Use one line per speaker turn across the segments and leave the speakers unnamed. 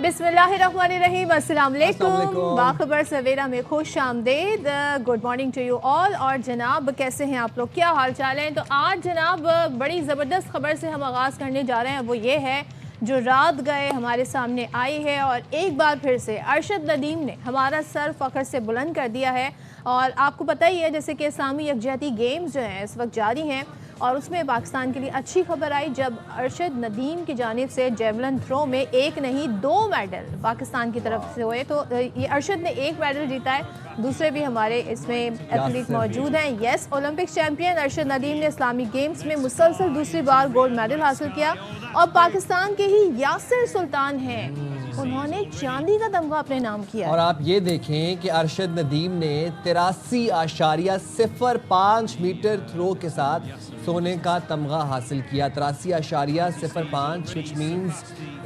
बिस्मिल्लाहिर्रहमानिर्रहीम, अस्सलाम वालेकुम। बाखबर सवेरा में खुश आमदेद। Good morning to you all. और जनाब कैसे हैं आप लोग, क्या हाल चाल है? तो आज जनाब बड़ी ज़बरदस्त खबर से हम आगाज़ करने जा रहे हैं। वो ये है जो रात गए हमारे सामने आई है और एक बार फिर से अरशद नदीम ने हमारा सर फ़ख्र से बुलंद कर दिया है। और आपको पता ही है जैसे कि इस्लामी यकजहती गेम्स जो हैं इस वक्त जारी हैं और उसमें पाकिस्तान के लिए अच्छी खबर आई जब अरशद नदीम की जानिब से जेवलिन थ्रो में एक नहीं 2 मेडल पाकिस्तान की तरफ से हुए। तो ये अरशद ने 1 मेडल जीता है, दूसरे भी हमारे इसमें एथलीट मौजूद हैं। Yes, Olympic champion Arshad Nadeem ने इस्लामी गेम्स में मुसलसल दूसरी बार गोल्ड मेडल हासिल किया और पाकिस्तान के ही यासिर सुल्तान हैं, उन्होंने चांदी का तमगा अपने नाम किया। और
आप ये देखें कि अरशद नदीम ने 83.05 मीटर थ्रो के साथ सोने का तमगा हासिल किया। 83.05 विच मीन्स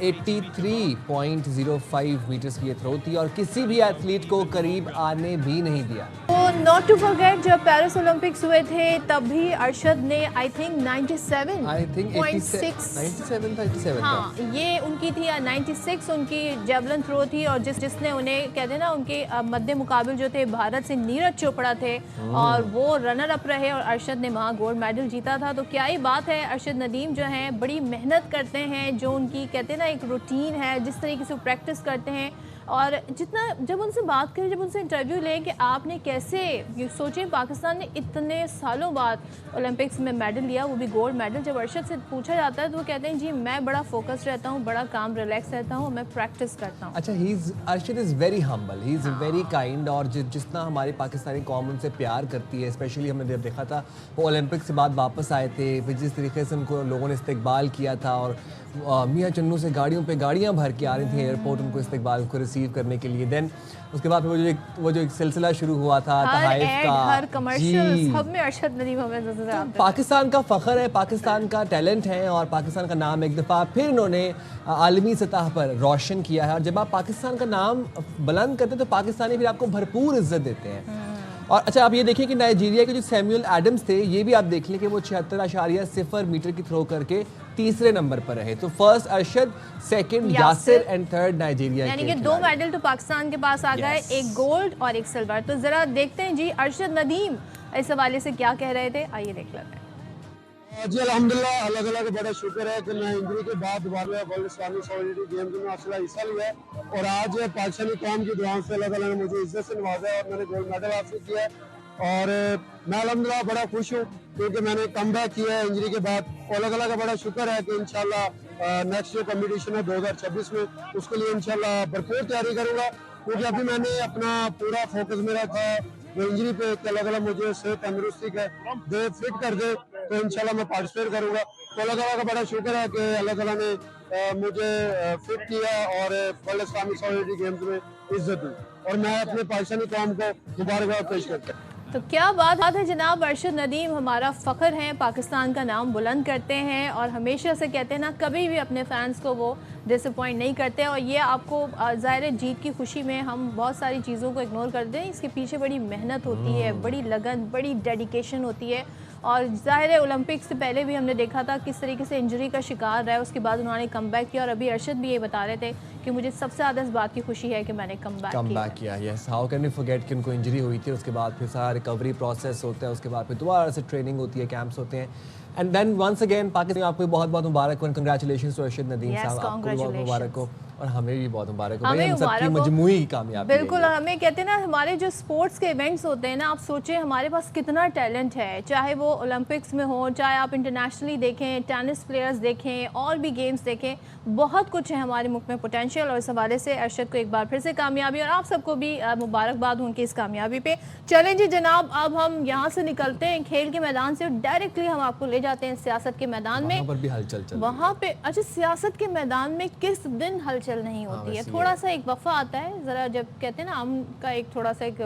83.05 मीटर्स की ये थ्रो थी और किसी भी एथलीट को करीब आने भी नहीं दिया।
तो नॉट टू फॉरगेट जब पेरिस ओलंपिक्स हुए थे तब भी अरशद ने आई थिंक 97.6 हाँ ये उनकी थी 96 उनकी जेवलिन थ्रो थी। और जिसने उन्हें कहते हैं ना उनके मध्य मुकाबिल जो थे भारत से नीरज चोपड़ा थे और वो रनर अप रहे और अरशद ने वहाँ गोल्ड मेडल जीता था। तो क्या ही बात है, अरशद नदीम जो हैं बड़ी मेहनत करते हैं, जो उनकी कहते हैं ना एक रूटीन है, जिस तरीके से प्रैक्टिस करते हैं। और जितना जब उनसे बात करें, जब उनसे इंटरव्यू लें कि आपने कैसे ये सोचें पाकिस्तान ने इतने सालों बाद ओलंपिक्स में मेडल लिया, वो भी गोल्ड मेडल, जब अरशद से पूछा जाता है तो वो कहते हैं जी मैं बड़ा फोकस रहता हूँ, बड़ा काम रिलैक्स रहता हूँ, मैं प्रैक्टिस करता हूँ।
अच्छा, Arshad is very humble, he is very kind. और जितना हमारी पाकिस्तानी कौम उनसे प्यार करती है, स्पेशली हमने जब देखा था वो ओलंपिक से बाद वापस आए थे, फिर जिस तरीके से उनको लोगों ने इस्तकबाल किया था और मियाँ चन्नू से गाड़ियों पे गाड़ियाँ भर के आ रही थी एयरपोर्ट उनको इस्तकबाल को रिसीव करने के लिए। देन उसके बाद वो जो एक सिलसिला शुरू हुआ था तहाइफ का,
हर कमर्शियल सब में अरशद नदीम हमें नजर आते हैं।
पाकिस्तान का फ़ख्र है, पाकिस्तान का टैलेंट है और पाकिस्तान का नाम एक दफ़ा फिर इन्होंने आलमी सतह पर रोशन किया है। और जब आप पाकिस्तान का नाम बुलंद करते हैं तो पाकिस्तानी फिर आपको भरपूर इज्जत देते हैं। और अच्छा, आप ये देखिए कि नाइजीरिया के जो सैमुअल एडम्स थे, ये भी आप देख लें कि वो 76.0 मीटर की थ्रो करके तीसरे नंबर पर रहे। तो first Arshad, second Yasir and third Nigeria,
यानी कि 2 मेडल तो पाकिस्तान के पास आ गए, एक गोल्ड और एक सिल्वर। तो जरा देखते हैं जी अरशद नदीम इस हवाले से क्या कह रहे थे, आइए देख लेते हैं।
जी अल्हम्दुलिल्लाह, अल्लाह का बड़ा शुक्र है कि मैं इंजरी के बाद दोबारा वर्ल्ड इस्लामिक सॉलिडरिटी गेम्स में हासिल हिस्सा लिया और आज पाकिस्तानी कौम की दुआओं से अल्लाह ताला ने मुझे इज्जत से नवाजा और मैंने गोल्ड मेडल हासिल किया है। और मैं अल्हम्दुलिल्लाह बड़ा खुश हूँ क्योंकि मैंने कम बैक किया है इंजरी के बाद। अल्लाह ताला का बड़ा शुक्र है कि इंशाल्लाह नेक्स्ट जो कम्पिटिशन है 2026 में, उसके लिए इंशाल्लाह भरपूर तैयारी करूँगा। क्योंकि अभी मैंने अपना पूरा फोकस मेरा था वो इंजरी पे कि अल्लाह ताला मुझे सेहत तंदुरुस्ती का दे, फिट कर दे, तो इंशाल्लाह मैं पार्टिसिपेट करूँगा। तो अल्लाह ताला का बड़ा शुक्र है कि अल्लाह ताला ने मुझे फिट किया और वर्ल्ड इस्लामिक सॉलिडरिटी गेम्स में इज्जत दी और मैं अपने पाकिस्तानी कौम को मुबारकबाद पेश करता हूँ।
तो क्या बात है जनाब, अरशद नदीम हमारा फ़ख्र है, पाकिस्तान का नाम बुलंद करते हैं और हमेशा से कहते हैं ना कभी भी अपने फैंस को वो डिसअपॉइंट नहीं करते। और ये आपको ज़ाहिर जीत की खुशी में हम बहुत सारी चीज़ों को इग्नोर करते हैं, इसके पीछे बड़ी मेहनत होती है, बड़ी लगन, बड़ी डेडिकेशन होती है। और ज़ाहिर है ओलंपिक्स से पहले भी हमने देखा था किस तरीके से इंजरी का शिकार रहा है, उसके बाद उन्होंने कम बैक किया। और अभी अरशद भी ये बता रहे थे कि मुझे सबसे ज़्यादा इस बात की खुशी है कि मैंने कम बैक
किया। Yes, how can we forget कि उनको इंजरी हुई थी, उसके बाद फिर सारा रिकवरी प्रोसेस होता है, उसके बाद फिर दोबारा से ट्रेनिंग होती है, कैंप्स होते हैं। And then once again Pakistan आपको बहुत बहुत मुबारक हो, कंग्रेचुलेशंस टू अरशद नदीम साहब, आपको बहुत मुबारक हो और हमें भी बहुत मुबारक हो, हम सबकी मजमूई कामयाबी।
बिल्कुल, और हमें कहते हैं ना हमारे जो स्पोर्ट्स के इवेंट्स होते हैं ना, आप सोचें हमारे पास कितना टैलेंट है, चाहे वो ओलंपिक्स में हो, चाहे आप इंटरनेशनली देखें, टेनिस प्लेयर्स देखें और भी गेम्स देखें, बहुत कुछ है हमारे मुल्क में पोटेंशियल। और इस हवाले से अरशद को एक बार फिर से कामयाबी और आप सबको भी मुबारकबाद उनकी इस कामयाबी पे। चलें जी जनाब, अब हम यहाँ से निकलते हैं खेल के मैदान से और डायरेक्टली हम आपको ले जाते हैं सियासत के मैदान में।
वहाँ पर भी हलचल चल
वहाँ पे अच्छा, सियासत के मैदान में किस दिन हलचल नहीं होती है, थोड़ा सा एक वफ़ा आता है ज़रा, जब कहते हैं ना हम का एक थोड़ा सा एक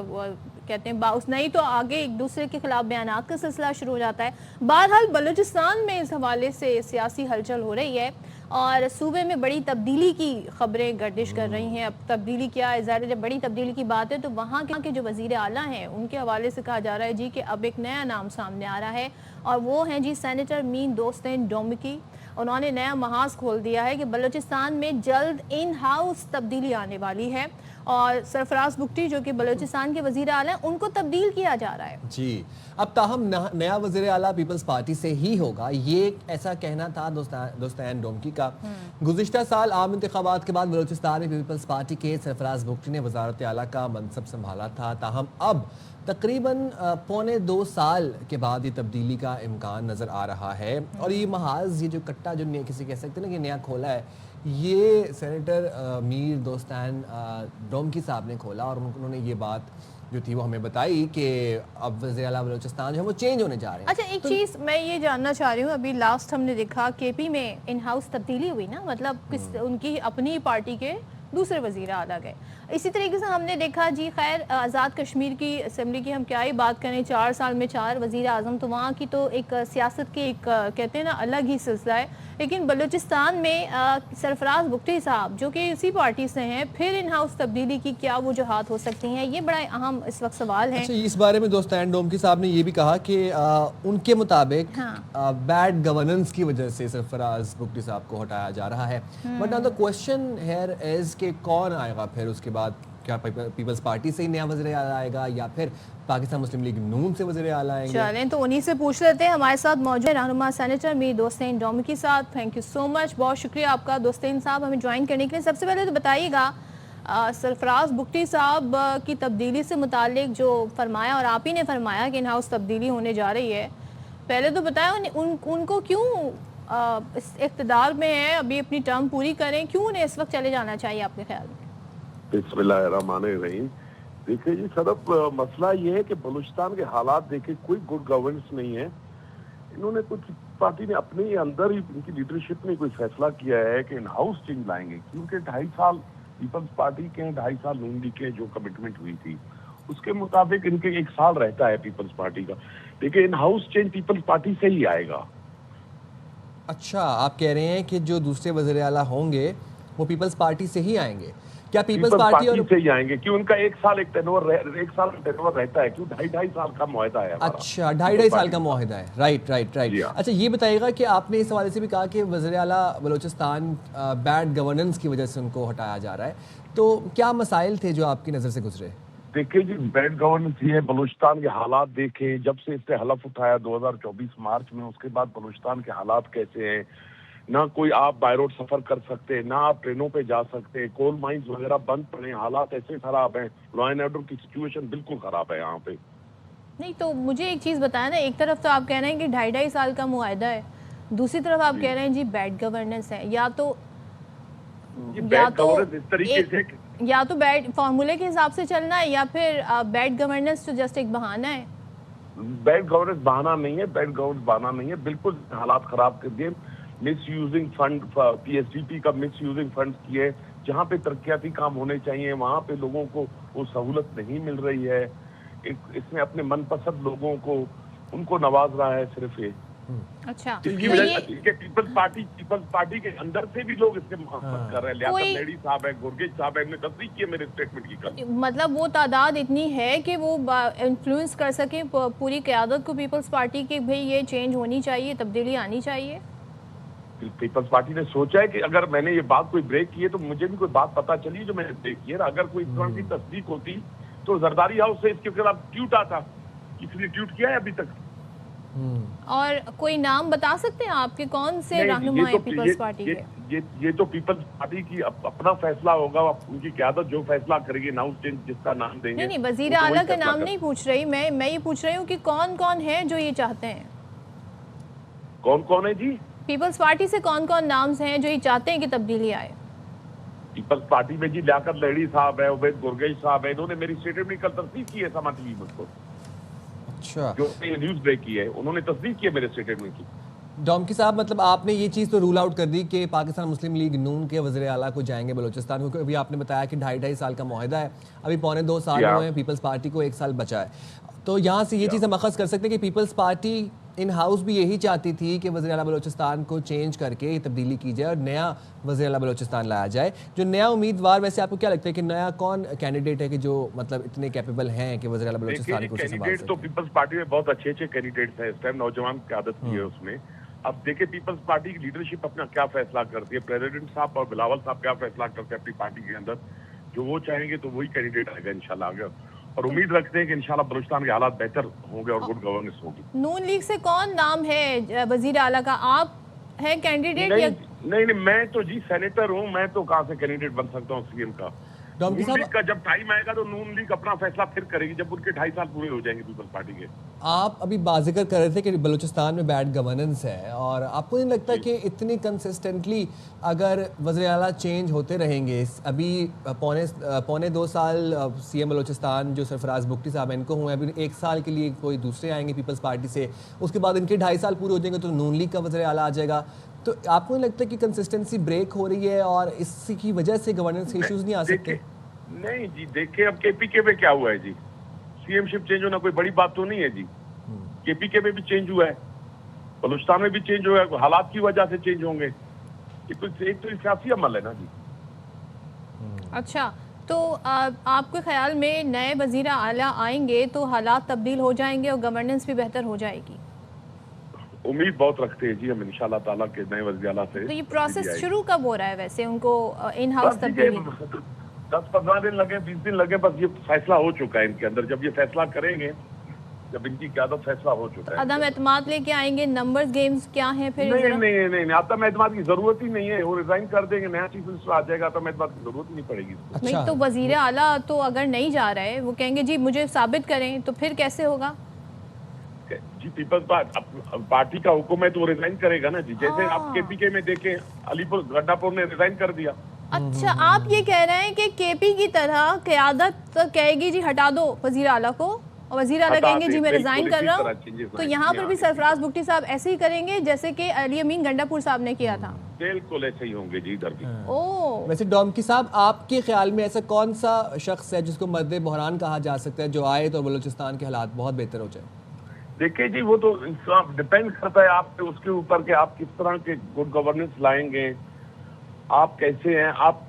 कहते हैं बाउस नहीं तो आगे एक दूसरे के खिलाफ बयानात का सिलसिला शुरू हो जाता है। बहरहाल बलूचिस्तान में इस हवाले से सियासी हलचल हो रही है और सूबे में बड़ी तब्दीली की खबरें गर्दिश कर रही हैं। अब तब्दीली क्या है, ज़ाहिर जब बड़ी तब्दीली की बात है तो वहाँ के जो वज़ीर आला हैं उनके हवाले से कहा जा रहा है जी कि अब एक नया नाम सामने आ रहा है और वो हैं जी सेनेटर मीन दोस्तेन डोमिकी। उन्होंने नया महाज खोल दिया है कि बलूचिस्तान में जल्द इन हाउस तब्दीली आने वाली है और सरफराज बुगटी जो कि बलूचिस्तान के वज़ीर आला हैं उनको तब्दील किया जा रहा है।
जी, अब ताहम नया वज़ीर आला पीपल्स पार्टी से ही होगा, ये ऐसा कहना था दोस्तान डोमकी का। गुज़िश्ता साल आम इंतखाबात के बाद बलूचिस्तान में पीपल्स पार्टी के सरफराज बुगटी ने वज़ारत आला का मनसब संभाला था। ताहम अब तकरीबन पौने 2 साल के बाद ये तब्दीली का इम्कान नज़र आ रहा है और ये महाज, ये जो कट्टा जो किसी कह सकते हैं ना कि नया खोला है, ये सेनेटर मीर दोस्तान डोमकी साहब ने खोला और उन्होंने ये बात जो थी वो हमें बताई कि अब वज़ीर आला बलूचिस्तान जो है वो चेंज होने जा रहे हैं।
अच्छा, एक चीज़ मैं ये जानना चाह रही हूँ, अभी लास्ट हमने देखा केपी में इन हाउस तब्दीली हुई ना, मतलब उनकी अपनी पार्टी के दूसरे वज़ीर आला गए। इसी तरीके से हमने देखा जी, खैर आज़ाद कश्मीर की असम्बली की हम क्या ही बात करें, 4 साल में 4 वज़ीर आज़म, तो वहाँ की तो एक सियासत की एक कहते हैं ना अलग ही सिलसिला है। लेकिन बलूचिस्तान में सरफराज बुगटी साहब जो कि इसी पार्टी से हैं, फिर इन हाउस तब्दीली की क्या वजूहात हो सकती हैं, ये बड़ा अहम इस वक्त सवाल है।
अच्छा, इस बारे में दोस्तान डोमकी साहब ने ये भी कहा कि उनके मुताबिक बैड गवर्नेंस की वजह से सरफराज बुगटी साहब को हटाया जा रहा है। But now the question here is कि कौन आएगा फिर उसके बाद, क्या पीपल्स पार्टी से ही नया वज़ीर आला आएगा या फिर पाकिस्तान मुस्लिम लीग नून से वज़ीर आला आएंगे?
चलें तो उन्हीं से पूछ लेते हैं। हमारे साथ मौजूद है रहनुमा सेनेटर मीर दोस्तान डोमकी साहब। थैंक यू सो मच, बहुत शुक्रिया आपका दोस्तान साहब हमें ज्वाइन करने के लिए। सबसे पहले तो बताइएगा, सरफराज बुगटी साहब की तब्दीली से मुतालिक जो फरमाया और आप ही ने फरमाया कि इन हाउस तब्दीली होने जा रही है, पहले तो बताएं उनको क्यों इस इक़्तिदार में है, अभी अपनी टर्म पूरी करें, क्यों उन्हें इस वक्त चले जाना चाहिए आपके ख्याल में?
बिस्मिल्लाहिर्रहमानिर्रहीम। देखिए जी सदब, मसला ये है कि बलूचिस्तान के हालात देखे कोई गुड गवर्नेंस नहीं है। इन्होंने कुछ पार्टी ने अपने ही अंदर ही, इनकी लीडरशिप ने कोई फैसला किया है कि इन हाउस चेंज लाएंगे, क्योंकि 2.5 साल पीपल्स पार्टी के 2.5 साल नून लीग के जो कमिटमेंट हुई थी उसके मुताबिक इनके 1 साल रहता है पीपल्स पार्टी का। देखिए in house change Peoples Party से ही आएगा।
अच्छा, आप कह रहे हैं कि जो दूसरे वज़ीर आला होंगे वो पीपल्स पार्टी से ही आएंगे? क्या पीपल्स पार्टी और
से ही आएंगे? क्यों उनका 1 साल एक टेनोवर रहता है, क्यों 2.5 साल का मुआहदा है?
अच्छा, 2.5 साल का मुआहदा है। राइट। अच्छा, ये बताइएगा कि आपने इस हवाले से भी कहा कि वज़ीर आला बलूचिस्तान बैड गवर्नेंस की वजह से उनको हटाया जा रहा है, तो क्या मसाइल थे जो आपकी नज़र से गुजरे?
देखिए जी, बैड गवर्नेंस ये है, बलूचिस्तान के हालात देखे, जब से इसने हलफ उठाया 2024 मार्च में, उसके बाद बलूचिस्तान के हालात कैसे हैं। ना कोई आप बाय रोड सफर कर सकते, ना आप ट्रेनों पे जा सकते, कोल माइंस वगैरह बंद पड़े, हालात ऐसे खराब हैं, लॉ एंड ऑर्डर की सिचुएशन बिल्कुल खराब है यहाँ पे।
नहीं तो मुझे एक चीज़ बताया ना, एक तरफ तो आप कह रहे हैं कि 2.5 साल का मुआहदा है, दूसरी तरफ आप कह रहे हैं जी बैड गवर्नेंस है। या तो बैड फॉर्मूले के हिसाब से चलना है या फिर बैड गवर्नेंस तो जस्ट एक बहाना है।
बैड गवर्नेंस बहाना नहीं है, बैड गवर्नेंस बहाना नहीं है, बिल्कुल हालात खराब कर दिए। मिस यूजिंग फंड, पीएसडीपी का मिस यूजिंग फंड किए, जहाँ पे तरक्याती काम होने चाहिए वहाँ पे लोगों को वो सहूलत नहीं मिल रही है। इसमें अपने मनपसंद लोगों को उनको नवाज रहा है सिर्फ ये।
अच्छा,
इसकी वजह से पीपल्स पार्टी के अंदर से भी लोग इससे मुखालफत कर रहे हैं। लियाकत लेडी साहब है, गुरगेज साहब है, इन्होंने तस्दीक की मेरे स्टेटमेंट की कल।
मतलब वो तादाद इतनी है कि वो इन्फ्लुएंस कर सके पूरी क़यादत को पीपल्स पार्टी की, भाई ये चेंज होनी चाहिए, तब्दीली आनी चाहिए।
पीपल्स पार्टी ने सोचा है कि अगर मैंने ये बात कोई ब्रेक की है तो मुझे भी कोई बात पता चली जो मैंने ब्रेक की है। अगर कोई इस तरह की तस्दीक होती तो जरदारी हाउस से इसके खिलाफ ट्वीट आता, इसलिए ट्वीट किया है अभी तक।
और कोई नाम बता सकते हैं आपके, कौन से रहनुमा हैं पीपल्स पार्टी के?
ये तो पीपल्स पार्टी की अपना फैसला होगा, उनकी क़यादत जो फैसला करेगी, नाउस चेंज जिसका नाम देंगे।
नहीं, वजीर आला का नाम नहीं पूछ रही मैं ये पूछ रही हूँ कि कौन कौन है जो ये चाहते हैं।
कौन कौन है जी?
पीपल्स पार्टी से कौन कौन नाम्स हैं जो ये चाहते हैं कि तब्दीली आए?
पीपल्स पार्टी में जी लियाकत लेडी साहब है, उबैद गुरगेज साहब है, इन्होंने मेरी स्टेटमेंट कल तस्दीक की है समा टीवी पर।
अच्छा,
जो न्यूज ब्रेक की है उन्होंने तस्दीक की है मेरे स्टेटमेंट की।
डोमकी साहब, मतलब आपने ये चीज़ तो रूल आउट कर दी कि पाकिस्तान मुस्लिम लीग नून के वज़ीर आला को जाएंगे बलूचिस्तान, क्योंकि अभी आपने बताया कि 2.5 साल का मुआहदा है, अभी पौने 2 साल हुए हैं, पीपल्स पार्टी को 1 साल बचा है। तो यहाँ से ये चीज़ हम अखज़ कर सकते हैं कि पीपल्स पार्टी इन हाउस भी यही चाहती थी कि वज़ीर आला बलूचिस्तान को चेंज करके तब्दीली की जाए और नया वज़ीर आला बलूचिस्तान लाया जाए। जो नया उम्मीदवार, वैसे आपको क्या लगता है कि नया कौन कैंडिडेट है कि जो मतलब इतने कैपेबल हैं कि वज़ीर आला बलूचिस्तान को संभाल सके?
तो पीपल्स पार्टी में बहुत अच्छे कैंडिडेट्स हैं इस टाइम, नौजवान क़यादत की है उसमें। अब देखे पीपल्स पार्टी की लीडरशिप अपना क्या फैसला करती है, प्रेसिडेंट साहब और बिलावल साहब क्या फैसला करते हैं अपनी पार्टी के अंदर, जो वो चाहेंगे तो वही कैंडिडेट आएगा इंशाल्लाह आगे, और उम्मीद रखते हैं कि इंशाल्लाह बलूचिस्तान के हालात बेहतर होंगे और गुड गवर्नेंस होगी।
नून लीग से कौन नाम है वजीर आला का, आप है कैंडिडेट या?
नहीं, मैं तो जी सेनेटर हूँ, मैं तो कहाँ से कैंडिडेट बन सकता हूँ सीएम का। नून लीग का जब टाइम आएगा तो नून लीग अपना फैसला फिर करेगी, जब उनके 2.5 साल पूरे हो जाएंगे पीपल्स पार्टी के।
आप अभी बाजिकर कर रहे थे कि बलूचिस्तान में बैड गवर्नेंस है, और आपको नहीं लगता कि इतनी कंसिस्टेंटली अगर वज़ीर आला चेंज होते रहेंगे, अभी पौने 2 साल सीएम बलूचिस्तान जो सरफराज बुगटी साहब इनको हुए, अभी 1 साल के लिए कोई दूसरे आएंगे पीपल्स पार्टी से, उसके बाद इनके 2.5 साल पूरे हो जाएंगे तो नून लीग का वज़ीर आला आ जाएगा, तो आपको नहीं लगता कि कंसिस्टेंसी ब्रेक हो रही है और इसकी वजह से गवर्नेंस इश्यूज नहीं आ सकते?
नहीं जी, देखिए अब केपीके में क्या हुआ है जी, सीएमशिप चेंज होना कोई बड़ी बात तो नहीं है जी। केपीके में भी चेंज हुआ है, बलूचिस्तान में भी चेंज हुआ है, हालात की वजह से चेंज होंगे, एक तो सियासी अमल है ना जी।
अच्छा, तो आपके ख्याल में नए वजीर आला आएंगे तो हालात तब्दील हो जाएंगे और गवर्नेंस भी बेहतर हो जाएगी?
उम्मीद बहुत रखते हैं जी हम इंशाल्लाह ताला के नए वज़ीर आला से।
तो ये प्रोसेस शुरू कब हो रहा है वैसे उनको इन हाउस तब्दीली?
10-15 दिन लगे, 20 दिन लगे, बस ये फैसला हो चुका है इनके अंदर, जब ये फैसला करेंगे, जब इनकी क़यादत फैसला हो चुका है।
अदम एतमाद लेके आएंगे, नंबर्स गेम्स क्या हैं फिर?
नहीं, अदम एतमाद की जरूरत ही नहीं है, वो रिजाइन कर देंगे, नया चीफ मिनिस्टर आ जाएगा, अदम एतमाद की जरूरत ही नहीं पड़ेगी।
नहीं तो वजीर आला तो अगर नहीं जा रहा है, वो कहेंगे जी मुझे साबित करें, तो फिर कैसे होगा
जी? पीपल्स पार्टी का हुक्म है तो वो रिजाइन करेगा ना जी, जैसे आप केपीके में देखें, अलीपुर गड्डापुर ने रिजाइन कर दिया।
अच्छा, आप ये कह रहे हैं कि केपी की तरह क़यादत कहेगी जी हटा दो वजीर आला को, और वजीर आला कहेंगे जी मैं रिजाइन कर रहा हूँ, तो यहाँ पर भी सरफराज बुगटी साहब ऐसे ही करेंगे जैसे कि अली अमीन गंडापुर साहब ने किया था?
बिल्कुल ऐसे ही होंगे जी इधर भी।
ओह,
वैसे डोमकी साहब, आपके ख्याल में ऐसा कौन सा शख्स है जिसको मद्दे बहरान कहा जा सकता है, जो आए तो बलूचिस्तान के हालात बहुत बेहतर हो जाए?
देखिए जी, वो तो डिपेंड करता है आपके उसके ऊपर कि आप किस तरह के गुड गवर्नेंस लाएंगे, आप कैसे हैं, आप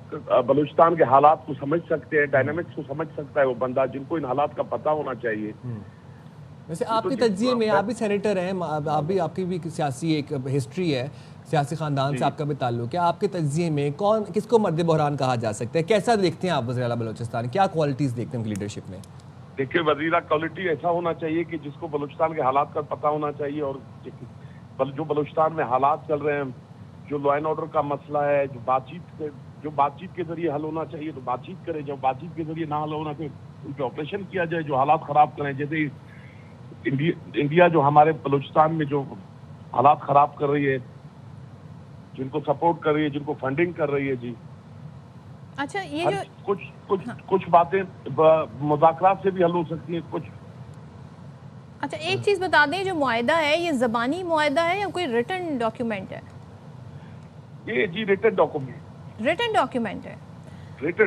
बलूचिस्तान के हालात को समझ सकते हैं, डायनामिक्स को समझ सकता है वो बंदा, जिनको इन हालात का पता होना चाहिए।
वैसे आपके तज्जिए में, आप भी सेनेटर हैं, आपकी भी सियासी एक हिस्ट्री है, सियासी खानदान से आपका भी ताल्लुक है, आपके तज्जिए में किसको मर्द बहरान कहा जा सकता है? कैसा देखते हैं आप वज़ीर आला बलूचिस्तान, क्या क्वालिटीज़ देखते हैं उनकी लीडरशिप में?
देखिए, वज़ीर क्वालिटी ऐसा होना चाहिए कि जिसको बलूचिस्तान के हालात का पता होना चाहिए, और जो बलूचिस्तान में हालात चल रहे हैं, जो लॉ एंड ऑर्डर का मसला है, जो बातचीत के जरिए हल होना चाहिए तो बातचीत करे, जो बातचीत के जरिए ना हल होना चाहिए उन पे ऑपरेशन किया जाए, जो हालात खराब करें, जैसे इंडिया जो हमारे बलूचिस्तान में जो हालात खराब कर रही है, जिनको सपोर्ट कर रही है, जिनको फंडिंग कर रही है जी।
अच्छा, ये जो
कुछ बातें मुज़ाकरात से भी हल हो सकती हैं कुछ।
अच्छा, एक चीज बता दें, जो मुआहदा है ये ज़बानी मुआहदा है या कोई रिटन डॉक्यूमेंट है?
ये जी रिटन डॉक्यूमेंट है।
रिटन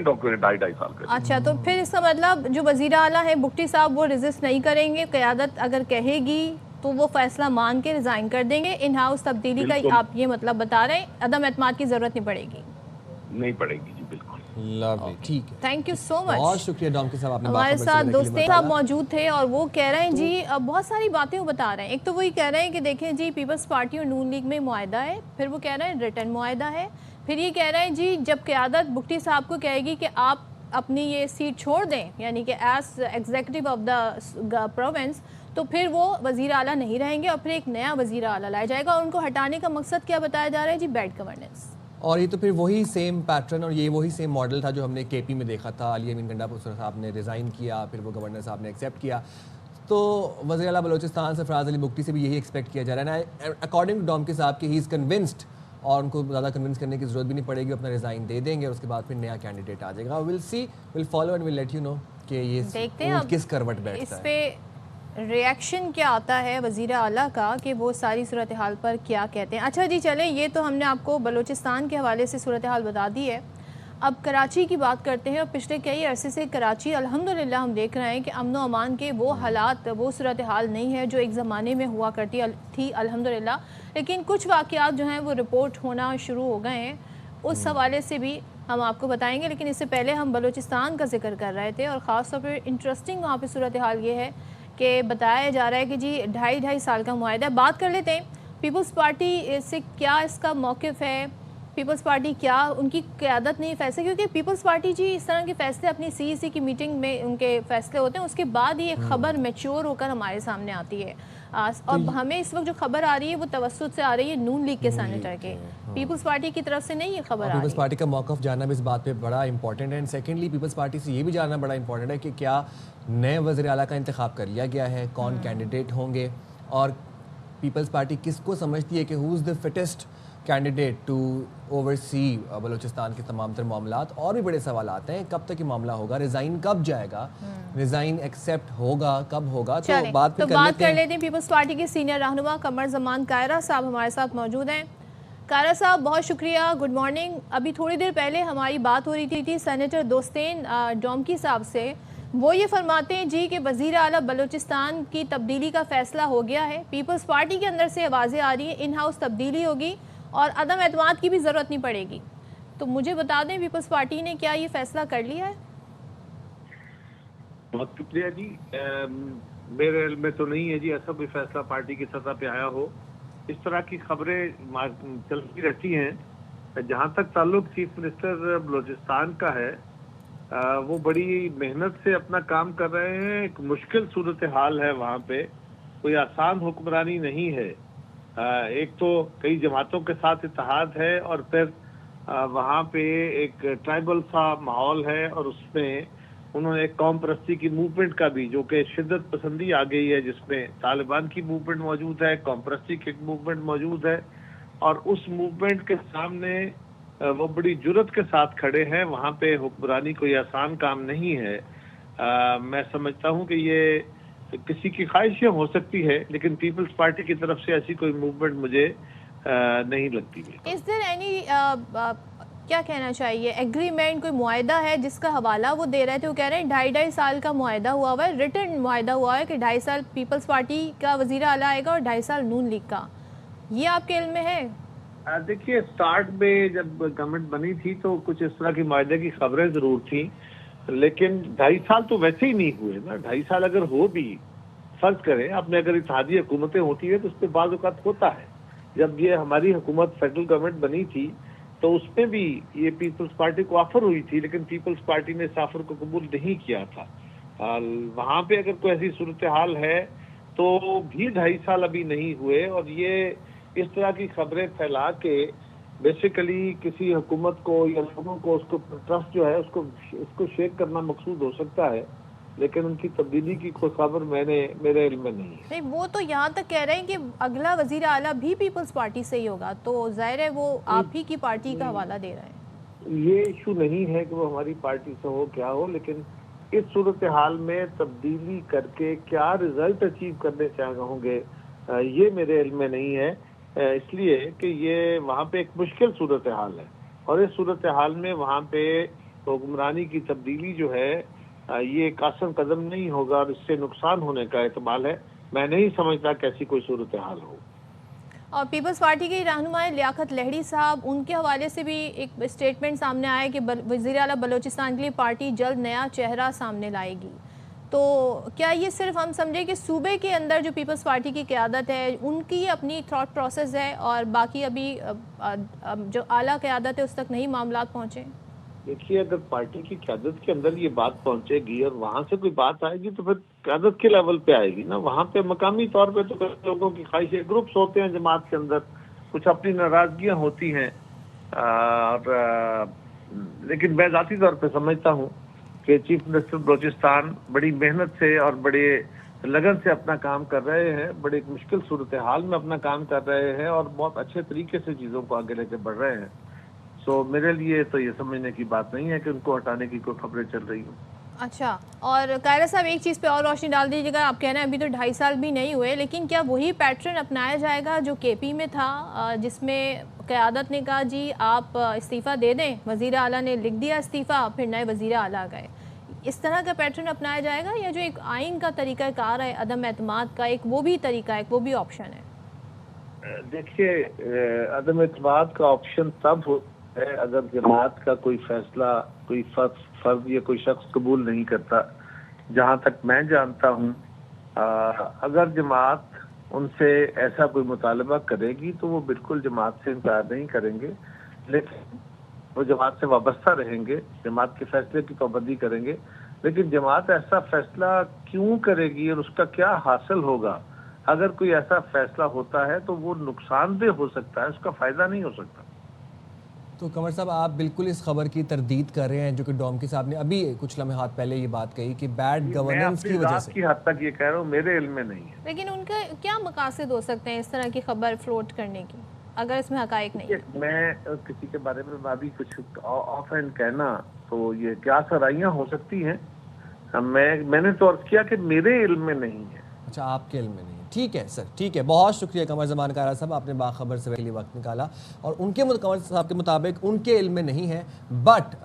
डॉक्यूमेंट
2.5 साल का।
अच्छा, तो फिर इसका मतलब जो वजीर आला है बुगटी साहब, वो रेजिस्ट नहीं करेंगे, क़यादत अगर कहेगी तो वो फैसला मान के रिजाइन कर देंगे, इन हाउस तब्दीली का आप ये मतलब बता रहे हैं, अदम एतमाद की जरूरत नहीं पड़ेगी?
नहीं पड़ेगी जी, बिल्कुल।
ठीक है,
थैंक यू सो मच,
बहुत शुक्रिया डोमकी साहब, आपने
हमारे साथ दोस्ते साहब मौजूद थे और वो कह रहे हैं जी बहुत सारी बातें वो बता रहे हैं। एक तो वही कह रहे हैं कि देखें जी पीपल्स पार्टी और नून लीग में मुआहदा है, फिर वो कह रहे हैं रिटर्न मुआहदा है, फिर ये कह रहे हैं जी जब क़यादत बुगटी साहब को कहेगी कि आप अपनी ये सीट छोड़ दें, यानी कि as executive of the province, तो फिर वो वज़ीर आला नहीं रहेंगे और फिर एक नया वज़ीर आला लाया जाएगा, और उनको हटाने का मकसद क्या बताया जा रहा है जी? Bad governance.
और ये तो फिर वही सेम पैटर्न और ये वही सेम मॉडल था जो हमने केपी में देखा था, अली अमीन गंडापुर साहब ने रिज़ाइन किया, फिर वो गवर्नर साहब ने एक्सेप्ट किया, तो वज़ीर आला बलूचिस्तान सरफराज अली बुगटी से भी यही एक्सपेक्ट किया जा रहा है। अकॉर्डिंग टू डोमकी साहब कि ही इज़ कन्विंस्ड, और उनको ज़्यादा कन्विंस करने की ज़रूरत भी नहीं पड़ेगी, अपना रिज़ाइन दे देंगे और उसके बाद फिर नया कैंडिडेट आ जाएगा। Will see, will follow and will let you know कि ये किस करवट बैठता है।
इस पे रिएक्शन क्या आता है वज़ीर आला का कि वो सारी सूरत हाल पर क्या कहते हैं। अच्छा जी, चलें, ये तो हमने आपको बलूचिस्तान के हवाले से सूरत हाल बता दी है, अब कराची की बात करते हैं। और पिछले कई अरसे से कराची अल्हम्दुलिल्लाह हम देख रहे हैं कि अमन व अमान के वो हालात, वो सूरत हाल नहीं है जो एक ज़माने में हुआ करती थी अल्हम्दुलिल्लाह, लेकिन कुछ वाक़यात जो हैं वो रिपोर्ट होना शुरू हो गए हैं, उस हवाले से भी हम आपको बताएंगे। लेकिन इससे पहले हम बलूचिस्तान का जिक्र कर रहे थे और ख़ास तौर पर इंटरेस्टिंग वहाँ पर सूरत हाल ये है कि बताया जा रहा है कि जी 2.5 साल का मुआहदा। बात कर लेते हैं پیپلز پارٹی سے کیا اس کا موقف ہے؟ پیپلز پارٹی کیا ان کی قیادت نہیں فیصلے، کیونکہ پیپلز پارٹی جی اس طرح کے فیصلے اپنی سی ای سی کی میٹنگ میں ان کے فیصلے ہوتے ہیں، اس کے بعد ہی ایک خبر میچور ہو کر ہمارے سامنے آتی ہے، اور ہمیں اس وقت جو خبر آ رہی ہے وہ توسط سے آ رہی ہے نون لیگ کے سینیٹر کے، پیپلز پارٹی کی طرف سے نہیں یہ خبر آ رہی ہے۔
پیپلز پارٹی کا موقف جاننا بھی اس بات پہ بڑا امپورٹنٹ ہے، اینڈ سیکنڈلی پیپلز پارٹی سے یہ بھی جاننا بڑا امپورٹنٹ ہے کہ کیا نئے وزیر اعلیٰ کا انتخاب کر لیا گیا ہے، کون کینڈیڈیٹ ہوں گے، اور پیپلز پارٹی کس کو سمجھتی ہے کہ who is the fittest candidate to oversee Balochistan کے تمام تر معاملات۔ اور بھی بڑے سوالات ہیں، کب تک یہ معاملہ ہوگا، ریزائن کب جائے گا، ریزائن ایکسیپٹ ہوگا کب ہوگا، تو بات
کر لیتے ہیں۔ پیپلز پارٹی کے سینئر رہنما قمر زمان کائرہ صاحب ہمارے ساتھ موجود ہیں۔ کائرہ صاحب بہت شکریہ، گڈ مارننگ۔ ابھی تھوڑی دیر پہلے ہماری بات ہو رہی تھی سینیٹر دوستین ڈومکی صاحب سے، وہ یہ فرماتے ہیں جی کہ وزیر اعلیٰ بلوچستان کی تبدیلی کا فیصلہ ہو گیا ہے، پیپلز پارٹی کے اندر سے آوازیں آ رہی ہیں ان ہاؤس تبدیلی ہوگی اور عدم اعتماد کی بھی ضرورت نہیں پڑے گی، تو مجھے بتا دیں پیپلز پارٹی نے کیا یہ فیصلہ کر لیا ہے؟
بہت شکریہ جی، میرے علم میں تو نہیں ہے جی ایسا کوئی فیصلہ پارٹی کی سطح پہ آیا ہو۔ اس طرح کی خبریں چلتی رہتی ہیں۔ جہاں تک تعلق چیف منسٹر بلوچستان کا ہے، وہ بڑی محنت سے اپنا کام کر رہے ہیں، ایک مشکل صورتحال ہے وہاں پہ، کوئی آسان حکمرانی نہیں ہے۔ ایک تو کئی جماعتوں کے ساتھ اتحاد ہے، اور پھر وہاں پہ ایک ٹرائبل سا ماحول ہے، اور اس میں انہوں نے ایک قوم پرستی کی موومنٹ کا بھی، جو کہ شدت پسندی آ گئی ہے، جس میں طالبان کی موومنٹ موجود ہے، قوم پرستی کی موومنٹ موجود ہے، اور اس موومنٹ کے سامنے وہ بڑی جرت کے ساتھ کھڑے ہیں۔ وہاں پہ حکمرانی کوئی آسان کام نہیں ہے۔ میں سمجھتا ہوں کہ یہ کسی کی خواہشیں ہو سکتی ہے، لیکن پیپلز پارٹی کی طرف سے ایسی کوئی موومنٹ مجھے نہیں لگتی ہے۔
Is there any کیا کہنا چاہیے ایگریمنٹ، کوئی معاہدہ ہے جس کا حوالہ وہ دے رہے تھے؟ وہ کہہ رہے ہیں 2.5 سال کا معاہدہ ہوا ہوا ہے، ریٹن معاہدہ ہوا ہے کہ 2.5 سال پیپلز پارٹی کا وزیر اعلیٰ آئے گا اور 2.5 سال نون لیگ کا، یہ آپ کے علم میں ہے؟
دیکھیے، سٹارٹ میں جب گورنمنٹ بنی تھی تو کچھ اس طرح کی معاہدے کی خبریں ضرور تھیں، لیکن 2.5 سال تو ویسے ہی نہیں ہوئے نا۔ 2.5 سال اگر ہو بھی، فرض کریں آپ نے، اگر اتحادی حکومتیں ہوتی ہیں تو اس پہ بعض اوقات ہوتا ہے۔ جب یہ ہماری حکومت فیڈرل گورنمنٹ بنی تھی تو اس میں بھی یہ پیپلز پارٹی کو آفر ہوئی تھی، لیکن پیپلز پارٹی نے اس آفر کو قبول نہیں کیا تھا۔ وہاں پہ اگر کوئی ایسی صورتحال ہے تو بھی 2.5 سال ابھی نہیں ہوئے، اور یہ اس طرح کی خبریں پھیلا کے بیسیکلی کسی حکومت کو یا لوگوں کو اس کو ٹرسٹ جو ہے اس کو شیک کرنا مقصود ہو سکتا ہے، لیکن ان کی تبدیلی کی کوئی خبر میرے علم میں نہیں ہے۔
نہیں، وہ تو یہاں تک کہہ رہے ہیں کہ اگلا وزیر اعلیٰ بھی پیپلز پارٹی سے ہی ہوگا، تو ظاہر ہے وہ آپ ہی کی پارٹی کا حوالہ دے رہے ہیں۔
یہ ایشو نہیں ہے کہ وہ ہماری پارٹی سے ہو کیا ہو، لیکن اس صورتحال میں تبدیلی کر کے کیا رزلٹ اچیو کرنے چاہ ہوں گے، یہ میرے علم میں نہیں ہے، اس لیے کہ یہ وہاں پہ ایک مشکل صورتحال ہے، اور اس صورتحال میں وہاں پہ حکمرانی کی تبدیلی جو ہے یہ ایک آسان قدم نہیں ہوگا، اور اس سے نقصان ہونے کا احتمال ہے۔ میں نہیں سمجھتا کہ ایسی کوئی صورتحال ہو۔
اور پیپلز پارٹی کے رہنما لیاقت لہڑی صاحب، ان کے حوالے سے بھی ایک اسٹیٹمنٹ سامنے آیا کہ وزیر اعلیٰ بلوچستان کے لیے پارٹی جلد نیا چہرہ سامنے لائے گی، تو کیا یہ صرف ہم سمجھے کہ صوبے کے اندر جو پیپلز پارٹی کی قیادت ہے ان کی اپنی تھاٹ پروسیس ہے، اور باقی ابھی جو اعلیٰ قیادت ہے اس تک نہیں معاملات پہنچے؟
دیکھیے، اگر پارٹی کی قیادت کے اندر یہ بات پہنچے گی اور وہاں سے کوئی بات آئے گی تو پھر قیادت کے لیول پہ آئے گی نا۔ وہاں پہ مقامی طور پہ تو لوگوں کی خواہشیں، گروپس ہوتے ہیں جماعت کے اندر، کچھ اپنی ناراضگیاں ہوتی ہیں، لیکن میں ذاتی طور پہ سمجھتا ہوں کہ چیف منسٹر بلوچستان بڑی محنت سے اور بڑے لگن سے اپنا کام کر رہے ہیں، بڑے مشکل صورتحال میں اپنا کام کر رہے ہیں، اور بہت اچھے طریقے سے چیزوں کو آگے لے کے بڑھ رہے ہیں۔ سو میرے لیے تو یہ سمجھنے کی بات نہیں ہے کہ ان کو ہٹانے کی کوئی خبریں چل رہی ہوں۔
اچھا، اور قائرہ صاحب ایک چیز پہ اور روشنی ڈال دیجیے گا، آپ کہنا ہے ابھی تو 2.5 سال بھی نہیں ہوئے، لیکن کیا وہی پیٹرن اپنایا جائے گا جو کے پی میں تھا، جس میں قیادت نے کہا جی آپ استعفیٰ دے دیں، وزیر اعلیٰ نے لکھ دیا استعفیٰ، پھر نئے وزیر اعلیٰ گئے، اس طرح کا پیٹرن اپنایا جائے گا، یا جو ایک آئین کا طریقہ کار ہے عدم اعتماد کا، ایک وہ بھی طریقہ ہے، ایک وہ بھی آپشن ہے؟
دیکھیے، عدم اعتماد کا آپشن تب ہوتا ہے اگر جماعت کا کوئی فیصلہ کوئی فرد یا کوئی شخص قبول نہیں کرتا۔ جہاں تک میں جانتا ہوں، اگر جماعت ان سے ایسا کوئی مطالبہ کرے گی تو وہ بالکل جماعت سے انکار نہیں کریں گے، لیکن وہ جماعت سے وابستہ رہیں گے، جماعت کے فیصلے کی پابندی کریں گے. لیکن جماعت ایسا فیصلہ کیوں کرے گی اور اس کا کیا حاصل ہوگا؟ اگر کوئی ایسا فیصلہ ہوتا ہے تو وہ نقصان دہ ہو سکتا ہے، اس کا فائدہ نہیں ہو سکتا.
تو قمر صاحب آپ بالکل اس خبر کی تردید کر رہے ہیں جو کہ ڈومکی صاحب نے ابھی کچھ لمحات پہلے یہ بات کہی کہ بیڈ گورننس کی وجہ سے.
میں کی حد تک یہ کہہ رہا ہوں، میرے علم میں نہیں ہے.
لیکن ان کا کیا مقاصد ہو سکتے ہیں اس طرح کی خبر فلوٹ کرنے کی اگر اس میں حقائق نہیں ہے؟
میں کسی کے بارے میں ابھی کچھ آف اینڈ کہنا تو یہ کیا سرائیاں ہو سکتی ہیں، میں نے تو عرض کیا کہ میرے علم میں نہیں ہے.
اچھا آپ کے علم میں نہیں ہے. ٹھیک ہے سر، ٹھیک ہے، بہت شکریہ قمر زمان کارا صاحب، آپ نے باخبر سے لیے وقت نکالا. اور ان کے قمر صاحب کے مطابق ان کے علم میں نہیں ہے، بٹ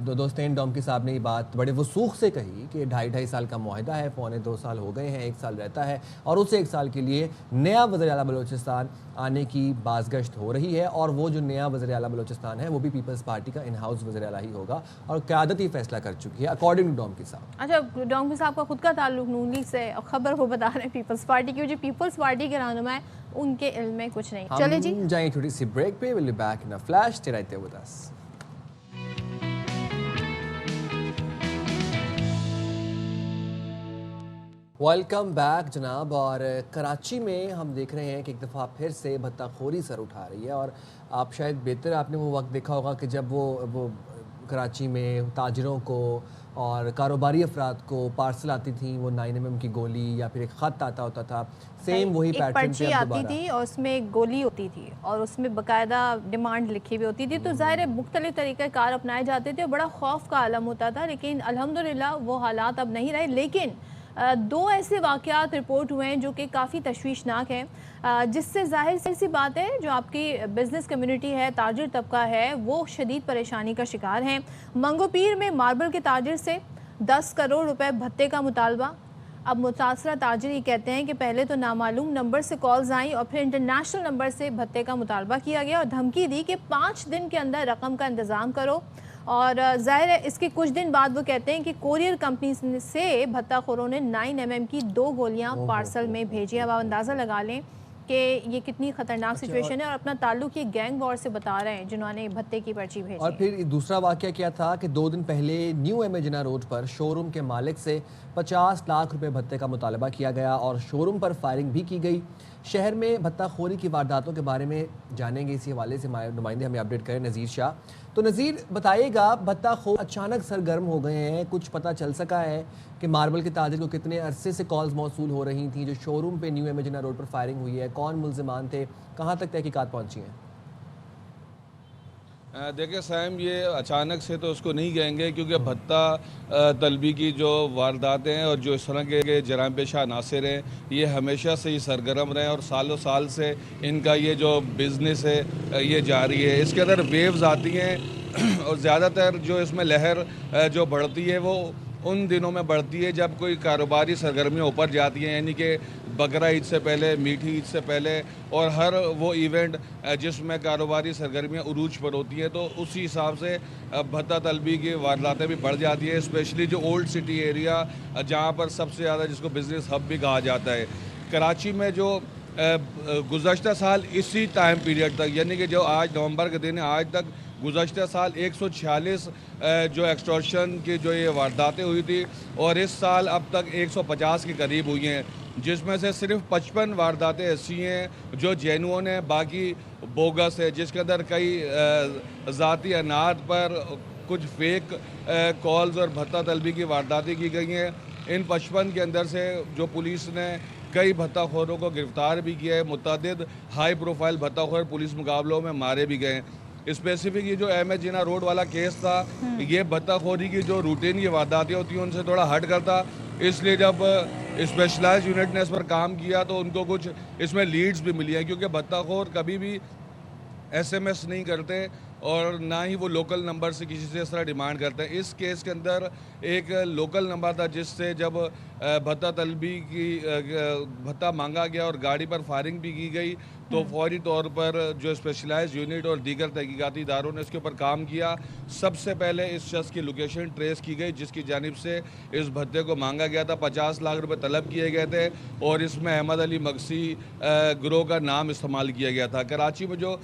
دوستین ڈومکی صاحب نے یہ بات بڑے وثوق سے کہی کہ 2.5 سال کا معاہدہ ہے، 2.25 سال ہو گئے ہیں، 1 سال رہتا ہے اور اسے 1 سال کے لیے نیا وزیر اعلیٰ بلوچستان آنے کی بازگشت ہو رہی ہے. اور وہ جو نیا وزیر اعلیٰ بلوچستان ہے وہ بھی پیپلز پارٹی کا ان ہاؤس وزیر اعلیٰ ہی ہوگا اور قیادت ہی فیصلہ کر چکی ہے اکارڈنگ ٹو ڈومکی صاحب.
اچھا ڈومکی صاحب کا خود کا تعلق نون لیگ سے، خبر وہ بتا رہے ہیں پیپلز پارٹی کی، جو پیپلز پارٹی کے رہنما ہے ان کے علم میں کچھ نہیں. چلے جی
ہم جائیں چھوٹی سی بریک پہ، we'll be back in a flash. Stay right there with us. Welcome back جناب. اور کراچی میں ہم دیکھ رہے ہیں کہ ایک دفعہ پھر سے بھتہ خوری سر اٹھا رہی ہے. اور آپ شاید بہتر آپ نے وہ وقت دیکھا ہوگا کہ جب وہ کراچی میں تاجروں کو اور کاروباری افراد کو پارسل آتی تھیں وہ 9mm کی گولی یا پھر ایک خط آتا ہوتا تھا، سیم وہی پیٹرن پہ
پرچی آتی تھی اور اس میں ایک گولی ہوتی تھی اور اس میں باقاعدہ ڈیمانڈ لکھی ہوئی ہوتی تھی. تو ظاہر ہے مختلف طریقہ کار اپنائے جاتے تھے اور بڑا خوف کا عالم ہوتا تھا. لیکن الحمدللہ وہ حالات اب نہیں رہے. لیکن 2 ایسے واقعات رپورٹ ہوئے ہیں جو کہ کافی تشویشناک ہیں، جس سے ظاہر سی بات ہے جو آپ کی بزنس کمیونٹی ہے، تاجر طبقہ ہے، وہ شدید پریشانی کا شکار ہیں. منگو پیر میں ماربل کے تاجر سے 10 کروڑ روپے بھتے کا مطالبہ. اب متاثرہ تاجر یہ کہتے ہیں کہ پہلے تو نامعلوم نمبر سے کالز آئیں اور پھر انٹرنیشنل نمبر سے بھتے کا مطالبہ کیا گیا اور دھمکی دی کہ 5 دن کے اندر رقم کا انتظام کرو. اور ظاہر ہے اس کے کچھ دن بعد وہ کہتے ہیں کہ کوریئر کمپنی سے بھتہ خوروں نے 9mm کی 2 گولیاں پارسل میں بھیجی. اب آپ اندازہ لگا لیں کہ یہ کتنی خطرناک سچویشن ہے اور اپنا تعلق یہ گینگ وار سے بتا رہے ہیں جنہوں نے بھتے کی پرچی بھیجی.
اور پھر دوسرا واقعہ کیا تھا کہ 2 دن پہلے نیو ایم اے جناح روڈ پر شو روم کے مالک سے 50 لاکھ روپے بھتے کا مطالبہ کیا گیا اور شو روم پر فائرنگ بھی کی گئی. شہر میں بھتہ خوری کی وارداتوں کے بارے میں جانیں گے، اسی حوالے سے نمائندے ہمیں اپڈیٹ کریں نذیر شاہ. تو نذیر بتائیے گا، بھتہ خور اچانک سرگرم ہو گئے ہیں، کچھ پتہ چل سکا ہے کہ ماربل کے تاجر کو کتنے عرصے سے کالز موصول ہو رہی تھیں؟ جو شو روم پہ نیو ایم اے جناح روڈ پر فائرنگ ہوئی ہے، کون ملزمان تھے، کہاں تک تحقیقات پہنچی ہیں؟
دیکھیں سیم، یہ اچانک سے تو اس کو نہیں کہیں گے کیونکہ بھتہ طلبی کی جو وارداتیں ہیں اور جو اس طرح کے جرائم پیشہ عناصر ہیں یہ ہمیشہ سے ہی سرگرم رہے ہیں اور سالوں سال سے ان کا یہ جو بزنس ہے یہ جاری ہے. اس کے اندر ویوز آتی ہیں اور زیادہ تر جو اس میں لہر جو بڑھتی ہے وہ ان دنوں میں بڑھتی ہے جب کوئی کاروباری سرگرمیاں اوپر جاتی ہیں، یعنی کہ بقرہ عید سے پہلے، میٹھی عید سے پہلے اور ہر وہ ایونٹ جس میں کاروباری سرگرمیاں عروج پر ہوتی ہیں تو اسی حساب سے بھتہ طلبی کی وارداتیں بھی بڑھ جاتی ہیں، اسپیشلی جو اولڈ سٹی ایریا جہاں پر سب سے زیادہ جس کو بزنس ہب بھی کہا جاتا ہے. کراچی میں جو گزشتہ سال اسی ٹائم پیریڈ تک، یعنی کہ جو آج نومبر کے دن ہے، آج تک گزشتہ سال 146 جو ایکسٹورشن کی جو یہ وارداتیں ہوئی تھی اور اس سال اب تک 150 کے قریب ہوئی ہیں، جس میں سے صرف 55 وارداتیں ایسی ہیں جو جینوئن ہیں، باقی بوگس ہے، جس کے اندر کئی ذاتی اناج پر کچھ فیک کالز اور بھتہ طلبی کی وارداتیں کی گئی ہیں. ان 55 کے اندر سے جو پولیس نے کئی بھتہ خوروں کو گرفتار بھی کیا ہے، متعدد ہائی پروفائل بھتہ خور پولیس مقابلوں میں مارے بھی گئے ہیں. اسپیسیفک یہ جو ایم ایچ جناح روڈ والا کیس تھا یہ بھتہ خوری کی جو روٹین یہ وارداتیں ہوتی ہیں ان سے تھوڑا ہٹ کرتا، اس لیے جب اسپیشلائز یونٹ نے اس پر کام کیا تو ان کو کچھ اس میں لیڈز بھی ملی ہیں، کیونکہ بھتہ خور کبھی بھی ایس ایم ایس نہیں کرتے اور نہ ہی وہ لوکل نمبر سے کسی سے اس طرح ڈیمانڈ کرتے ہیں. اس کیس کے اندر ایک لوکل نمبر تھا جس سے جب بھتہ طلبی کی بھتہ مانگا گیا اور گاڑی پر فائرنگ بھی کی گئی تو فوری طور پر جو اسپیشلائز یونٹ اور دیگر تحقیقاتی اداروں نے اس کے اوپر کام کیا. سب سے پہلے اس شخص کی لوکیشن ٹریس کی گئی جس کی جانب سے اس بھتے کو مانگا گیا تھا. 50 لاکھ روپے طلب کیے گئے تھے اور اس میں احمد علی مگسی گروہ کا نام استعمال کیا گیا تھا. کراچی میں جو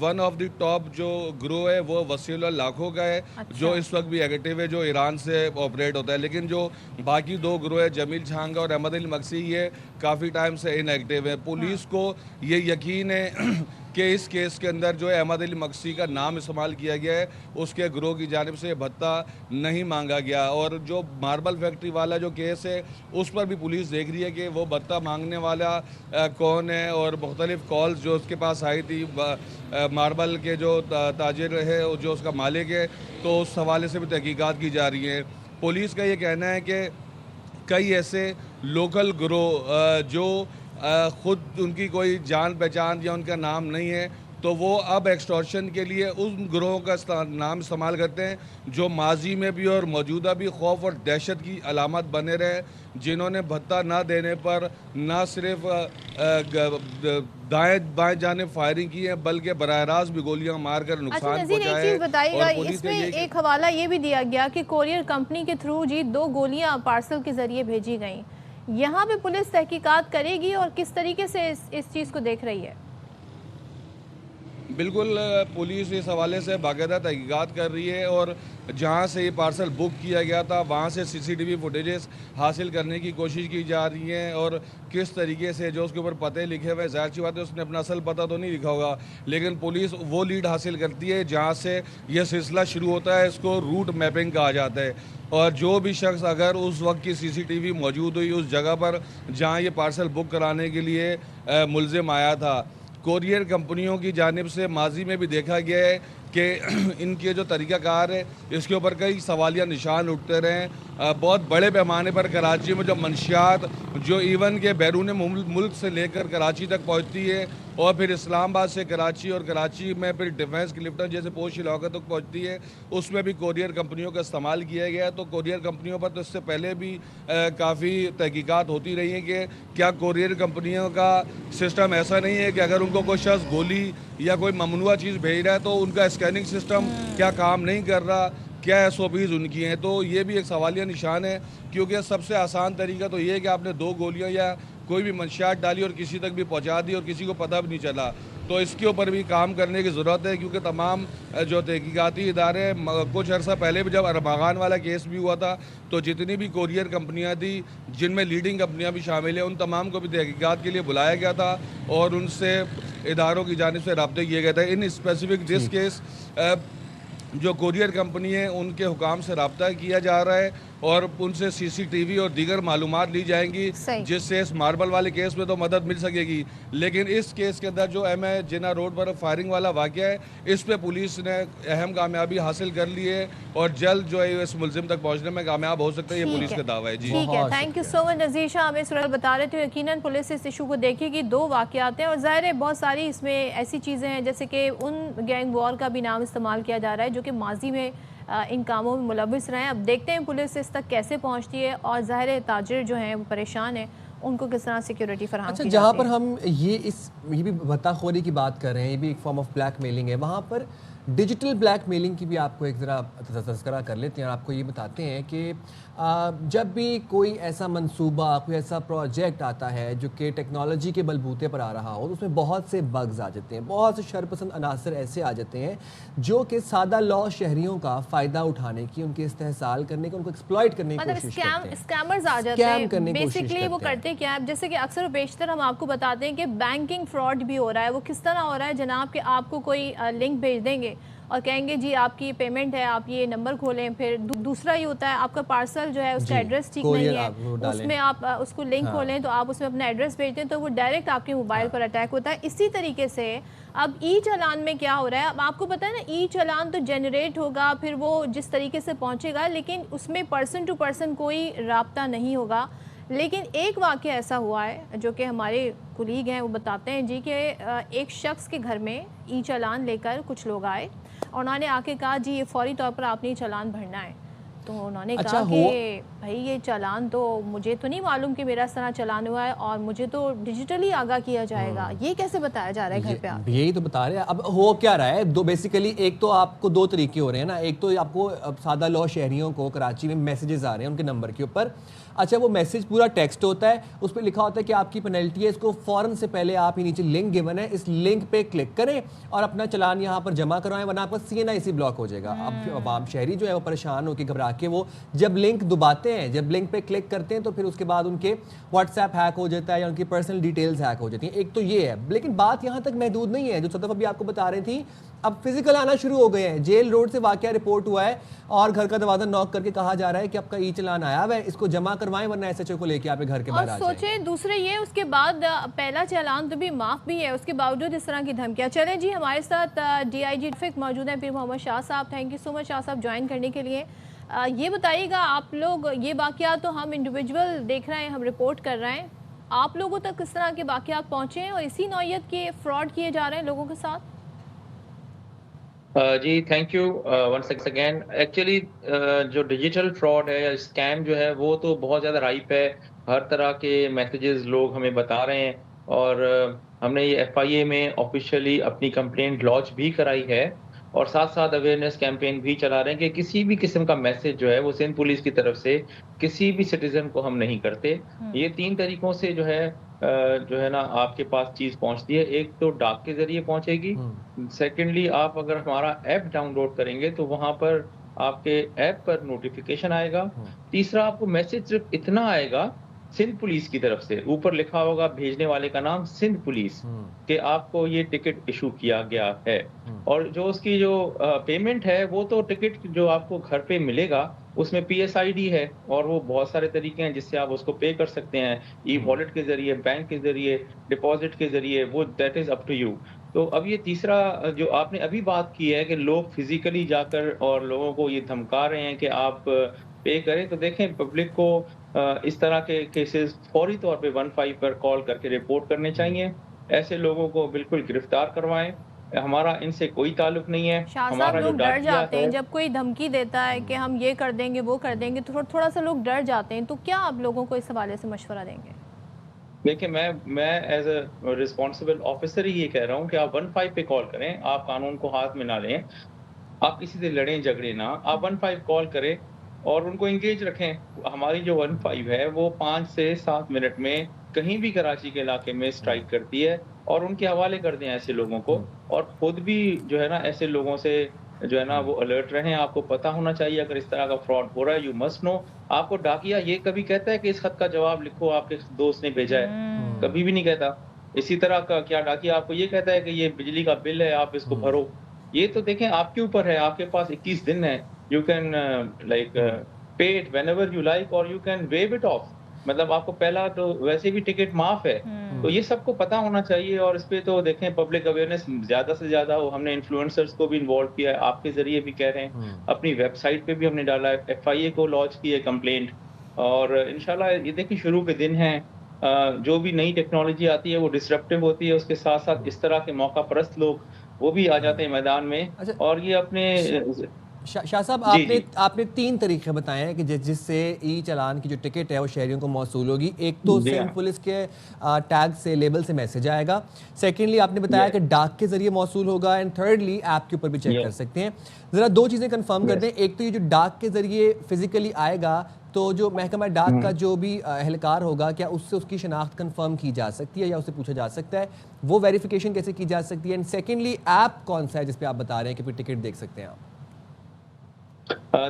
ون آف دی ٹاپ جو گروہ ہے وہ وسیع لاکھوں کا ہے, جو اس وقت بھی ایکٹیو ہے, جو ایران سے آپریٹ ہوتا ہے. لیکن جو باقی دو گروہ ہے جمیل چھانگا اور احمد علی مگسی, یہ کافی ٹائم سے ان ایکٹیو ہے. پولیس کو یہ یقین ہے کہ اس کیس کے اندر جو ہے احمد علی مگسی کا نام استعمال کیا گیا ہے, اس کے گروہ کی جانب سے بھتہ نہیں مانگا گیا. اور جو ماربل فیکٹری والا جو کیس ہے اس پر بھی پولیس دیکھ رہی ہے کہ وہ بھتہ مانگنے والا کون ہے, اور مختلف کالز جو اس کے پاس آئی تھی ماربل کے جو تاجر ہے جو اس کا مالک ہے, تو اس حوالے سے بھی تحقیقات کی جا رہی ہیں. پولیس کا یہ کہنا ہے کہ کئی ایسے لوکل گروہ جو خود ان کی کوئی جان پہچان یا ان کا نام نہیں ہے, تو وہ اب ایکسٹورشن کے لیے ان گروہوں کا نام استعمال کرتے ہیں جو ماضی میں بھی اور موجودہ بھی خوف اور دہشت کی علامت بنے رہے, جنہوں نے بھتہ نہ دینے پر نہ صرف دائیں بائیں جانب فائرنگ کی ہے بلکہ براہ راست بھی گولیاں مار کر نقصان پہنچایا ہے.
ایک چیز بتائیے گا, اس میں ایک حوالہ یہ بھی دیا گیا کہ کوریئر کمپنی کے تھرو 2 گولیاں پارسل کے ذریعے بھیجی گئیں. یہاں پہ پولیس تحقیقات کرے گی اور کس طریقے سے اس چیز کو دیکھ رہی ہے؟
بالکل, پولیس اس حوالے سے باقاعدہ تحقیقات کر رہی ہے, اور جہاں سے یہ پارسل بک کیا گیا تھا وہاں سے CCTV فوٹیجز حاصل کرنے کی کوشش کی جا رہی ہیں, اور کس طریقے سے جو اس کے اوپر پتے لکھے ہوئے, ظاہر سی بات ہے اس نے اپنا اصل پتہ تو نہیں لکھا ہوگا, لیکن پولیس وہ لیڈ حاصل کرتی ہے جہاں سے یہ سلسلہ شروع ہوتا ہے. اس کو روٹ میپنگ کہا جاتا ہے, اور جو بھی شخص اگر اس وقت کی CCTV موجود ہوئی اس جگہ پر جہاں یہ پارسل بک کرانے کے لیے ملزم آیا تھا, کوریئر کمپنیوں کی جانب سے ماضی میں بھی دیکھا گیا ہے کہ ان کے جو طریقہ کار ہے اس کے اوپر کئی سوالیہ نشان اٹھتے رہے ہیں. بہت بڑے پیمانے پر کراچی میں جو منشیات جو ایون کے بیرون ملک سے لے کر کراچی تک پہنچتی ہے, اور پھر اسلام آباد سے کراچی, اور کراچی میں پھر ڈیفنس کلفٹن جیسے پوش علاقے تک پہنچتی ہے, اس میں بھی کوریئر کمپنیوں کا استعمال کیا گیا ہے. تو کوریئر کمپنیوں پر تو اس سے پہلے بھی کافی تحقیقات ہوتی رہی ہیں کہ کیا کوریئر کمپنیوں کا سسٹم ایسا نہیں ہے کہ اگر ان کو کوئی شخص گولی یا کوئی ممنوعہ چیز بھیج رہا ہے تو ان کا اسکیننگ سسٹم کیا کام نہیں کر رہا, کیا SOPs ان کی ہیں. تو یہ بھی ایک سوالیہ نشان ہے, کیونکہ سب سے آسان طریقہ تو یہ ہے کہ آپ نے 2 گولیاں یا کوئی بھی منشیات ڈالی اور کسی تک بھی پہنچا دی اور کسی کو پتہ بھی نہیں چلا. تو اس کے اوپر بھی کام کرنے کی ضرورت ہے, کیونکہ تمام جو تحقیقاتی ادارے, کچھ عرصہ پہلے بھی جب ارماغان والا کیس بھی ہوا تھا تو جتنی بھی کوریئر کمپنیاں تھیں جن میں لیڈنگ کمپنیاں بھی شامل ہیں, ان تمام کو بھی تحقیقات کے لیے بلایا گیا تھا اور ان سے اداروں کی جانب سے رابطے کیے گئے تھے. ان اسپیسیفک دس کیس جو کوریئر کمپنی ہیں ان کے حکام سے رابطہ کیا جا رہا ہے اور ان سے CCTV اور دیگر معلومات لی جائیں گی, جس سے اس ماربل والے کیس میں تو مدد مل سکے گی. لیکن اس کیس کے اندر جو جناح روڈ پر فائرنگ والا واقعہ ہے, اس پہ پولیس نے اہم کامیابی حاصل کر لی ہے اور جلد جو ہے اس ملزم تک پہنچنے میں کامیاب ہو سکتا ہے, یہ پولیس کا دعویٰ ہے. جی
ٹھیک ہے, تھینک یو سو مچ نذیر شاہ, ہمیں صورت بتا رہے تھے. یقیناً پولیس اس ایشو کو دیکھے گی. 2 واقعات ہیں اور ظاہر ہے بہت ساری اس میں ایسی چیزیں ہیں جیسے کہ ان گینگ وار کا بھی نام استعمال کیا جا رہا ہے جو کہ ماضی میں ان کاموں میں ملوث رہے ہیں. اب دیکھتے ہیں پولیس اس تک کیسے پہنچتی ہے اور ظاہر تاجر جو ہیں وہ پریشان ہیں, ان کو کس طرح سیکیورٹی فراہم کی جاتی ہے.
جہاں پر ہم یہ بھی بھتہ خوری کی بات کر رہے ہیں, یہ بھی ایک فارم آف بلیک میلنگ ہے, وہاں پر ڈیجیٹل بلیک میلنگ کی بھی آپ کو ایک ذرا تذکرہ کر لیتے ہیں. آپ کو یہ بتاتے ہیں کہ جب بھی کوئی ایسا منصوبہ, کوئی ایسا پروجیکٹ آتا ہے جو کہ ٹیکنالوجی کے بلبوتے پر آ رہا ہو, تو اس میں بہت سے بگز آ جاتے ہیں, بہت سے شرپسند عناصر ایسے آ جاتے ہیں جو کہ سادہ لو شہریوں کا فائدہ اٹھانے کی, ان کے استحصال کرنے کی, ان کو ایکسپلائٹ کرنے کی کوشش کرتے ہیں.
اسکیمرز آ جاتے ہیں. بیسکلی وہ کرتے کیا ہے, جیسے کہ اکثر و بیشتر ہم آپ کو بتاتے ہیں کہ بینکنگ فراڈ بھی ہو رہا ہے. وہ کس طرح ہو رہا ہے جناب کہ آپ کو کوئی لنک بھیج دیں گے اور کہیں گے جی آپ کی پیمنٹ ہے, آپ یہ نمبر کھولیں. پھر دوسرا یہ ہوتا ہے آپ کا پارسل جو ہے اس کا ایڈریس ٹھیک نہیں ہے, اس میں آپ اس کو لنک کھولیں تو آپ اس میں اپنا ایڈریس بھیجتے ہیں تو وہ ڈائریکٹ آپ کے موبائل پر اٹیک ہوتا ہے. اسی طریقے سے اب ای چالان میں کیا ہو رہا ہے, اب آپ کو پتہ ہے نا, ای چالان تو جنریٹ ہوگا, پھر وہ جس طریقے سے پہنچے گا, لیکن اس میں پرسن ٹو پرسن کوئی رابطہ نہیں ہوگا. لیکن ایک واقعہ ایسا ہوا ہے جو کہ ہمارے کولیگ ہیں وہ بتاتے ہیں جی کہ ایک شخص کے گھر میں ای چالان لے کر کچھ لوگ آئے اور انہوں نے آ کے کہا جی یہ فوری طور پر آپ نے چالان بھرنا ہے. तो उन्होंने
अच्छा,
कहा कि भाई ये चालान तो मुझे तो नहीं मालूम कि मेरा इस तरह चालान हुआ है और मुझे तो डिजिटली आगाह किया जाएगा, ये कैसे बताया जा रहा है घर पे आके?
यही तो बता रहे हैं। अब हो क्या रहा है, दो बेसिकली, एक तो आपको दो तरीके हो रहे हैं ना। एक तो आपको अब सादा लॉ शहरियों को कराची में मैसेजेस आ रहे हैं उनके नंबर के ऊपर। अच्छा, वो मैसेज पूरा टेक्स्ट होता है, उस पर लिखा होता है कि आपकी पेनल्टी है, इसको फ़ौरन से पहले आप ही नीचे लिंक गिवन है, इस लिंक पे क्लिक करें और अपना चालान यहाँ पर जमा करवाएं, वरना आपका CNIC ब्लॉक हो जाएगा। अब आम शहरी जो है वो परेशान होकर घबरा के वो जब लिंक दबाते हैं, जब लिंक पे क्लिक करते हैं, तो फिर उसके बाद उनके व्हाट्सएप हैक हो जाता है या उनकी पर्सनल डिटेल्स हैक हो जाती हैं। एक तो ये है, लेकिन बात यहाँ तक महदूद नहीं है। जो सदफ अभी आपको बता रही थी, अब फिजिकल आना शुरू हो गए हैं। जेल रोड से वाकया रिपोर्ट हुआ है और घर का दरवाजा नॉक करके कहा जा रहा है कि आपका ई चालान आया हुआ है, इसको जमा करवाएं, वरना SHO को लेके आप घर के बाहर आ जाएं।
सोचे दूसरे ये, उसके बाद पहला चालान तो भी माफ भी है, उसके बावजूद इस तरह की धमकियां। चलें जी, हमारे साथ DIG ट्रैफिक मौजूद हैं पीर मोहम्मद शाह साहब। Thank you so much Shah साहब ज्वाइन करने के लिए। ये बताइएगा, आप लोग ये वाकयात तो हम इंडिविजुअल देख रहे हैं, हम रिपोर्ट कर रहे हैं, आप लोगों तक किस तरह के वाकयात पहुँचे हैं और इसी नौयत के फ्रॉड किए जा रहे हैं लोगों के साथ?
जी thank you once again. Actually जो डिजिटल फ्रॉड है या स्कैम जो है वो तो बहुत ज़्यादा राइप है। हर तरह के मैसेजेस लोग हमें बता रहे हैं और हमने ये FIA में ऑफिशियली अपनी कंप्लेंट लॉन्च भी कराई है और साथ साथ अवेयरनेस कैंपेन भी चला रहे हैं कि किसी भी किस्म का मैसेज जो है वो सिंध पुलिस की तरफ से किसी भी सिटीजन को हम नहीं करते। ये 3 तरीकों से जो है ना आपके पास चीज पहुंचती है। एक तो डाक के जरिए पहुंचेगी, सेकेंडली आप अगर हमारा ऐप डाउनलोड करेंगे तो वहां पर आपके ऐप पर नोटिफिकेशन आएगा। तीसरा आपको मैसेज सिर्फ इतना आएगा सिंध पुलिस की तरफ से, ऊपर लिखा होगा भेजने वाले का नाम सिंध पुलिस, कि आपको ये टिकट इशू किया गया है। और जो उसकी जो पेमेंट है वो तो टिकट जो आपको घर पे मिलेगा उसमें PSID है और वो बहुत सारे तरीके हैं जिससे आप उसको पे कर सकते हैं, ई-वॉलेट के जरिए, बैंक के जरिए, डिपॉजिट के जरिए, वो that is up to you. तो अब ये तीसरा जो आपने अभी बात की है कि लोग फिजिकली जाकर और लोगों को ये धमका रहे हैं कि आप पे करें, तो देखें पब्लिक को इस तरह के केसेस फौरी तौर पे 15 पर कॉल करके रिपोर्ट करने चाहिए। ऐसे लोगों को बिल्कुल गिरफ्तार करवाएं। हमारा इनसे कोई ताल्लुक नहीं है।
शाह साहब, लोग डर जाते हैं जब कोई धमकी देता है कि हम ये कर देंगे वो कर देंगे, तो थोड़ा सा लोग डर जाते हैं। तो क्या आप लोगों को इस हवाले से मशवरा देंगे?
देखिए मैं एज अ रिस्पॉन्सिबल ऑफिसर ही ये कह रहा हूँ कि आप 15 पे कॉल करें, आप कानून को हाथ में ना लें, आप किसी से लड़ें झगड़े ना, आप 15 कॉल करें और उनको इंगेज रखें। हमारी जो 15 है वो 5 से 7 मिनट में कहीं भी कराची के इलाके में स्ट्राइक करती है और उनके हवाले कर दें ऐसे लोगों को। और खुद भी जो है ना ऐसे लोगों से जो है ना वो अलर्ट रहें। आपको पता होना चाहिए अगर इस तरह का फ्रॉड हो रहा है, यू मस्ट नो। आपको डाकिया ये कभी कहता है कि इस खत का जवाब लिखो, आपके दोस्त ने भेजा है? कभी भी नहीं कहता। इसी तरह का क्या डाकिया आपको ये कहता है कि ये बिजली का बिल है, आप इसको भरो? ये तो देखें आपके ऊपर है, आपके पास 21 दिन है। यू कैन लाइक पे इट व्हेनेवर यू लाइक और you can wave it of. मतलब आपको पहला तो वैसे भी टिकट माफ है। तो ये सबको पता होना चाहिए और इस पे तो देखें पब्लिक अवेयरनेस ज्यादा से ज्यादा हो। हमने इन्फ्लुएंसर्स को भी इन्वॉल्व किया है, आपके जरिए भी कह रहे हैं, अपनी वेबसाइट पे भी हमने डाला है, FIA को लॉन्च की है कंप्लेंट। और इंशाल्लाह ये देखिए शुरू के दिन हैं, जो भी नई टेक्नोलॉजी आती है वो डिसरप्टिव होती है, उसके साथ साथ इस तरह के मौका परस्त लोग वो भी आ जाते हैं मैदान में। और ये अपने
शाह साहब, आपने 3 तरीके बताए हैं कि जिससे ई चालान की जो टिकट है वो शहरियों को मौसूल होगी। एक तो सिंध पुलिस के टैग से, लेबल से मैसेज आएगा। सेकेंडली आपने बताया कि डाक के जरिए मौसूल होगा एंड थर्डली ऐप के ऊपर भी चेक कर सकते हैं। ज़रा 2 चीज़ें कंफर्म कर दें। एक तो ये जो डाक के जरिए फिजिकली आएगा, तो जो महकमा डाक का जो भी एहलकार होगा, क्या उससे उसकी शनाख्त कंफर्म की जा सकती है या उससे पूछा जा सकता है? वो वेरिफिकेशन कैसे की जा सकती है? एंड सेकेंडली ऐप कौन सा है जिस पे आप बता रहे हैं कि फिर टिकट देख सकते हैं आप?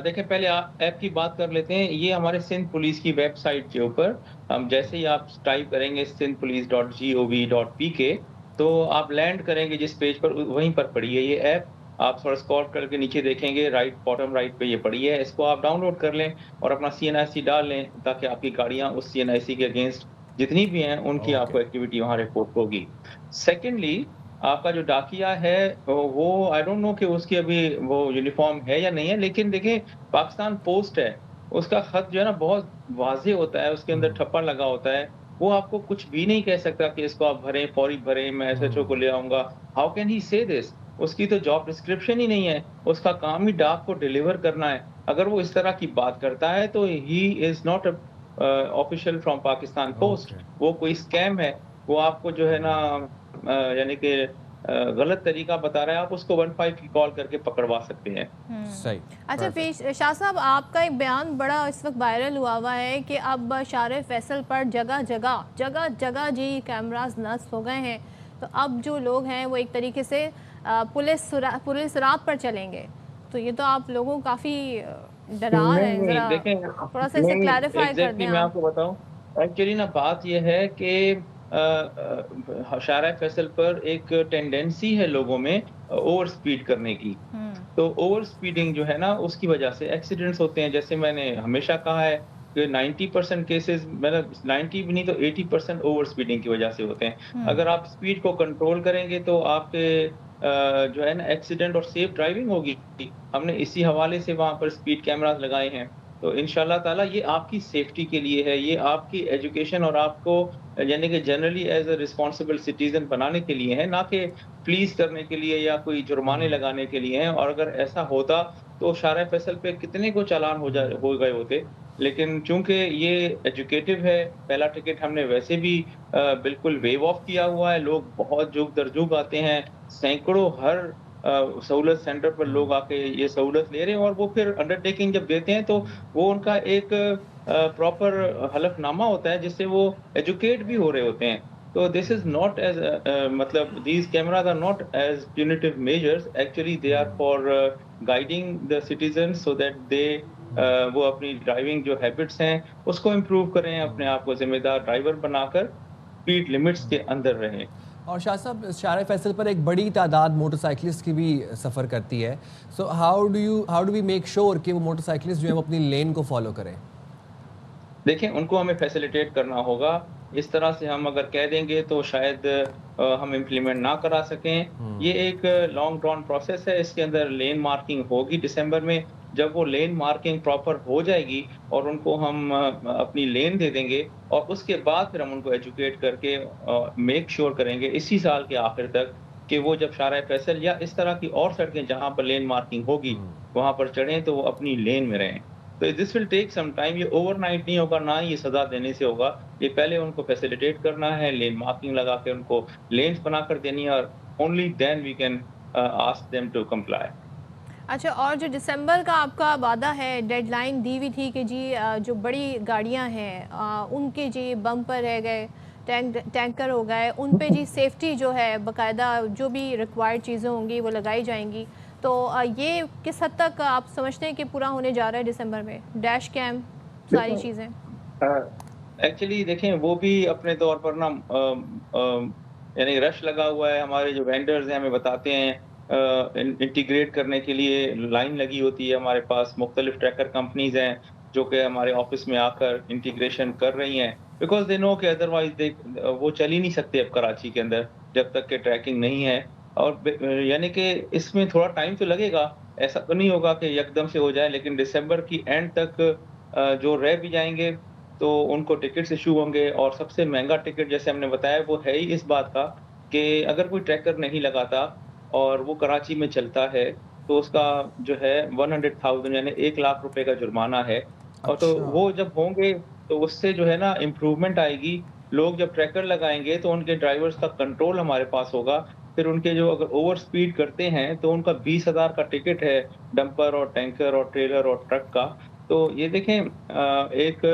देखें पहले आप ऐप की बात कर लेते हैं। ये हमारे सिंध पुलिस की वेबसाइट के ऊपर हम जैसे ही आप टाइप करेंगे sindhpolice.gov.pk तो आप लैंड करेंगे जिस पेज पर, वहीं पर पड़ी है ये ऐप। आप थोड़ा स्क्रॉल करके नीचे देखेंगे, राइट बॉटम राइट पे ये पड़ी है। इसको आप डाउनलोड कर लें और अपना CNIC डाल लें ताकि आपकी गाड़ियां उस CNIC के अगेंस्ट जितनी भी हैं उनकी आपको एक्टिविटी वहाँ रिपोर्ट होगी। सेकेंडली आपका जो डाकिया है वो आई डोंट नो कि उसकी अभी वो यूनिफॉर्म है या नहीं है, लेकिन देखिए पाकिस्तान पोस्ट है, उसका खत जो है ना बहुत वाज़ेह होता है, उसके अंदर ठप्पा लगा होता है। वो आपको कुछ भी नहीं कह सकता कि इसको आप भरें, फौरी भरें, मैं SHO को ले आऊंगा। हाउ कैन ही से दिस? उसकी तो जॉब डिस्क्रिप्शन ही नहीं है, उसका काम ही डाक को डिलीवर करना है। اگر وہ اس طرح کی بات کرتا ہے تو he is not official from Pakistan post, وہ کوئی اسکیم ہے، وہ آپ کو جو ہے نا یعنی کہ غلط طریقہ بتا رہا ہے، آپ اس کو 15 کی کال کر کے پکڑوا سکتے ہیں۔
صحیح۔
اچھا شاہ صاحب، آپ کا ایک بیان بڑا اس وقت وائرل ہوا ہے کہ اب شارع فیصل پر جگہ جگہ جی کیمراز نصب ہو گئے ہیں، تو اب جو لوگ ہیں وہ ایک طریقے سے پولیس رات پر چلیں گے، تو یہ تو آپ لوگوں کو کافی ڈرا رہے ہیں، ذرا تھوڑا سا اسے کلیریفائی کر دیں
میں
آپ۔
آپ کو بتاؤں، ایکچولی نا بات یہ ہے کہ شارع فیصل پر ایک ٹینڈنسی ہے لوگوں میں اوور سپیڈ کرنے کی، تو اوور سپیڈنگ جو ہے نا اس کی وجہ سے ایکسیڈنٹس ہوتے ہیں۔ جیسے میں نے ہمیشہ کہا ہے کہ 90% کیسز، مطلب 90 بھی نہیں تو 80% اوور سپیڈنگ کی وجہ سے ہوتے ہیں۔ اگر آپ سپیڈ کو کنٹرول کریں گے تو آپ کے جو ہے نا ایکسیڈنٹ اور سیف ڈرائیونگ ہوگی۔ ہم نے اسی حوالے سے وہاں پر سپیڈ کیمراز لگائے ہیں، تو انشاءاللہ تعالیٰ یہ آپ کی سیفٹی کے لیے ہے، یہ آپ کی ایجوکیشن اور آپ کو یعنی کہ generally as a responsible citizen بنانے کے لیے ہے، نہ کہ پلیز کرنے کے لیے یا کوئی جرمانے لگانے کے لیے ہیں۔ اور اگر ایسا ہوتا تو شارع فیصل پہ کتنے کو چالان ہو گئے ہوتے، لیکن چونکہ یہ ایجوکیٹو ہے، پہلا ٹکٹ ہم نے ویسے بھی بالکل ویو آف کیا ہوا ہے، لوگ بہت جوگ در جوگ آتے ہیں، سینکڑوں ہر سہولت سینٹر پر لوگ آ کے یہ سہولت لے رہے ہیں، اور وہ پھر انڈر ٹیکنگ جب دیتے ہیں تو وہ ان کا ایک پراپر حلف نامہ ہوتا ہے جس سے وہ ایجوکیٹ بھی ہو رہے ہوتے ہیں۔ تو دس از ناٹ ایز مطلب these cameras are not as punitive measures, actually they are for guiding the citizen so that they وہ اپنی ڈرائیونگ جو ہیبٹس ہیں اس کو امپروو کریں، اپنے آپ کو ذمہ دار ڈرائیور بنا کر اسپیڈ لمٹس کے اندر رہیں۔
اور شاہ صاحب، شارع فیصل پر ایک بڑی تعداد موٹر سائیکلسٹ کی بھی سفر کرتی ہے، so how do we make sure کہ وہ موٹر سائیکلسٹ جو ہیں وہ اپنی لین کو فالو کریں؟
دیکھیں، ان کو ہمیں فیسیلیٹیٹ کرنا ہوگا۔ اس طرح سے ہم اگر کہہ دیں گے تو شاید ہم امپلیمنٹ نہ کرا سکیں۔ یہ ایک لانگ ڈراؤن پروسیس ہے، اس کے اندر لین مارکنگ ہوگی دسمبر میں۔ جب وہ لین مارکنگ پراپر ہو جائے گی اور ان کو ہم اپنی لین دے دیں گے، اور اس کے بعد پھر ہم ان کو ایجوکیٹ کر کے میک شور کریں گے اسی سال کے آخر تک کہ وہ جب شارع فیصل یا اس طرح کی اور سڑکیں جہاں پر لین مارکنگ ہوگی وہاں پر چڑھیں تو وہ اپنی لین میں رہیں۔ تو دس ول ٹیک سم ٹائم، یہ اوور نائٹ نہیں ہوگا، نہ یہ سزا دینے سے ہوگا۔ یہ پہلے ان کو فیسیلیٹیٹ کرنا ہے، لین مارکنگ لگا کے ان کو لینز بنا کر دینی ہے، اور only then we can ask them to comply.
اچھا، اور جو دسمبر کا آپ کا وعدہ ہے، ڈیڈ لائن دی ہوئی تھی کہ جی جو بڑی گاڑیاں ہیں ان کے جی بمپر رہ گئے، ٹینکر ہو گئے، ان پہ جی سیفٹی جو ہے باقاعدہ جو بھی ریکوائرڈ چیزیں ہوں گی وہ لگائی جائیں گی، تو یہ کس حد تک آپ سمجھتے ہیں کہ پورا ہونے جا رہا ہے دسمبر میں؟ ڈیش کیم، ساری چیزیں
ایکچولی دیکھیں، وہ بھی اپنے طور پر نا یعنی رش لگا ہوا ہے۔ ہمارے جو وینڈرز ہیں ہمیں بتاتے ہیں انٹیگریٹ کرنے کے لیے لائن لگی ہوتی ہے ہمارے پاس، مختلف ٹریکر کمپنیز ہیں جو کہ ہمارے آفس میں آ کر انٹیگریشن کر رہی ہیں، بیکاز دے نو کہ ادروائز وہ چل ہی نہیں سکتے اب کراچی کے اندر جب تک کہ ٹریکنگ نہیں ہے۔ اور یعنی کہ اس میں تھوڑا ٹائم تو لگے گا، ایسا تو نہیں ہوگا کہ یکدم سے ہو جائے، لیکن دسمبر کی اینڈ تک جو رہ بھی جائیں گے تو ان کو ٹکٹس ایشو ہوں گے۔ اور سب سے مہنگا ٹکٹ جیسے ہم نے بتایا وہ ہے ہی اس بات کا کہ اگر کوئی ٹریکر نہیں لگاتا اور وہ کراچی میں چلتا ہے تو اس کا جو ہے 100,000 یعنی 1,00,000 روپے کا جرمانہ ہے۔ اور تو وہ جب ہوں گے تو اس سے جو ہے نا امپروومنٹ آئے گی۔ لوگ جب ٹریکر لگائیں گے تو ان کے ڈرائیورز کا کنٹرول ہمارے پاس ہوگا۔ پھر ان کے جو اگر اوور سپیڈ کرتے ہیں تو ان کا 20,000 کا ٹکٹ ہے، ڈمپر اور ٹینکر اور ٹریلر اور ٹرک کا۔ تو یہ دیکھیں ایک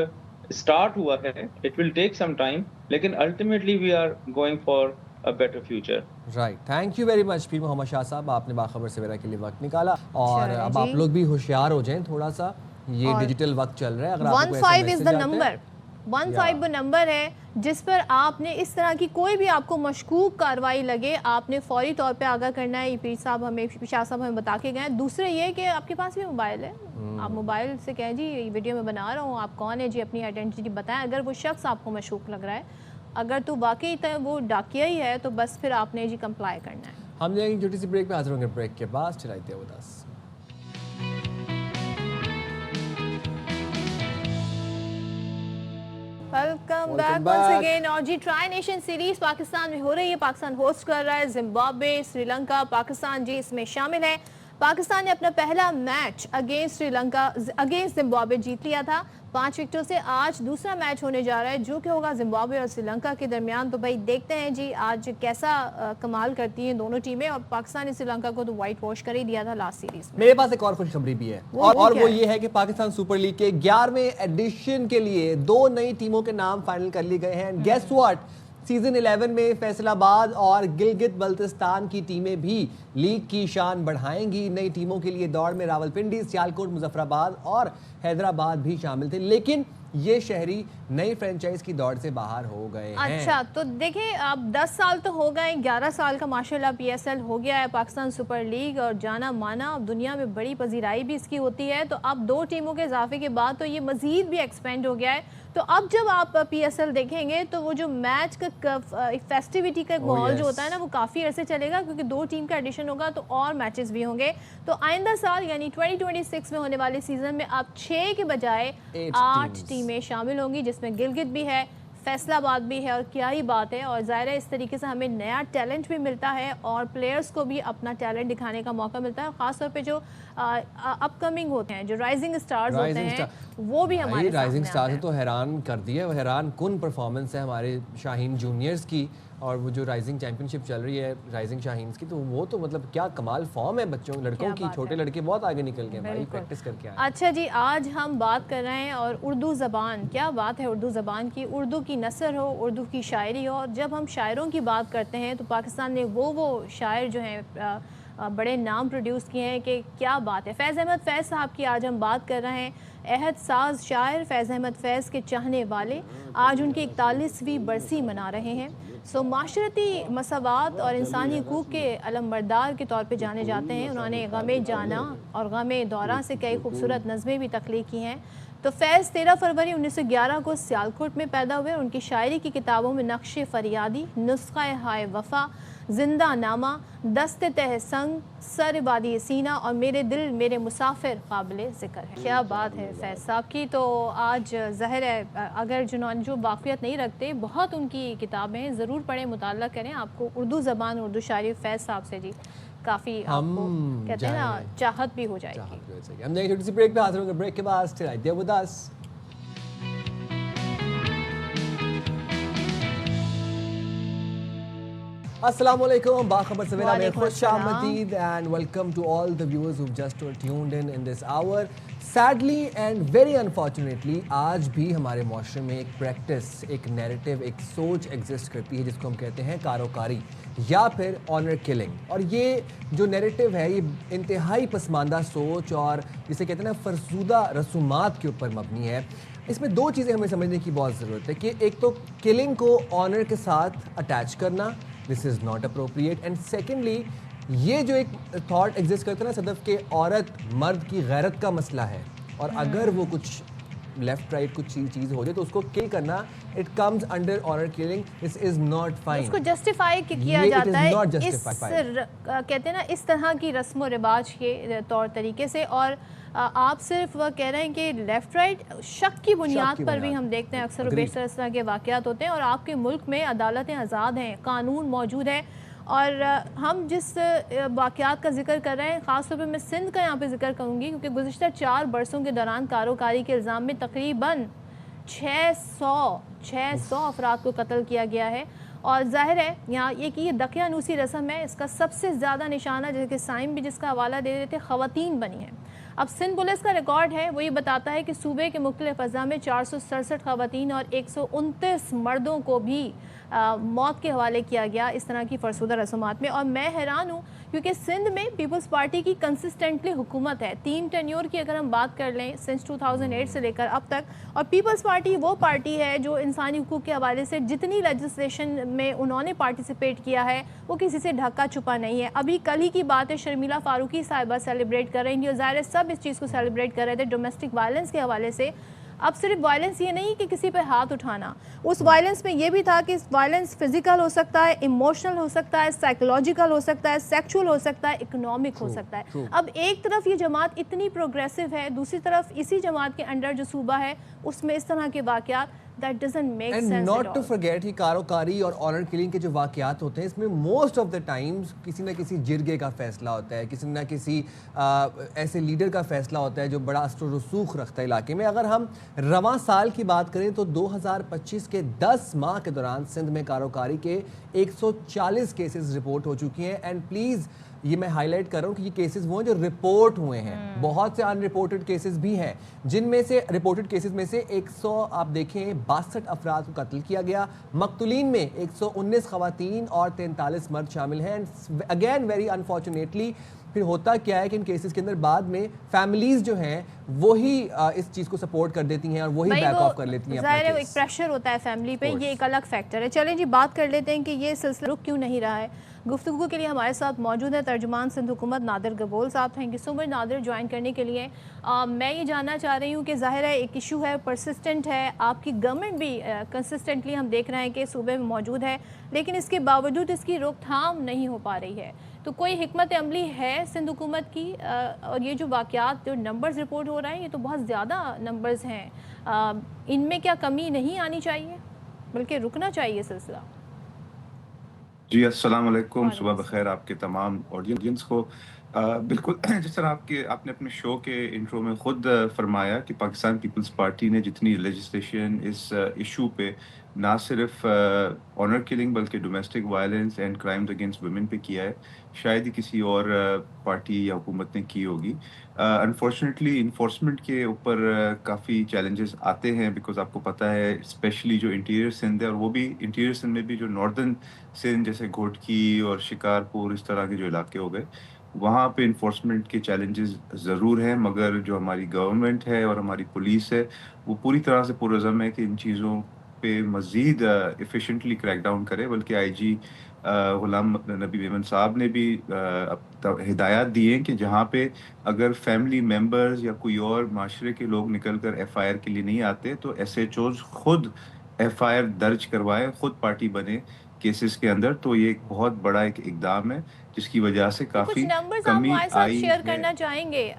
اسٹارٹ ہوا ہے، it will take some time, لیکن ultimately we are going for a better future۔
Right, thank you very much Pir Muhammad Shah صاحب، آپ نے باخبر سویرا کے لیے وقت نکالا۔ اور اب آپ لوگ بھی ہوشیار ہو جائیں تھوڑا سا، یہ ڈیجیٹل وقت چل رہا ہے۔ اگر آپ کو
15 is the number، 15 وہ نمبر ہے جس پر آپ نے اس طرح کی کوئی بھی آپ کو مشکوک کاروائی لگے، آپ نے فوری طور پہ آگاہ کرنا ہے۔ پیر صاحب ہمیں، شاہ صاحب ہمیں بتا کے گئے۔ دوسرے یہ کہ آپ کے پاس بھی موبائل ہے، آپ موبائل سے کہیں جی ویڈیو میں بنا رہا ہوں، آپ کون ہے جی، اپنی آئیڈینٹی بتائیں۔ اگر وہ شخص آپ کو مشکوک لگ رہا ہے، اگر تو واقعی وہ ڈاکیہ ہی ہے تو بس پھر آپ نے جی کمپلائی کرنا ہے۔
ہم جائیں گے چھوٹی سی بریک پہ، حاضر ہوں گے بریک کے بعد۔ چلائیے وہ 10۔
Welcome back once again. اور جی ٹرائی نیشن سیریز پاکستان میں ہو رہی ہے، پاکستان ہوسٹ کر رہا ہے، زمبابوے، سری لنکا، پاکستان جی اس میں شامل ہے۔ पाकिस्तान ने अपना पहला मैच अगेंस्ट जिम्बाब्वे जीत लिया था 5 विकेटों से। आज दूसरा मैच होने जा रहा है जो कि होगा जिम्बाब्वे और श्रीलंका के दरमियान। तो भाई देखते हैं जी आज कैसा कमाल करती हैं दोनों टीमें। और पाकिस्तान ने श्रीलंका को तो वाइट वॉश कर ही दिया था लास्ट सीरीज में।
मेरे पास एक और खुशखबरी भी है और वो ये है कि पाकिस्तान सुपर लीग के 11वें एडिशन के लिए 2 नई टीमों के नाम फाइनल कर लिए गए हैं। गेस व्हाट, सीजन 11 में फैसलाबाद और गिलगित बल्तिस्तान की टीमें भी लीग की शान बढ़ाएंगी। नई टीमों के लिए दौड़ में रावलपिंडी, सियालकोट, मुजफ्फराबाद और हैदराबाद भी शामिल थे, लेकिन ये शहरी नई फ्रेंचाइज की दौड़ से बाहर हो गए हैं।
अच्छा, तो देखिए अब 10 साल तो हो गए, 11 साल का माशाल्लाह PSL हो गया है पाकिस्तान सुपर लीग और जाना माना। अब दुनिया में बड़ी पजीराई भी इसकी होती है। तो अब 2 टीमों के इजाफे के बाद तो ये मजीद भी एक्सपेंड हो गया है। तो अब जब आप PSL देखेंगे तो वो जो मैच का फेस्टिविटी का माहौल जो होता है ना वो काफ़ी अरसे चलेगा, क्योंकि 2 टीम का एडिशन होगा तो और मैचेस भी होंगे। तो आइंदा साल यानी 2026 में होने वाले सीजन में अब 6 के बजाय 8 टीमें शामिल होंगी, जिसमें गिलगित भी है, फैसलाबाद भी है। और क्या ही बात है। और ज़ाहिर है इस तरीके से हमें नया टैलेंट भी मिलता है और प्लेयर्स को भी अपना टैलेंट दिखाने का मौका मिलता है। ख़ासतौर पे जो अपकमिंग होते हैं, जो राइजिंग स्टार्स होते हैं, वो भी हमारे
राइजिंग स्टार्स ने तो हैरान कर दिया। हैरान कुन परफॉर्मेंस है हमारे शाहीन जूनियर्स की। और वो जो राइजिंग चैंपियनशिप चल रही है राइजिंग शाहीन्स की, तो वो तो मतलब क्या कमाल फॉर्म है बच्चों लड़कों की। छोटे लड़के बहुत आगे निकल गए भाई, प्रैक्टिस करके आए।
अच्छा जी, आज हम बात कर रहे हैं और उर्दू ज़बान, क्या बात है उर्दू ज़बान की। उर्दू की नसर हो, उर्दू की शायरी हो। और जब हम शायरों की बात करते हैं तो पाकिस्तान ने वो शायर जो हैं बड़े नाम प्रोड्यूस किए हैं कि क्या बात है। फैज़ अहमद फैज़ साहब की आज हम बात कर रहे हैं। अहद साज शायर फैज़ अहमद फैज़ के चाहने वाले आज उनकी 41वीं बरसी मना रहे हैं। माशरती मसावात और इंसानी हकूक़ के अलमबरदार के तौर पे जाने जाते हैं। उन्होंने गमे जाना और गमे दौरा से कई खूबसूरत नज़में भी तख्लीक की हैं। तो फैज़ 13 फरवरी 1911 को सियालकोट में पैदा हुए। उनकी शायरी की किताबों में नक्श फरियादी, नुस्ख़ा हाय वफ़ा, जिंदा नामा, दस्ते तह संग, सर वादी सीना और मेरे दिल मेरे मुसाफिर काबिल ज़िक्र है। क्या बात है फैज़ साहब की। तो आज ज़ाहिर है अगर जिन्होंने जो वाक़ियत नहीं रखते, बहुत उनकी किताबें ज़रूर पढ़ें, मुताला करें। आपको उर्दू ज़बान उर्दू शायरी फैज़ साहब से जी काफ़ी आपको कहते हैं ना चाहत भी हो जाएगी।
हम एक छोटी सी ब्रेक पे हाजिर होंगे। ब्रेक के बाद stay right there with us. Assalamualaikum, Bakhabar सवेरा में खुशामदीद and welcome to all the viewers who've just tuned in this hour. Sadly and very unfortunately आज भी हमारे माशरे में एक प्रैक्टिस, एक नैरेटिव, एक सोच एग्जिस्ट करती है जिसको हम कहते हैं कारोकारी या फिर ऑनर किलिंग। और ये जो नैरेटिव है ये इंतहाई पसमानदा सोच और जिसे कहते हैं ना फरसूदा रसूमात के ऊपर मबनी है। इसमें 2 चीज़ें हमें समझने की बहुत ज़रूरत है कि एक तो किलिंग को ऑनर के साथ अटैच करना, this is not appropriate. And secondly ये जो एक थॉट एग्जिस्ट करता है ना सदफ के औरत मर्द की गैरत का मसला है, और अगर वो कुछ लेफ्ट राइट कुछ चीज़ हो जाए तो उसको किल करना, it comes under honour killing, this is not fine.
उसको जस्टिफाई किया जाता है इस कहते हैं ना इस तरह की रस्म व रिवाज के तौर तरीके से। और आप सिर्फ वह कह रहे हैं कि लेफ्ट राइट शक की बुनियाद पर भी हम देखते हैं अक्सर बेशतर इस तरह के वाक़यात होते हैं। और आपके मुल्क में अदालतें आज़ाद हैं, कानून मौजूद है। और हम जिस वाक़यात का जिक्र कर रहे हैं, ख़ास तौर पे मैं सिंध का यहाँ पे जिक्र करूँगी, क्योंकि गुज़िश्ता 4 बरसों के दौरान कारोकारी के इल्ज़ाम में तकरीबन 600 अफराद को कत्ल किया गया है। और ज़ाहिर है यहाँ ये दकियानूसी रस्म है, इसका सबसे ज़्यादा निशाना जैसे कि साइम भी जिसका हवाला दे रहे थे, ख़वातीन बनी हैं। अब सिंध पुलिस का रिकॉर्ड है वो ये बताता है कि सूबे के मुख्तलिफ अज़ा में 467 ख़वातीन और 129 मर्दों को भी मौत के हवाले किया गया इस तरह की फरसूदा रसूमात में। और मैं हैरान हूँ क्योंकि सिंध में पीपल्स पार्टी की कंसिस्टेंटली हुकूमत है। 3 टेन्योर की अगर हम बात कर लें सिंस 2008 से लेकर अब तक, और पीपल्स पार्टी वो पार्टी है जो इंसानी हुकूक के हवाले से जितनी लेजिस्लेशन में उन्होंने पार्टिसिपेट किया है वो किसी से ढका छुपा नहीं है। अभी कल ही की बात है, शर्मिला फारूकी साहिबा सेलिब्रेट कर रही थी और ज़ाहिर सब इस चीज़ को सेलिब्रेट कर रहे थे डोमेस्टिक वायलेंस के हवाले से। अब सिर्फ वायलेंस ये नहीं कि किसी पे हाथ उठाना, उस वायलेंस में ये भी था कि वायलेंस फिजिकल हो सकता है, इमोशनल हो सकता है, साइकोलॉजिकल हो सकता है, सेक्सुअल हो सकता है, इकोनॉमिक हो सकता है। अब एक तरफ ये जमात इतनी प्रोग्रेसिव है, दूसरी तरफ इसी जमात के अंडर जो सूबा है उसमें इस तरह के वाक़यात That doesn't make
And
sense
not
at
to
all.
forget कि कारोकारी और ऑनर किलिंग के जो वाक़यात होते हैं इसमें मोस्ट ऑफ द टाइम्स किसी न किसी जिरगे का फ़ैसला होता है, किसी न किसी ऐसे लीडर का फ़ैसला होता है जो बड़ा असर रसूख रखता है इलाके में. अगर हम रवां साल की बात करें तो 2025 के 10 माह के दौरान सिंध में कारोकारी के 140 केसेस रिपोर्ट हो चुकी हैं. एंड प्लीज़ ये मैं हाईलाइट कर रहा हूँ कि ये केसेस वो हैं जो रिपोर्ट हुए हैं. बहुत से अनरिपोर्टेड केसेस भी हैं जिनमें से रिपोर्टेड केसेस में से 100 आप देखें 62 अफराद को कत्ल किया गया. मकतूलीन में 119 ख़वातीन और 43 मर्द शामिल हैं. एंड अगेन वेरी अनफॉर्चुनेटली फिर होता क्या है कि इन केसेस के अंदर बाद में फैमिलीज जो हैं वही इस चीज़ को सपोर्ट कर देती हैं और वही बैक ऑफ कर लेती हैं.
ज़ाहिर है एक प्रेशर होता है फैमिली पे, ये एक अलग फैक्टर है. चलें जी, बात कर लेते हैं कि ये सिलसिला रुक क्यों नहीं रहा है. गुफ्तगू के लिए हमारे साथ मौजूद है तर्जुमान सिंध हुकूमत नादिर गबोल साहब. Thank you so much Nadir join करने के लिए. मैं ये जानना चाह रही हूँ कि ज़ाहिर है एक इशू है, परसिस्टेंट है, आपकी गवर्नमेंट भी कंसिस्टेंटली हम देख रहे हैं कि सूबे में मौजूद है, लेकिन इसके बावजूद इसकी रोकथाम नहीं हो पा रही है. तो कोई हिकमत अमली है सिंध हुकूमत की? और ये जो वाक़यात जो नंबर्स रिपोर्ट हो रहे हैं ये तो बहुत ज़्यादा नंबर्स हैं, इनमें क्या कमी नहीं आनी चाहिए बल्कि रुकना चाहिए सिलसिला?
जी अस्सलाम वालेकुम, सुबह बखैर आपके तमाम ऑडियंस को. बिल्कुल जिस तरह आपने अपने शो के इंट्रो में ख़ुद फरमाया कि पाकिस्तान पीपल्स पार्टी ने जितनी लेजिस्लेशन इस इशू पे ना सिर्फ ऑनर किलिंग बल्कि domestic violence and crimes against women पे किया है, शायद ही किसी और पार्टी या हुकूमत ने की होगी. अनफॉर्चुनेटली इन्फोर्समेंट के ऊपर काफ़ी चैलेंजेस आते हैं, बिकॉज आपको पता है स्पेशली जो इंटीरियर सिंध है, और वो भी इंटीरियर सिंध में भी जो नॉर्दर्न सिंध जैसे घोटकी और शिकारपुर इस तरह के जो इलाके हो गए, वहाँ पे इन्फोर्समेंट के चैलेंजेस ज़रूर हैं. मगर जो हमारी गवर्नमेंट है और हमारी पुलिस है वो पूरी तरह से पुरज़म है कि इन चीज़ों पे मज़ीद एफिशिएंटली क्रैक डाउन करे. बल्कि आईजी गुलाम नबी मेमन साहब ने भी हिदायत दी हैं कि जहाँ पे अगर फैमिली मेंबर्स या कोई और माशरे के लोग निकल कर FIR के लिए नहीं आते तो SHOs खुद FIR दर्ज करवाएं, खुद पार्टी बने केसेस के अंदर. तो ये एक बहुत बड़ा एक इकदाम है जिसकी वजह से काफ़ी कमी आई
शेयर करना
है.
चाहेंगे?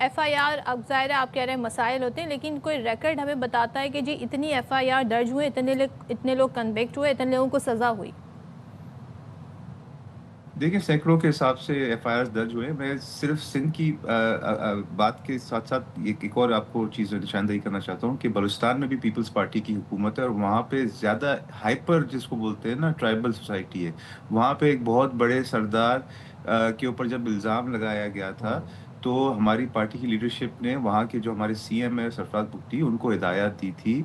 FIR अब ज़ाहिर है आप कह रहे हैं मसाइल होते हैं, लेकिन कोई रिकॉर्ड हमें बताता है कि जी इतनी FIR दर्ज हुए, इतने लोग कन्विक्ट हुए, इतने लोगों को सज़ा हुई?
देखिए सैकड़ों के हिसाब से FIRs दर्ज हुए. मैं सिर्फ सिंध की बात के साथ साथ एक और आपको चीज़ निशानदही करना चाहता हूँ कि बलूचिस्तान में भी पीपल्स पार्टी की हुकूमत है और वहाँ पे ज़्यादा हाइपर जिसको बोलते हैं ना ट्राइबल सोसाइटी है. वहाँ पे एक बहुत बड़े सरदार के ऊपर जब इल्ज़ाम लगाया गया था तो हमारी पार्टी की लीडरशिप ने वहाँ के जो हमारे CM है सरफराज बुगटी, उनको हिदायत दी थी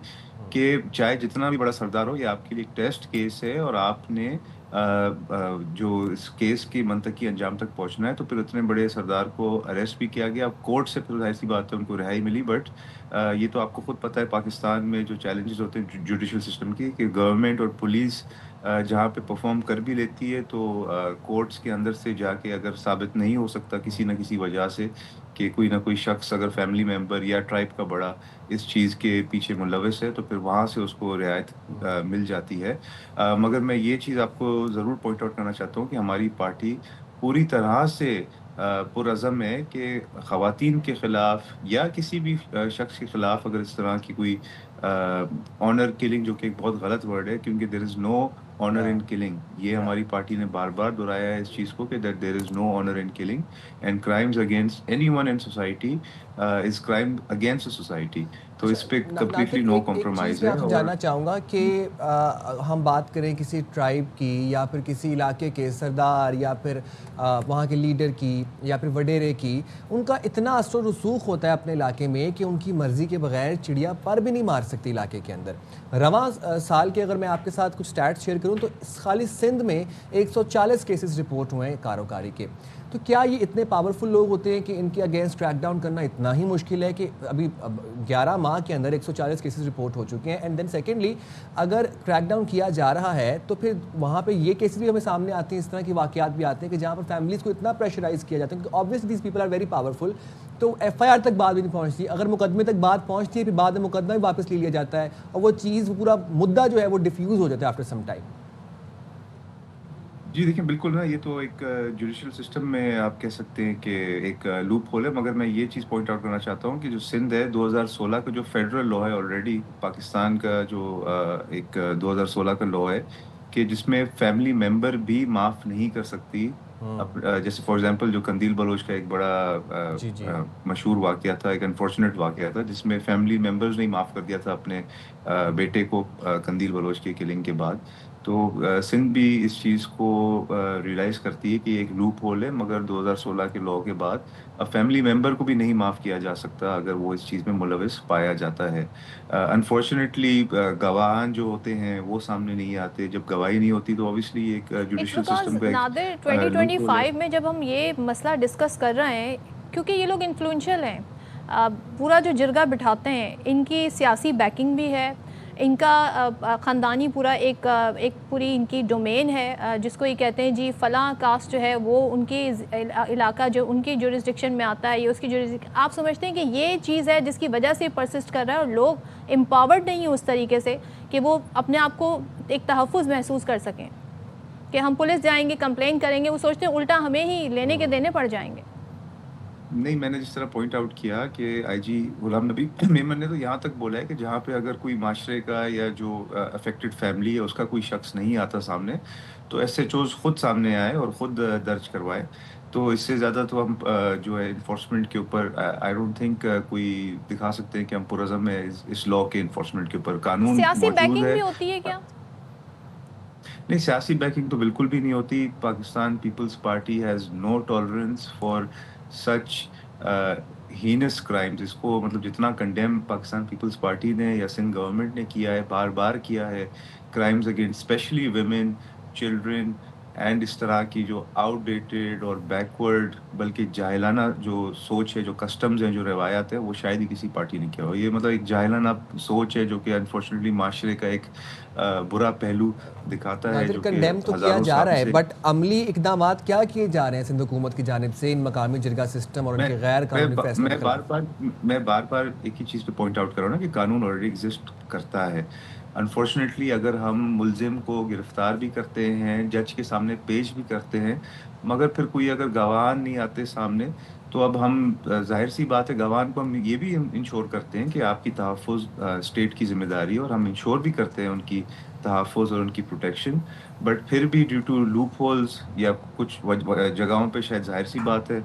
कि चाहे जितना भी बड़ा सरदार हो, ये आपके लिए एक टेस्ट केस है और आपने जो इस केस की मंतकी अंजाम तक पहुंचना है. तो फिर इतने बड़े सरदार को अरेस्ट भी किया गया. कोर्ट से फिर ऐसी बात है उनको रिहाई मिली. बट ये तो आपको खुद पता है पाकिस्तान में जो चैलेंजेस होते हैं जुडिशल सिस्टम की, कि गवर्नमेंट और पुलिस जहाँ पे परफॉर्म कर भी लेती है तो कोर्ट्स के अंदर से जाके अगर साबित नहीं हो सकता किसी न किसी वजह से कि कोई ना कोई शख्स अगर फैमिली मेंबर या ट्राइब का बड़ा इस चीज़ के पीछे मुलविस है तो फिर वहाँ से उसको रियायत मिल जाती है. मगर मैं ये चीज़ आपको ज़रूर पॉइंट आउट करना चाहता हूँ कि हमारी पार्टी पूरी तरह से पुरअज़म है कि ख़वातीन के ख़िलाफ़ या किसी भी शख्स के ख़िलाफ़ अगर इस तरह की कोई ऑनर किलिंग, जो कि एक बहुत गलत वर्ड है क्योंकि there is no honour in killing, ये हमारी पार्टी ने बार बार दोहराया है इस चीज़ को कि that there is no honour in killing and crimes against anyone in society is crime against society. तो इस पे कम्प्लीटली नो कॉम्प्रोमाइज़ है.
मैं जानना चाहूँगा कि हम बात करें किसी ट्राइब की या फिर किसी इलाके के सरदार या फिर वहाँ के लीडर की या फिर वडेरे की, उनका इतना असर रसूख होता है अपने इलाके में कि उनकी मर्ज़ी के बगैर चिड़िया पर भी नहीं मार सकती इलाके के अंदर. रवां साल के अगर मैं आपके साथ कुछ स्टैट्स शेयर करूँ तो खाली सिंध में 140 केसेस रिपोर्ट हुए हैं कारोकारी के. तो क्या ये इतने पावरफुल लोग होते हैं कि इनके अगेंस्ट क्रैक डाउन करना इतना ही मुश्किल है कि अभी 11 माह के अंदर 140 केसेस रिपोर्ट हो चुके हैं? एंड देन सेकेंडली, अगर क्रैक डाउन किया जा रहा है तो फिर वहाँ पे ये केसेस भी हमें सामने आते हैं, इस तरह के वाक़यात भी आते हैं कि जहाँ पर फैमिलीज़ को इतना प्रेशराइज़ किया जाता है क्योंकि obviously these people are very powerful. तो FIR तक बात भी नहीं पहुँचती, अगर मुकदमे तक बात पहुँचती है फिर बाद में मुकदमा भी वापस ले लिया जाता है और वो चीज़ पूरा मुद्दा जो है वो डिफ्यूज़ हो जाता है आफ्टर सम टाइम.
जी देखिए, बिल्कुल ना, ये तो एक जुडिशल सिस्टम में आप कह सकते हैं कि एक लूप होल है, मगर मैं ये चीज़ पॉइंट आउट करना चाहता हूँ कि जो सिंध है 2016 का जो फेडरल लॉ है, ऑलरेडी पाकिस्तान का जो एक 2016 का लॉ है कि जिसमें फैमिली मेंबर भी माफ़ नहीं कर सकती। जैसे फॉर एग्जांपल जो कंदील बलोच का एक बड़ा
जी जी।
मशहूर वाक़या था, एक अनफॉर्चुनेट वाक़या था, जिसमें फैमिली मेंबर्स ने माफ़ कर दिया था अपने बेटे को कंदील बलोच की किलिंग के बाद। तो सिंध भी इस चीज़ को रियलाइज़ करती है कि एक लूप होल है, मगर 2016 के लॉ के बाद अब फैमिली मेंबर को भी नहीं माफ़ किया जा सकता अगर वो इस चीज़ में मुलविस पाया जाता है। अनफॉर्चुनेटली गवाहान जो होते हैं वो सामने नहीं आते। जब गवाही नहीं होती तो ऑब्वियसली एक जुडिशल सिस्टम का
नादिर
एक लूप होल है।
2025 में जब हम ये मसला डिस्कस कर रहे हैं, क्योंकि ये लोग इन्फ्लुएंशियल हैं, पूरा जो जिरगा बिठाते हैं, इनकी सियासी बैकिंग भी है, इनका ख़ानदानी पूरा एक पूरी इनकी डोमेन है, जिसको ये कहते हैं जी फ़लाँ कास्ट जो है वो उनकी इलाका जो उनकी जुरिस्डिक्शन में आता है, ये उसकी जुरिस्डिक्शन। आप समझते हैं कि ये चीज़ है जिसकी वजह से परसिस्ट कर रहा है और लोग एम्पावर्ड नहीं हैं उस तरीके से कि वो अपने आप को एक तहफ़्फ़ुज़ महसूस कर सकें कि हम पुलिस जाएंगे, कंप्लेन करेंगे, वो सोचते हैं उल्टा हमें ही लेने के देने पड़ जाएंगे।
नहीं, मैंने जिस तरह पॉइंट आउट किया कि आईजी गुलाम नबी मेमन ने तो यहाँ तक बोला है कि जहाँ पे अगर कोई माशरे का या जो अफेक्टेड फैमिली है उसका कोई शख्स नहीं आता सामने, तो एसएचओज़ खुद सामने आए और खुद दर्ज करवाए। तो इससे ज़्यादा तो हम जो है इन्फोर्समेंट के ऊपर आई डोंट थिंक कोई दिखा सकते हैं कि हम पुरज़म है इस लॉ के इन्फोर्समेंट के ऊपर। कानून
सियासी
मौजूद
बैकिंग
है।
भी होती है क्या?
नहीं, सियासी बैकिंग तो बिल्कुल भी नहीं होती। Pakistan Peoples Party has no tolerance for such heinous crimes. इसको मतलब जितना कंडेम पाकिस्तान पीपल्स पार्टी ने या सिंध गवर्नमेंट ने किया है, बार बार किया है, crimes against specially women, children and इस तरह की जो आउटडेटेड और बैकवर्ड बल्कि जाहिलाना जो सोच है, जो कस्टम्स हैं, जो रवायात है, वो शायद ही किसी पार्टी ने किया हो। ये मतलब एक जाहिलाना सोच है जो कि अनफॉर्चुनेटली माशरे का एक बुरा पहलू दिखाता है, जो कि
कंडेम तो किया जा रहा है, बट अमली इकदामात क्या किए जा रहे हैं सिंध हुकूमत की जानिब से इन मकामी जिरगा सिस्टम और उनके गैर कानूनी फैसलों
मैं बार बार एक ही चीज़ पे पॉइंट आउट कर रहा हूँ ना कि कानून ऑलरेडी एग्जिस्ट करता है। अनफॉर्चुनेटली अगर हम मुलजिम को गिरफ्तार भी करते हैं, जज के सामने पेश भी करते हैं, मगर फिर कोई अगर गवाह नहीं आते सामने, तो अब हम जाहिर सी बात है गवाह को हम ये भी इंश्योर करते हैं कि आपकी तहफ़्फ़ुज़ स्टेट की जिम्मेदारी है और हम इंश्योर भी करते हैं उनकी तहफ़्फ़ुज़ और उनकी प्रोटेक्शन। बट फिर भी ड्यू टू लूप होल्स या कुछ जगहों पे शायद जाहिर सी बात है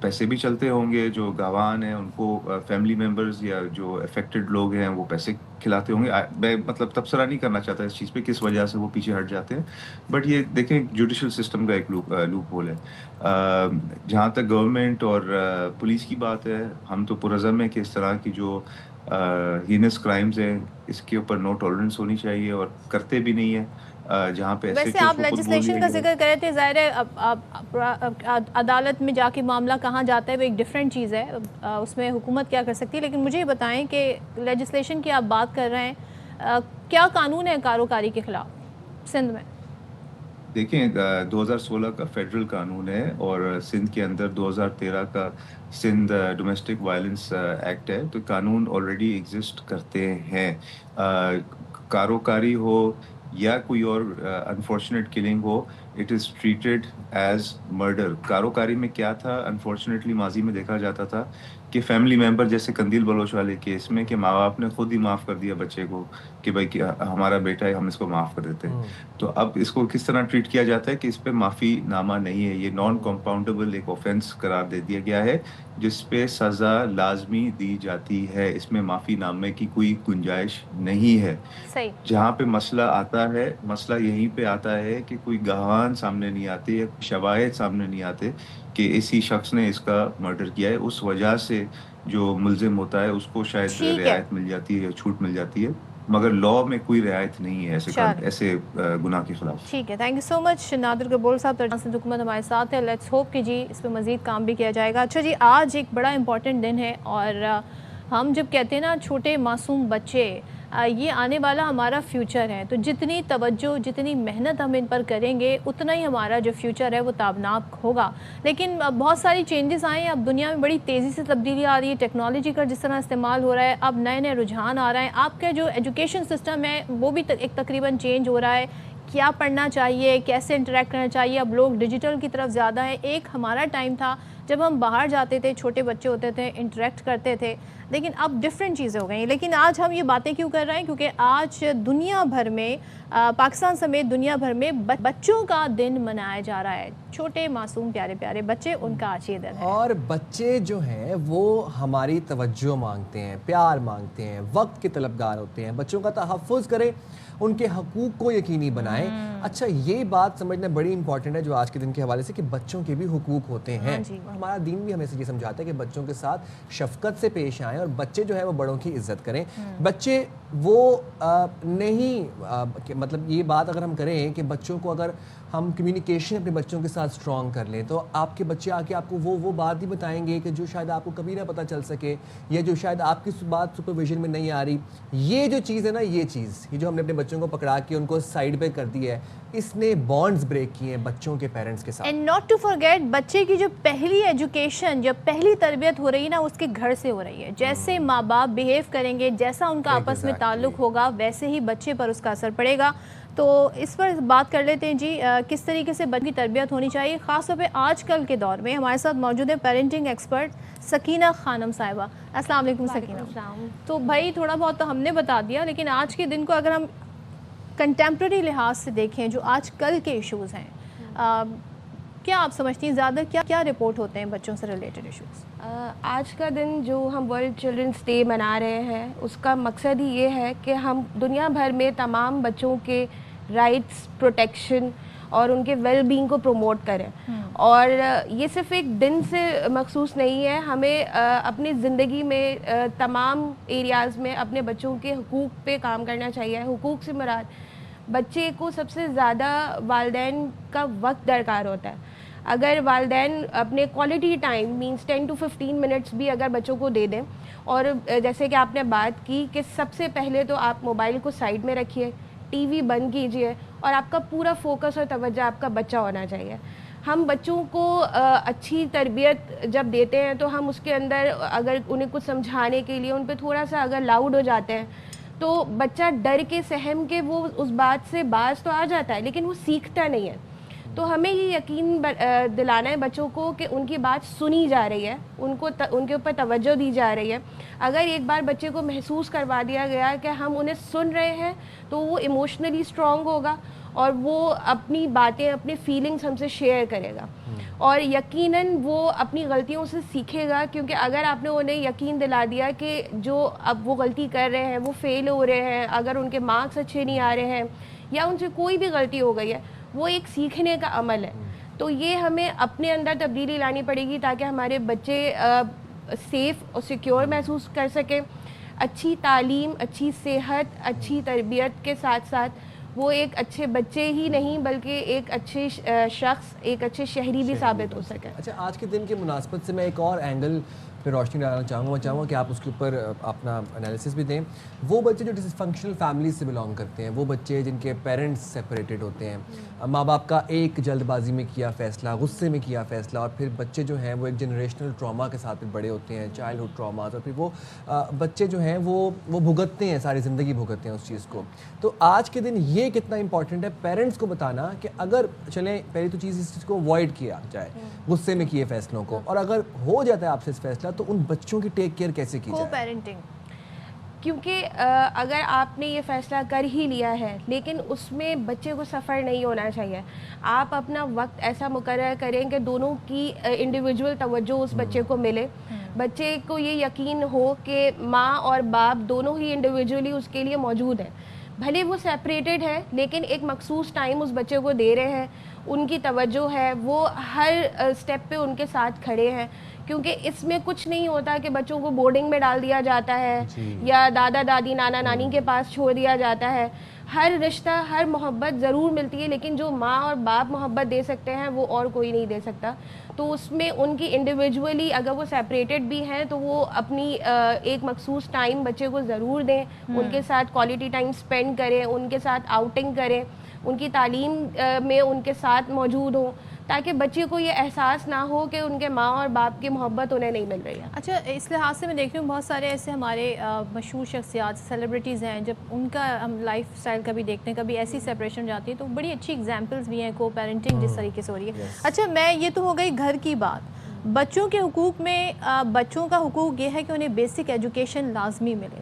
पैसे भी चलते होंगे, जो गवाहान हैं उनको फैमिली मेम्बर्स या जो अफेक्टेड लोग हैं वो पैसे खिलाते होंगे। मैं मतलब तबसरा नहीं करना चाहता इस चीज़ पे किस वजह से वो पीछे हट जाते हैं, बट ये देखें जुडिशल सिस्टम का एक लूप होल है। जहाँ तक गवर्नमेंट और पुलिस की बात है, हम तो पुरज़म है कि इस तरह की जो हीनस क्राइम्स हैं इसके ऊपर नो टॉलरेंस होनी चाहिए और करते भी नहीं है। जहाँ पे
वैसे आप लेजिस्लेशन का जिक्र कर रहे थे, ज़ाहिर है अदालत में जाके मामला कहाँ जाता है वो एक डिफरेंट चीज़ है, उसमें हुकूमत क्या कर सकती है। लेकिन मुझे ये बताएं कि लेजिस्लेशन की आप बात कर रहे हैं, क्या कानून है कारोकारी के खिलाफ सिंध में?
देखें, 2016 का फेडरल कानून है और सिंध के अंदर 2013 का सिंध डोमेस्टिक वायलेंस एक्ट है, तो कानून ऑलरेडी एग्जिस्ट करते हैं। कारोकारी हो या कोई और अनफॉर्चुनेट किलिंग हो, it is treated as murder. Karokari में क्या था, अनफॉर्चुनेटली माजी में देखा जाता था कि फैमिली मेंबर, जैसे कंदील बलोच वाले केस में, कि माँ बाप ने खुद ही माफ़ कर दिया बच्चे को कि भाई हमारा बेटा है, हम इसको माफ़ कर देते हैं। तो अब इसको किस तरह ट्रीट किया जाता है कि इस पे माफ़ी नामा नहीं है, ये नॉन कंपाउंडेबल एक ऑफेंस करार दे दिया गया है जिस पे सज़ा लाजमी दी जाती है। इसमें माफ़ी नामे की कोई गुंजाइश नहीं है।
सही।
जहाँ पे मसला आता है, मसला यहीं पे आता है कि कोई गवाहान सामने नहीं आते या शवाहिद सामने नहीं आते कि इसी शख्स ने इसका मर्डर किया है। उस वजह से जो मुल्जिम होता है उसको शायद रियायत मिल जाती है या छूट मिल जाती है, मगर लॉ में कोई रियायत नहीं है ऐसे गुनाह के खिलाफ।
ठीक है, thank you so much Nadir Gabol साहब। सिंध हुकूमत हमारे साथ है, लेट्स होप कि जी इस पर मज़ीद काम भी किया जाएगा। अच्छा जी, आज एक बड़ा इंपॉर्टेंट दिन है और हम जब कहते हैं ना छोटे मासूम बच्चे, ये आने वाला हमारा फ्यूचर है, तो जितनी तवज्जो जितनी मेहनत हम इन पर करेंगे उतना ही हमारा जो फ्यूचर है वो ताबनाक होगा। लेकिन बहुत सारी चेंजेस आए हैं, अब दुनिया में बड़ी तेज़ी से तब्दीली आ रही है, टेक्नोलॉजी का जिस तरह इस्तेमाल हो रहा है, अब नए नए रुझान आ रहे हैं, आपका जो एजुकेशन सिस्टम है वो भी एक तकरीबन चेंज हो रहा है। क्या पढ़ना चाहिए, कैसे इंटरेक्ट करना चाहिए। अब लोग डिजिटल की तरफ ज़्यादा है। एक हमारा टाइम था जब हम बाहर जाते थे, छोटे बच्चे होते थे, इंटरेक्ट करते थे, लेकिन अब डिफरेंट चीज़ें हो गई। लेकिन आज हम ये बातें क्यों कर रहे हैं? क्योंकि आज दुनिया भर में, पाकिस्तान समेत दुनिया भर में बच्चों का दिन मनाया जा रहा है। छोटे मासूम प्यारे प्यारे बच्चे, उनका आज ये दिन है।
और बच्चे जो हैं वो हमारी तवज्जो मांगते हैं, प्यार मांगते हैं, वक्त के तलबगार होते हैं। बच्चों का तहफ़्फ़ुज़ करें, उनके हकूक़ को यकीनी बनाएं। अच्छा, ये बात समझना बड़ी इंपॉर्टेंट है जो आज के दिन के हवाले से, कि बच्चों के भी हुकूक होते हैं। हमारा दीन भी हमें ये समझाता है कि बच्चों के साथ शफकत से पेश आएँ और बच्चे जो है वो बड़ों की इज़्ज़त करें। बच्चे वो नहीं मतलब ये बात अगर हम करें कि बच्चों को अगर हम कम्युनिकेशन अपने बच्चों के साथ स्ट्रॉन्ग कर लें तो आपके बच्चे आके आपको वो बात ही बताएंगे कि जो शायद आपको कभी ना पता चल सके, या जो शायद आपकी बात सुपरविजन में नहीं आ रही। ये जो चीज़ है ना, ये जो हमने अपने बच्चों को पकड़ा के उनको साइड पे कर दी है, इसने बॉन्ड्स ब्रेक किए हैं बच्चों के पेरेंट्स के साथ।
एंड नॉट टू फॉरगेट, बच्चे की जो पहली एजुकेशन, जो पहली तरबियत हो रही है ना, उसके घर से हो रही है। जैसे माँ बाप बिहेव करेंगे, जैसा उनका आपस में ताल्लुक होगा, वैसे ही बच्चे पर उसका असर पड़ेगा। तो इस पर बात कर लेते हैं जी, किस तरीके से बच्चे की तरबियत होनी चाहिए, ख़ास तौर पे आजकल के दौर में। हमारे साथ मौजूद है पेरेंटिंग एक्सपर्ट सकीना खानम साहिबा। अस्सलाम वालेकुम सकीना। तो भाई थोड़ा बहुत तो हमने बता दिया, लेकिन आज के दिन को अगर हम कंटेम्प्रेरी लिहाज से देखें, जो आज कल के इश्यूज़ हैं, क्या आप समझती हैं ज़्यादा क्या रिपोर्ट होते हैं बच्चों से रिलेटेड इश्यूज़?
आज का दिन जो हम वर्ल्ड चिल्ड्रंस डे मना रहे हैं, उसका मकसद ही ये है कि हम दुनिया भर में तमाम बच्चों के राइट्स, प्रोटेक्शन और उनके वेल बीइंग को प्रमोट करें। और ये सिर्फ एक दिन से मखसूस नहीं है, हमें अपनी ज़िंदगी में तमाम एरियाज़ में अपने बच्चों के हुकूक पे काम करना चाहिए। हुकूक से मुराद बच्चे को सबसे ज़्यादा वालिदैन का वक्त दरकार होता है। अगर वालिदैन अपने quality time means 10 to 15 minutes भी अगर बच्चों को दे दें, और जैसे कि आपने बात की कि सबसे पहले तो आप मोबाइल को साइड में रखिए, टीवी बंद कीजिए और आपका पूरा फोकस और तवज्जो आपका बच्चा होना चाहिए। हम बच्चों को अच्छी तरबियत जब देते हैं तो हम उसके अंदर अगर उन्हें कुछ समझाने के लिए उन पर थोड़ा सा अगर लाउड हो जाते हैं तो बच्चा डर के, सहम के वो उस बात से बाज तो आ जाता है, लेकिन वो सीखता नहीं है। तो हमें ये यकीन दिलाना है बच्चों को कि उनकी बात सुनी जा रही है, उनके ऊपर तवज्जो दी जा रही है। अगर एक बार बच्चे को महसूस करवा दिया गया कि हम उन्हें सुन रहे हैं तो वो इमोशनली स्ट्रॉन्ग होगा और वो अपनी बातें, अपनी फीलिंग्स हमसे शेयर करेगा और यकीनन वो अपनी गलतियों से सीखेगा। क्योंकि अगर आपने उन्हें यकीन दिला दिया कि जो अब वो गलती कर रहे हैं, वो फेल हो रहे हैं, अगर उनके मार्क्स अच्छे नहीं आ रहे हैं या उनसे कोई भी गलती हो गई है, वो एक सीखने का अमल है। तो ये हमें अपने अंदर तब्दीली लानी पड़ेगी ताकि हमारे बच्चे सेफ़ और सिक्योर महसूस कर सकें। अच्छी तालीम, अच्छी सेहत, अच्छी तरबियत के साथ साथ वो एक अच्छे बच्चे ही नहीं बल्कि एक अच्छे शख्स, एक अच्छे शहरी भी साबित हो सके।
अच्छा, आज के दिन की मुनासबत से मैं एक और एंगल पे रोशनी डालना चाहूँगा। मैं चाहूँगा कि आप उसके ऊपर अपना एनालिसिस भी दें। वो बच्चे जो डिसफंक्शनल फैमिली से बिलोंग करते हैं, वो बच्चे जिनके पेरेंट्स सेपरेटेड होते हैं, माँ बाप का एक जल्दबाजी में किया फ़ैसला, गुस्से में किया फ़ैसला, और फिर बच्चे जो हैं वो एक जनरेशनल ट्रॉमा के साथ बड़े होते हैं, चाइल्डहुड ट्रॉमा, और फिर वो बच्चे जो हैं वो भुगतते हैं, सारी ज़िंदगी भुगतते हैं उस चीज़ को। तो आज के दिन ये कितना इंपॉर्टेंट है पेरेंट्स को बताना कि अगर चलें, पहली तो चीज़ इस चीज़ को अवॉइड किया जाए, गुस्से में किए फ़ैसलों को, और अगर हो जाता है आपसे इस फैसला तो उन बच्चों की टेक केयर कैसे की जाए?
पेरेंटिंग,
क्योंकि अगर आपने ये फ़ैसला कर ही लिया है लेकिन उसमें बच्चे को सफ़र नहीं होना चाहिए। आप अपना वक्त ऐसा मुकर्रर करें कि दोनों की इंडिविजुअल तवज्जो उस बच्चे को मिले। बच्चे को ये यकीन हो कि माँ और बाप दोनों ही इंडिविजुअली उसके लिए मौजूद हैं। भले वो सेपरेटेड है लेकिन एक मखसूस टाइम उस बच्चे को दे रहे हैं, उनकी तवज्जो है, वो हर स्टेप पे उनके साथ खड़े हैं। क्योंकि इसमें कुछ नहीं होता कि बच्चों को बोर्डिंग में डाल दिया जाता है या दादा दादी, नाना नानी के पास छोड़ दिया जाता है। हर रिश्ता, हर मोहब्बत ज़रूर मिलती है, लेकिन जो माँ और बाप मोहब्बत दे सकते हैं वो और कोई नहीं दे सकता। तो उसमें उनकी इंडिविजुअली अगर वो सेपरेटेड भी हैं तो वो अपनी एक मखसूस टाइम बच्चे को ज़रूर दें, उनके साथ क्वालिटी टाइम स्पेंड करें, उनके साथ आउटिंग करें, उनकी तालीम में उनके साथ मौजूद हों। تاکہ بچے کو یہ احساس نہ ہو کہ ان کے ماں اور باپ کی محبت انہیں نہیں مل رہی ہے.
اچھا اس لحاظ سے میں دیکھ رہی ہوں بہت سارے ایسے ہمارے مشہور شخصیات سیلیبریٹیز ہیں جب ان کا ہم لائف اسٹائل کبھی دیکھتے ہیں کبھی ایسی سیپریشن جاتی ہے تو بڑی اچھی ایگزامپلس بھی ہیں کو پیرنٹنگ جس طریقے سے ہو رہی ہے. اچھا میں یہ تو ہو گئی گھر کی بات. بچوں کے حقوق میں بچوں کا حقوق یہ ہے کہ انہیں بیسک ایجوکیشن لازمی ملے,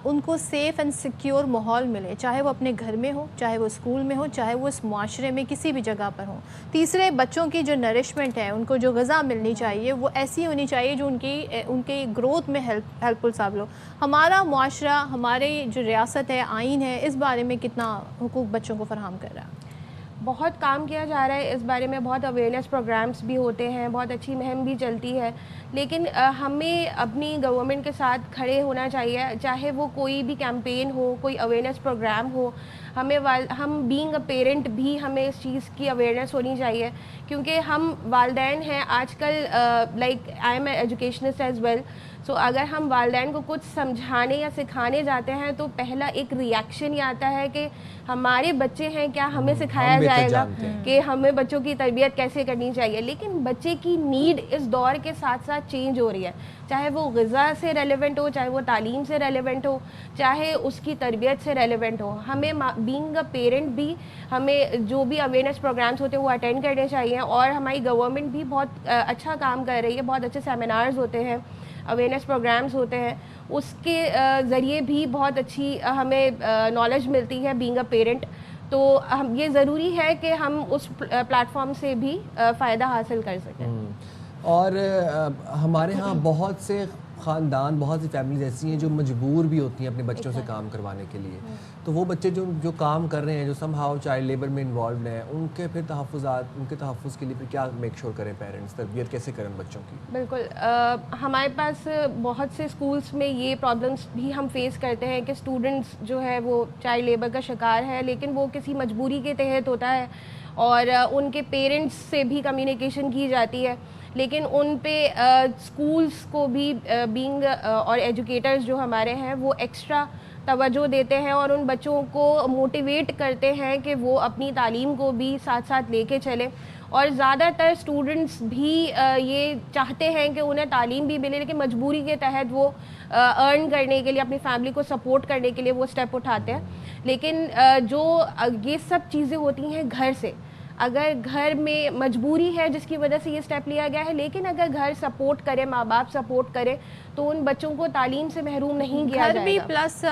ان کو سیف اینڈ سیکیور ماحول ملے, چاہے وہ اپنے گھر میں ہو, چاہے وہ اسکول میں ہو, چاہے وہ اس معاشرے میں کسی بھی جگہ پر ہوں. تیسرے بچوں کی جو نرشمنٹ ہے, ان کو جو غذا ملنی چاہیے وہ ایسی ہونی چاہیے جو ان کی گروتھ میں ہیلپ فل ثابت ہو. ہمارا معاشرہ, ہماری جو ریاست ہے, آئین ہے, اس بارے میں کتنا حقوق بچوں کو فراہم کر رہا ہے؟
بہت کام کیا جا رہا ہے اس بارے میں, بہت اویئرنیس پروگرامز بھی ہوتے ہیں, بہت اچھی مہم بھی چلتی ہے, لیکن ہمیں اپنی گورنمنٹ کے ساتھ کھڑے ہونا چاہیے, چاہے وہ کوئی بھی کیمپین ہو, کوئی اویئرنیس پروگرام ہو. ہم بینگ اے پیرنٹ بھی ہمیں اس چیز کی اویئرنیس ہونی چاہیے, کیونکہ ہم والدین ہیں آج کل. Like I am a educationist as well, so اگر ہم والدین کو کچھ سمجھانے یا سکھانے جاتے ہیں تو پہلا ایک ریئیکشن یہ آتا ہے کہ ہمارے بچے ہیں, کیا ہمیں سکھایا جائے گا کہ ہمیں بچوں کی تربیت کیسے کرنی چاہیے. لیکن بچے کی نیڈ اس دور کے ساتھ ساتھ چینج ہو رہی ہے, چاہے وہ غذا سے ریلیونٹ ہو, چاہے وہ تعلیم سے ریلیونٹ ہو, چاہے اس کی تربیت سے ریلیونٹ ہو. ہمیں بینگ اے پیرنٹ بھی ہمیں جو بھی اویئرنیس پروگرامز ہوتے ہیں وہ اٹینڈ کرنے چاہیے, اور ہماری گورنمنٹ بھی بہت اچھا کام کر رہی ہے, بہت اچھے سیمینارز ہوتے ہیں, اویئرنیس پروگرامز ہوتے ہیں, اس کے ذریعے بھی بہت اچھی ہمیں نالج ملتی ہے بینگ اے پیرنٹ. تو یہ ضروری ہے کہ ہم اس پلیٹ فارم سے بھی فائدہ حاصل کر سکیں.
اور ہمارے ہاں بہت سے خاندان, بہت سی فیملیز ایسی ہیں جو مجبور بھی ہوتی ہیں اپنے بچوں سے کام کروانے کے لیے. تو وہ بچے جو کام کر رہے ہیں, جو سم ہاؤ چائلڈ لیبر میں انوالوڈ ہیں, ان کے پھر تحفظات, ان کے تحفظ کے لیے پھر کیا میک شور کریں پیرنٹس, تربیت کیسے کریں بچوں کی؟
بالکل, ہمارے پاس بہت سے اسکولس میں یہ پرابلمس بھی ہم فیس کرتے ہیں کہ اسٹوڈنٹس جو ہے وہ چائلڈ لیبر کا شکار ہے, لیکن وہ کسی مجبوری کے تحت ہوتا ہے, اور ان کے پیرنٹس سے بھی کمیونیکیشن کی جاتی ہے, لیکن ان پہ اسکولس کو بھی بینگ اور ایجوکیٹرز جو ہمارے ہیں وہ ایکسٹرا توجہ دیتے ہیں اور ان بچوں کو موٹیویٹ کرتے ہیں کہ وہ اپنی تعلیم کو بھی ساتھ ساتھ لے کے چلیں. اور زیادہ تر اسٹوڈنٹس بھی یہ چاہتے ہیں کہ انہیں تعلیم بھی ملے, لیکن مجبوری کے تحت وہ ارن کرنے کے لیے, اپنی فیملی کو سپورٹ کرنے کے لیے وہ اسٹیپ اٹھاتے ہیں. لیکن جو یہ سب چیزیں ہوتی ہیں گھر سے, اگر گھر میں مجبوری ہے جس کی وجہ سے یہ اسٹیپ لیا گیا ہے, لیکن اگر گھر سپورٹ کرے, ماں باپ سپورٹ کرے, تو ان بچوں کو تعلیم سے محروم نہیں کیا جائے گا.
گھر بھی پلس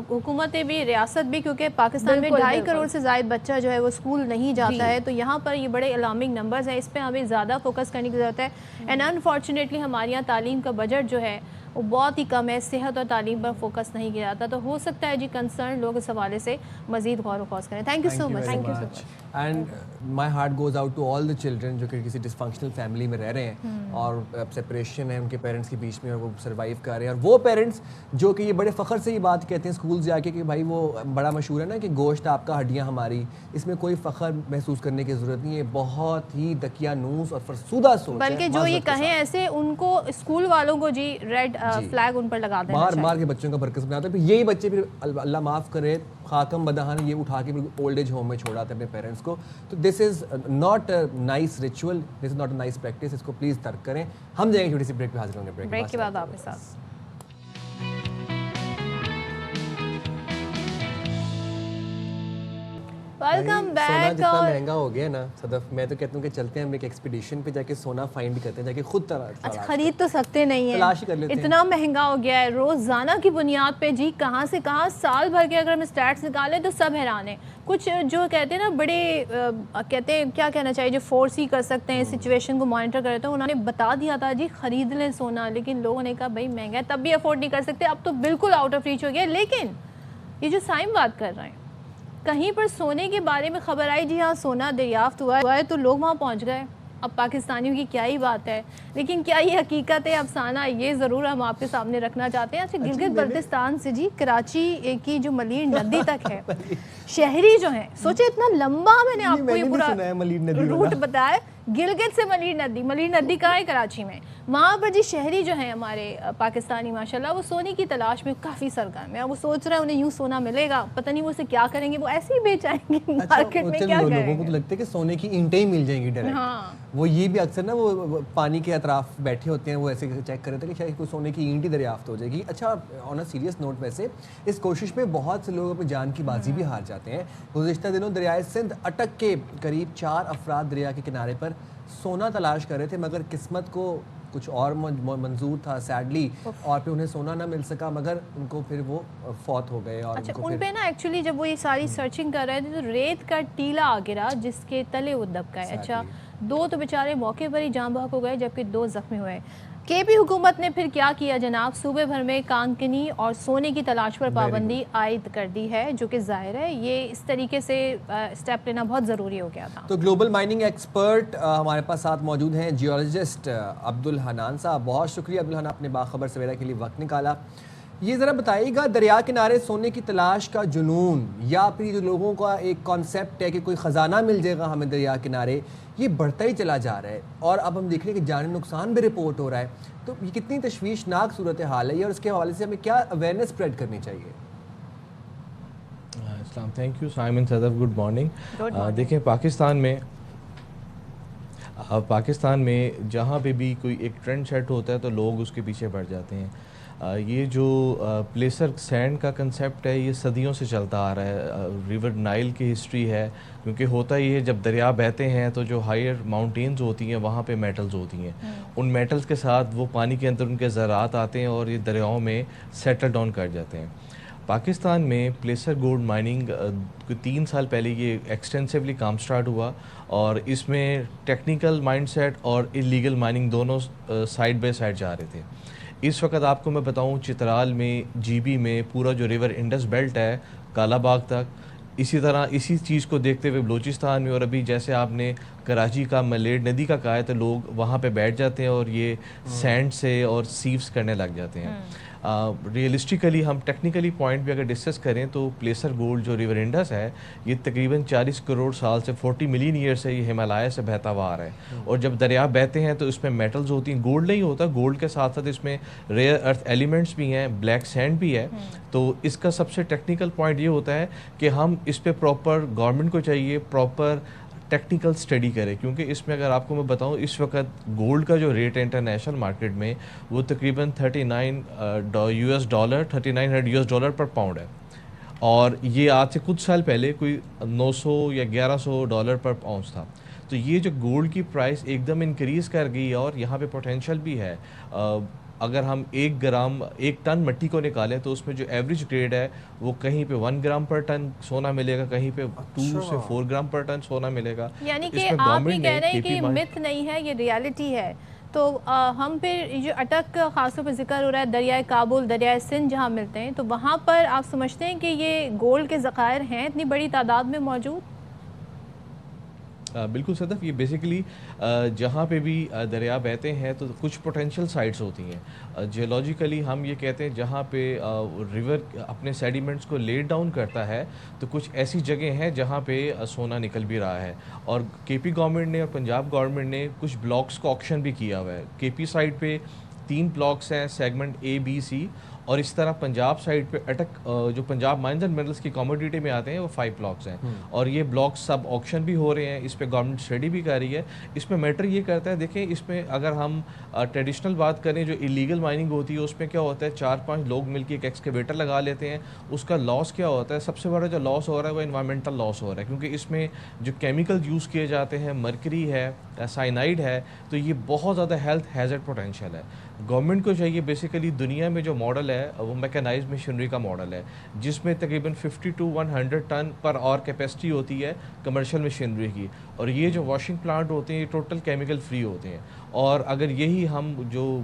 حکومتیں بھی, ریاست بھی, کیونکہ پاکستان میں 2.5 کروڑ سے زائد بچہ جو ہے وہ اسکول نہیں جاتا ہے, تو یہاں پر یہ بڑے الارمنگ نمبرز ہیں, اس پہ ہمیں زیادہ فوکس کرنے کی ضرورت ہے. اینڈ انفارچونیٹلی ہمارے یہاں تعلیم کا بجٹ جو ہے وہ بہت ہی کم ہے, صحت اور تعلیم پر فوکس نہیں کیا جاتا. تو ہو سکتا ہے جی کنسرن لوگ اس حوالے سے مزید غور و خوض کریں. Thank you so much.
Thank you so much. And my heart goes out to all the children جو کہ کسی ڈسفنکشنل فیملی میں رہ رہے ہیں اور سپریشن ہے ان کے پیرنٹس کے بیچ میں, اور وہ سروائیو کر رہے ہیں. اور وہ پیرنٹس جو کہ یہ بڑے فخر سے یہ بات کہتے ہیں اسکول جا کے کہ بھائی وہ بڑا مشہور ہے نا کہ گوشت آپ کا ہڈیاں ہماری, اس میں کوئی فخر محسوس کرنے کی ضرورت نہیں ہے. بہت ہی دقیانوس اور فرسودہ سوچ ہے.
بلکہ جو یہ کہیں ایسے ان کو اسکول والوں کو جی ریڈ فلیگ ان پر لگا دینا
چاہیے, مار کے بچوں کا برکس بناتا ہے. پھر یہی بچے پھر اللہ معاف کرے خاکم بدہان یہ اٹھا کے اولڈ ایج ہوم میں چھوڑاتے ہیں اپنے پیرنٹس کو. تو this is not a nice ritual, this is not a nice practice. اس کو پلیز ترک کریں. ہم جائیں گے چھوٹی سی بریک پہ, حاضر ہوں گے
بریک کے بعد آپ کے ساتھ. Welcome back.
سونا جتنا مہنگا ہو گیا نا صدف, میں تو کہتا ہوں کہ چلتے ہیں ہم ایک ایکسپیڈیشن پہ جا کے سونا فائنڈ کرتے ہیں, جا کے خود
اچھا خرید تو سکتے نہیں ہیں,
تلاش کر لیتے ہیں.
اتنا مہنگا ہو گیا ہے روزانہ کی بنیاد پہ جی, کہاں سے کہاں. سال بھر کے اگر ہم اسٹیٹس نکالیں تو سب حیران ہیں. کچھ جو کہتے ہیں نا بڑے کہتے ہیں کیا کہنا چاہیے, جو فورس ہی کر سکتے ہیں, سچویشن کو مانیٹر کرتے ہیں, انہوں نے بتا دیا تھا جی خرید لیں سونا, لیکن لوگوں نے کہا بھائی مہنگا ہے, تب بھی افورڈ نہیں کر سکتے. اب تو بالکل آؤٹ آف ریچ ہو گیا. لیکن یہ جو سائم بات کر رہے ہیں, کہیں پر سونے کے بارے میں خبر آئی جی ہاں سونا دریافت ہوا ہے, تو لوگ وہاں پہنچ گئے. اب پاکستانیوں کی کیا ہی بات ہے, لیکن کیا یہ حقیقت ہے افسانہ, یہ ضرور ہم آپ کے سامنے رکھنا چاہتے ہیں. اچھا گلگت بلتستان سے جی کراچی کی جو ملیر ندی تک ہے, شہری جو ہیں, سوچے اتنا لمبا, میں نے آپ کو یہ پورا روٹ بتایا, گلگت سے ملیر ندی. ملیر ندی کہاں ہے؟ کراچی میں. وہاں پر جی شہری جو ہیں ہمارے پاکستانی ماشاءاللہ وہ سونے کی تلاش میں کافی سرگرم ہیں. وہ سوچ رہے ہیں انہیں یوں سونا ملے گا, پتہ نہیں وہ اسے کیا کریں گے, وہ ایسے ہی بیچ آئیں گے مارکیٹ میں, کیا کریں
لوگوں کو تو لگتا ہے کہ سونے کی اینٹیں ہی مل جائیں گی ڈائریکٹ. وہ یہ بھی اکثر نا وہ پانی کے اطراف بیٹھے ہوتے ہیں, وہ ایسے چیک کر رہے تھے کہ شاید کوئی سونے کی اینٹ ہی دریافت ہو جائے گی. اچھا آن اے سیریس نوٹ, ویسے اس کوشش میں بہت سے لوگ اپنی جان کی بازی بھی ہار جاتے ہیں. گزشتہ دنوں دریائے سندھ اٹک کے قریب 4 افراد دریا کے کنارے پر سونا تلاش کر رہے تھے, مگر قسمت کو کچھ اور منظور تھا سیڈلی, اور پھر انہیں سونا نہ مل سکا, مگر ان کو پھر وہ فوت ہو گئے. اور
اچھا ان پہ نا ایکچولی جب وہ یہ ساری سرچنگ کر رہے تھے تو ریت کا ٹیلا آ گرا جس کے تلے وہ دب گئے. اچھا 2 تو بیچارے موقع پر ہی جان بحق ہو گئے جبکہ 2 زخمی ہوئے. کے پی حکومت نے پھر کیا کیا جناب, صوبے بھر میں کانکنی اور سونے کی تلاش پر پابندی عائد کر دی ہے, جو کہ ظاہر ہے یہ اس طریقے سے اسٹیپ لینا بہت ضروری ہو گیا تھا.
تو گلوبل مائننگ ایکسپرٹ ہمارے پاس ساتھ موجود ہیں جیولوجسٹ عبدالحنان صاحب. بہت شکریہ عبدالحنان, اپنے باخبر سویرا کے لیے وقت نکالا. یہ ذرا بتائیے گا, دریا کنارے سونے کی تلاش کا جنون یا پھر جو لوگوں کا ایک کانسیپٹ ہے کہ کوئی خزانہ مل جائے گا ہمیں دریا کنارے, یہ بڑھتا ہی چلا جا رہا ہے, اور اب ہم دیکھ رہے ہیں کہ جانی نقصان بھی رپورٹ ہو رہا ہے. تو یہ کتنی تشویشناک صورتحال ہے, اور اس کے حوالے سے ہمیں کیا اویئرنیس اسپریڈ کرنی چاہیے؟
السلام, thank you Simon Sadaf, good morning. دیکھیں پاکستان میں جہاں پہ بھی کوئی ایک ٹرینڈ سیٹ ہوتا ہے تو لوگ اس کے پیچھے بڑھ جاتے ہیں. یہ جو پلیسر سینڈ کا کنسیپٹ ہے یہ صدیوں سے چلتا آ رہا ہے. ریور نائل کی ہسٹری ہے, کیونکہ ہوتا ہی ہے جب دریا بہتے ہیں تو جو ہائر ماؤنٹینز ہوتی ہیں وہاں پہ میٹلز ہوتی ہیں, ان میٹلز کے ساتھ وہ پانی کے اندر ان کے ذرات آتے ہیں اور یہ دریاؤں میں سیٹل ڈاؤن کر جاتے ہیں. پاکستان میں پلیسر گولڈ مائننگ 3 سال پہلے یہ ایکسٹینسولی کام سٹارٹ ہوا, اور اس میں ٹیکنیکل مائنڈ سیٹ اور اللیگل مائننگ دونوں سائڈ بائی سائڈ جا رہے تھے. اس وقت آپ کو میں بتاؤں چترال میں, جی بی میں, پورا جو ریور انڈس بیلٹ ہے کالا باغ تک, اسی طرح اسی چیز کو دیکھتے ہوئے بلوچستان میں, اور ابھی جیسے آپ نے کراچی کا ملیڈ ندی کا کہا ہے تو لوگ وہاں پہ بیٹھ جاتے ہیں اور یہ سینڈ سے اور سیوز کرنے لگ جاتے ہیں. ریئلسٹیکلی ہم ٹیکنیکلی پوائنٹ بھی اگر ڈسکس کریں تو پلیسر گولڈ جو ریور انڈس ہے یہ تقریباً 40 کروڑ سال سے 40 ملین ایئر سے یہ ہمالیہ سے بہتا ہوا آ رہا ہے. اور جب دریا بہتے ہیں تو اس میں میٹلز ہوتی ہیں, گولڈ نہیں ہوتا, گولڈ کے ساتھ ساتھ اس میں ریئر ارتھ ایلیمنٹس بھی ہیں, بلیک سینڈ بھی ہے. تو اس کا سب سے ٹیکنیکل پوائنٹ یہ ہوتا ہے کہ ہم اس پہ پراپر گورنمنٹ کو چاہیے پراپر ٹیکنیکل اسٹڈی کرے, کیونکہ اس میں اگر آپ کو میں بتاؤں اس وقت گولڈ کا جو ریٹ ہے انٹرنیشنل مارکیٹ میں وہ تقریباً $3900 پر پاؤنڈ ہے, اور یہ آج سے کچھ سال پہلے کوئی $900 یا $1100 پر اونس تھا. تو یہ جو گولڈ کی پرائس ایک دم انکریز کر گئی ہے, اور یہاں پہ پوٹینشیل بھی ہے. اگر ہم 1 ٹن مٹی کو نکالیں تو اس میں جو ایوریج گریڈ ہے وہ کہیں پہ 1 گرام پر ٹن سونا ملے گا, کہیں پہ 2 سے 4 گرام پر ٹن سونا ملے گا.
یعنی کہ آپ یہ کہہ رہے ہیں کہ مت نہیں ہے, یہ ریالٹی ہے. تو ہم پھر جو اٹک خاص طور پر ذکر ہو رہا ہے, دریائے کابل, دریائے سندھ جہاں ملتے ہیں, تو وہاں پر آپ سمجھتے ہیں کہ یہ گولڈ کے ذخائر ہیں اتنی بڑی تعداد میں موجود؟
بالکل صدف, یہ بیسیکلی جہاں پہ بھی دریا بہتے ہیں تو کچھ پوٹینشیل سائٹس ہوتی ہیں. جیولوجیکلی ہم یہ کہتے ہیں جہاں پہ ریور اپنے سیڈیمنٹس کو لے ڈاؤن کرتا ہے تو کچھ ایسی جگہ ہیں جہاں پہ سونا نکل بھی رہا ہے. اور کے پی گورنمنٹ نے اور پنجاب گورنمنٹ نے کچھ بلاکس کا آکشن بھی کیا ہوا ہے. کے پی سائڈ پہ 3 بلاکس ہیں, سیگمنٹ A, B, C, اور اس طرح پنجاب سائڈ پہ اٹک جو پنجاب مائنز اینڈ منرلس کی کموڈیٹی میں آتے ہیں وہ 5 بلاکس ہیں, اور یہ بلاکس سب آکشن بھی ہو رہے ہیں. اس پہ گورنمنٹ اسٹڈی بھی کر رہی ہے. اس میں میٹر یہ کرتا ہے, دیکھیں اس میں اگر ہم ٹریڈیشنل بات کریں جو اللیگل مائننگ ہوتی ہے اس میں کیا ہوتا ہے 4-5 لوگ مل کے ایک ایکسکیویٹر لگا لیتے ہیں. اس کا لاس کیا ہوتا ہے, سب سے بڑا جو لاس ہو رہا ہے وہ انوائرمنٹل لاس ہو رہا ہے, کیونکہ اس میں جو کیمیکل یوز کیے جاتے ہیں, مرکری ہے, سائنائڈ ہے, تو یہ بہت زیادہ ہیلتھ ہیزرڈ پوٹینشیل ہے. گورنمنٹ کو چاہیے بیسیکلی دنیا میں جو ماڈل ہے وہ میکانائزڈ مشینری کا ماڈل ہے جس میں تقریباً 50 to 100 ton per hour capacity ہوتی ہے کمرشل مشینری کی, اور یہ جو واشنگ پلانٹ ہوتے ہیں یہ ٹوٹل کیمیکل فری ہوتے ہیں. اور اگر یہی ہم جو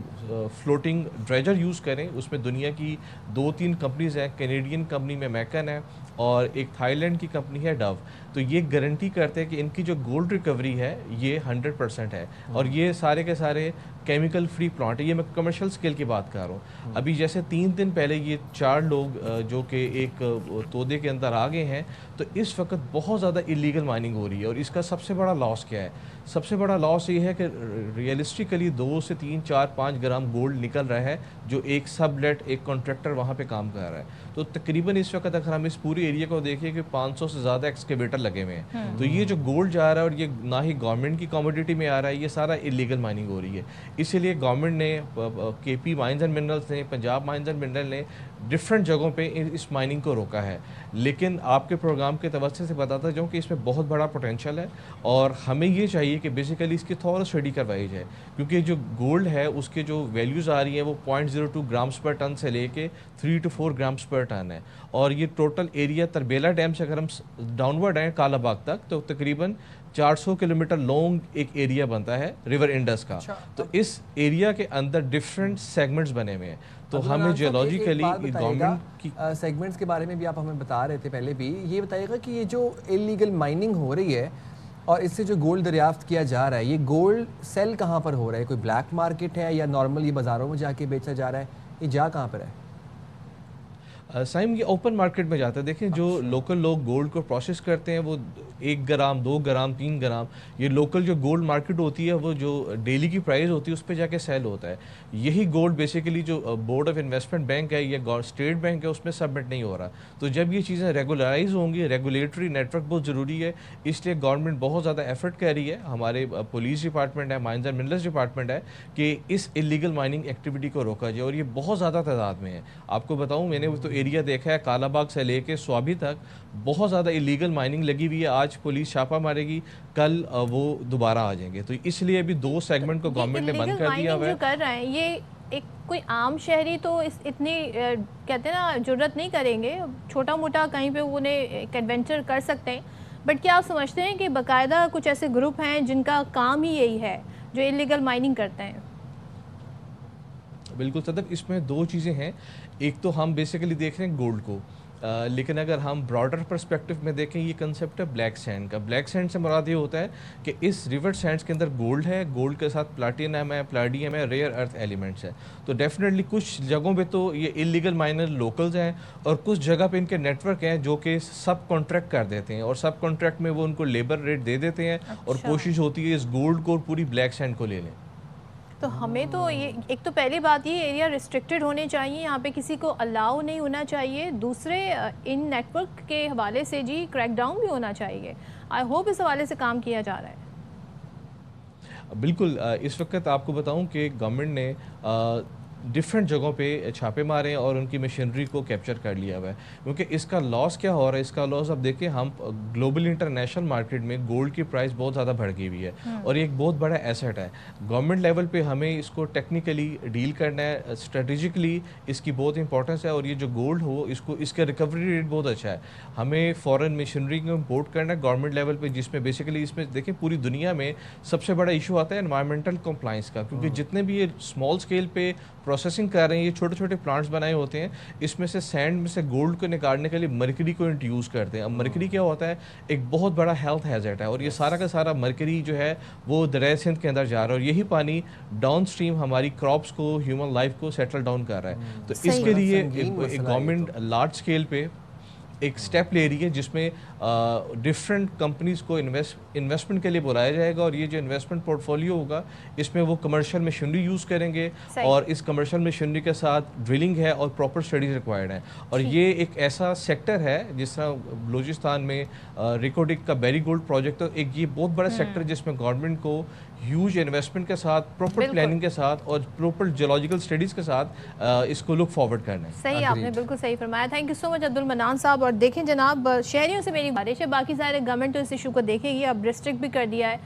فلوٹنگ ڈریجر یوز کریں اس میں دنیا کی 2-3 کمپنیز ہیں, کینیڈین کمپنی میں میکن ہے اور ایک تھائی لینڈ کی کمپنی ہے ڈو, تو یہ گارنٹی کرتے ہیں کہ ان کی جو گولڈ ریکوری ہے یہ 100% ہے, اور یہ سارے کے سارے کیمیکل فری پلانٹ ہے. یہ میں کمرشل سکیل کی بات کر رہا ہوں. ابھی جیسے 3 دن پہلے یہ 4 لوگ جو کہ ایک تودے کے اندر آ گئے ہیں, تو اس وقت بہت زیادہ اللیگل مائننگ ہو رہی ہے. اور اس کا سب سے بڑا لاس کیا ہے, सबसे बड़ा लॉस ये है कि रियलिस्टिकली 2 से 3, 4, 5 ग्राम गोल्ड निकल रहा है जो एक सबलेट, एक कॉन्ट्रैक्टर वहाँ पे काम कर रहा है। तो तकरीबन इस वक्त अगर हम इस पूरी एरिया को देखें कि 500 से ज़्यादा एक्सकेवेटर लगे हुए हैं। तो ये जो गोल्ड जा रहा है और ये ना ही गवर्नमेंट की कमोडिटी में आ रहा है, ये सारा इलीगल माइनिंग हो रही है। इसीलिए गवर्नमेंट ने, केपी माइंस एंड मिनरल्स ने, पंजाब माइंस एंड मिनरल ने डिफरेंट जगहों पे इस माइनिंग को रोका है। लेकिन आपके प्रोग्राम के तवज्जो से बताता जाऊँ कि इसमें बहुत बड़ा पोटेंशियल है और हमें ये चाहिए कि बेसिकली इसकी थोड़ा स्टडी करवाई जाए, क्योंकि जो गोल्ड है उसके जो वैल्यूज़ आ रही हैं वो 0.02 ग्राम्स पर टन से लेके 3 to 4 ग्राम्स पर टन है। और ये टोटल एरिया तरबेला डैम से अगर हम डाउनवर्ड आए कालाबाग तक तो तकरीबन 400 किलोमीटर लॉन्ग एक एरिया बनता है रिवर इंडस का। तो इस एरिया के अंदर डिफरेंट सेगमेंट्स बने हुए हैं। तो हमें जियोलॉजिकली गवर्नमेंट की
सेगमेंट्स के बारे में भी आप हमें बता रहे थे पहले भी, ये बताइएगा कि ये जो इलीगल माइनिंग हो रही है और इससे जो गोल्ड दरियाफ्त किया जा रहा है, ये गोल्ड सेल कहाँ पर हो रहा है? कोई ब्लैक मार्केट है या नॉर्मल ये बाज़ारों में जाके बेचा जा रहा है? ये जा कहाँ पर है?
साइम ये ओपन मार्केट में जाता है। देखें जो लोकल लोग गोल्ड को प्रोसेस करते हैं वो 1 ग्राम, 2 ग्राम, 3 ग्राम, ये लोकल जो गोल्ड मार्केट होती है वो जो डेली की प्राइस होती है उस पर जाके सेल होता है। यही गोल्ड बेसिकली जो बोर्ड ऑफ इन्वेस्टमेंट बैंक है या स्टेट बैंक है उसमें सबमिट नहीं हो रहा। तो जब ये चीज़ें रेगुलराइज होंगी, रेगुलेटरी नेटवर्क बहुत ज़रूरी है, इसलिए गवर्नमेंट बहुत ज़्यादा एफर्ट कर रही है। हमारे पुलिस डिपार्टमेंट है, माइंस एंड मिनरल्स डिपार्टमेंट है कि इस इलीगल माइनिंग एक्टिविटी को रोका जाए और ये बहुत ज़्यादा तादाद में है। आपको बताऊँ, मैंने वो तो एरिया देखा है कालाबाग से लेके स्वाबी तक बहुत ज़्यादा इलीगल माइनिंग लगी हुई है। आज पुलिस छापा मारेगी, कल वो दोबारा आ जाएंगे। तो इसलिए अभी 2 सेगमेंट को गवर्नमेंट ने बंद कर दिया हुआ है।
जो कर रहे हैं ये एक कोई आम शहरी तो इतनी कहते हैं ना जरूरत नहीं करेंगे, छोटा मोटा कहीं पे उन्हें एक एडवेंचर कर सकते हैं। बट क्या आप समझते हैं कि बाकायदा कुछ ऐसे ग्रुप हैं जिनका काम ही यही है जो इलीगल माइनिंग करते हैं?
बिल्कुल सदफ, इसमें 2 चीज़ें हैं। एक तो हम बेसिकली देख रहे हैं गोल्ड को, लेकिन अगर हम ब्रॉडर पर्सपेक्टिव में देखें, ये कंसेप्ट है ब्लैक सैंड का। ब्लैक सैंड से मुराद ये होता है कि इस रिवर सैंड्स के अंदर गोल्ड है, गोल्ड के साथ प्लाटिनम है, प्लाडियम है, रेयर अर्थ एलिमेंट्स है। तो डेफिनेटली कुछ जगहों पे तो ये इलीगल माइनर लोकल्स हैं और कुछ जगह पे इनके नेटवर्क हैं जो कि सब कॉन्ट्रैक्ट कर देते हैं और सब कॉन्ट्रैक्ट में वो उनको लेबर रेट दे देते हैं। और कोशिश होती है इस गोल्ड को पूरी ब्लैक सैंड को ले लें।
तो हमें तो ये एक तो पहली बात ये एरिया रिस्ट्रिक्टेड होने चाहिए, यहाँ पे किसी को अलाउ नहीं होना चाहिए। दूसरे इन नेटवर्क के हवाले से जी क्रैकडाउन भी होना चाहिए। आई होप इस हवाले से काम किया जा रहा है।
बिल्कुल, इस वक्त आपको बताऊं कि गवर्नमेंट ने डिफरेंट जगहों पे छापे मारे हैं और उनकी मशीनरी को कैप्चर कर लिया हुआ है। क्योंकि इसका लॉस क्या हो रहा है, इसका लॉस अब देखिए, हम ग्लोबल इंटरनेशनल मार्केट में गोल्ड की प्राइस बहुत ज़्यादा बढ़ गई हुई है और ये एक बहुत बड़ा एसेट है। गवर्नमेंट लेवल पे हमें इसको टेक्निकली डील करना है, स्ट्रेटेजिकली इसकी बहुत इंपॉर्टेंस है। और ये जो गोल्ड हो इसको, इसका रिकवरी रेट बहुत अच्छा है। हमें फॉरेन मशीनरी को इम्पोर्ट करना है गवर्नमेंट लेवल पर, जिसमें बेसिकली इसमें देखें पूरी दुनिया में सबसे बड़ा इशू आता है एनवायरमेंटल कंप्लाइंस का। क्योंकि जितने भी ये स्मॉल स्केल पे प्रोसेसिंग कर रहे हैं, ये छोटे छोटे प्लांट्स बनाए होते हैं, इसमें से सैंड में से गोल्ड को निकालने के लिए मरकरी को इंट्रोड्यूस करते हैं। अब मरकरी क्या होता है, एक बहुत बड़ा हेल्थ हैजर्ड है और ये सारा का सारा मरकरी जो है वो दरिया सिंध के अंदर जा रहा है और यही पानी डाउन स्ट्रीम हमारी क्रॉप्स को, ह्यूमन लाइफ को सेटल डाउन कर रहा है। तो इसके लिए एक गवर्नमेंट लार्ज स्केल पे एक स्टेप ले रही है जिसमें डिफरेंट कंपनीज को इन्वेस्टमेंट के लिए बुलाया जाएगा और ये जो इन्वेस्टमेंट पोर्टफोलियो होगा इसमें वो कमर्शियल मशीनरी यूज़ करेंगे और इस कमर्शियल मशीनरी के साथ ड्रिलिंग है और प्रॉपर स्टडीज रिक्वायर्ड है। और ये एक ऐसा सेक्टर है जिस तरह बलूचिस्तान में रिकोडिक का बेरी गोल्ड प्रोजेक्ट, तो एक ये बहुत बड़ा सेक्टर जिसमें गवर्नमेंट को ह्यूज इन्वेस्टमेंट के साथ, प्रॉपर प्लानिंग के साथ और प्रॉपर जियोलॉजिकल स्टडीज़ के साथ इसको लुक फॉरवर्ड करना है।
सही, आपने बिल्कुल सही फरमाया। Thank you so much Abdul mannan साहब। और देखें जनाब, शहरियों से मेरी गुजारिश है, बाकी सारे गवर्नमेंट तो इस इशू को देखेगी, अब रिस्ट्रिक्ट भी कर दिया है,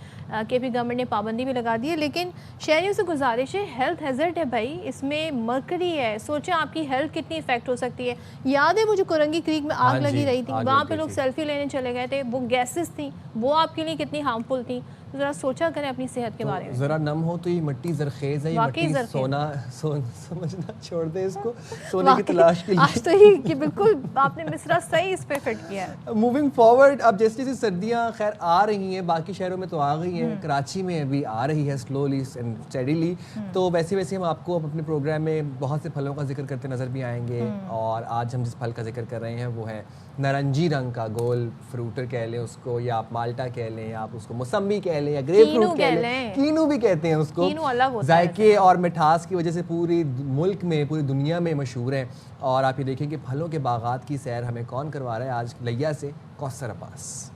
केपी गवर्नमेंट ने पाबंदी भी लगा दी है, लेकिन शहरियों से गुजारिश है, हेल्थ हैजर्ड है भाई, इसमें मरकरी है, सोचें आपकी हेल्थ कितनी इफेक्ट हो सकती है। याद है वो जो कुरंगी क्रीक में आग लगी रही थी, वहाँ पे लोग सेल्फी लेने चले गए थे, वो गैसेस थी, वो आपके लिए कितनी हार्मफुल थी। तो ज़रा सोचा करें अपनी सेहत के बारे में।
ज़रा नम हो तो ये मिट्टी जरखेज़ है, ये मिट्टी सोना समझना छोड़ दे इसको, सोने की तलाश के लिए।
आज तो ही कि बिल्कुल आपने मिसरा सही इस पे फिट किया है।
मूविंग फॉरवर्ड, अब जैसे जैसे सर्दियाँ खैर आ रही हैं, बाकी शहरों में तो आ गई हैं, है, कराची में अभी आ रही है स्लोली एंड स्टेडीली। तो वैसे वैसे हम आपको अपने प्रोग्राम में बहुत से फलों का जिक्र करते नज़र भी आएंगे। और आज हम जिस फल का जिक्र कर रहे हैं वो है नारंगी रंग का गोल फ्रूटर कह लें उसको, या आप माल्टा कह लें, या आप उसको मौसम्बी कह लें, या ग्रेप फ्रूट कह लें, कीनू भी कहते हैं उसको।
कीनू अलग होता है,
जायके और मिठास की वजह से पूरी मुल्क में, पूरी दुनिया में मशहूर है। और आप ये देखें कि फलों के बागात की सैर हमें कौन करवा रहा है आज, लिया से कौसर अब्बास।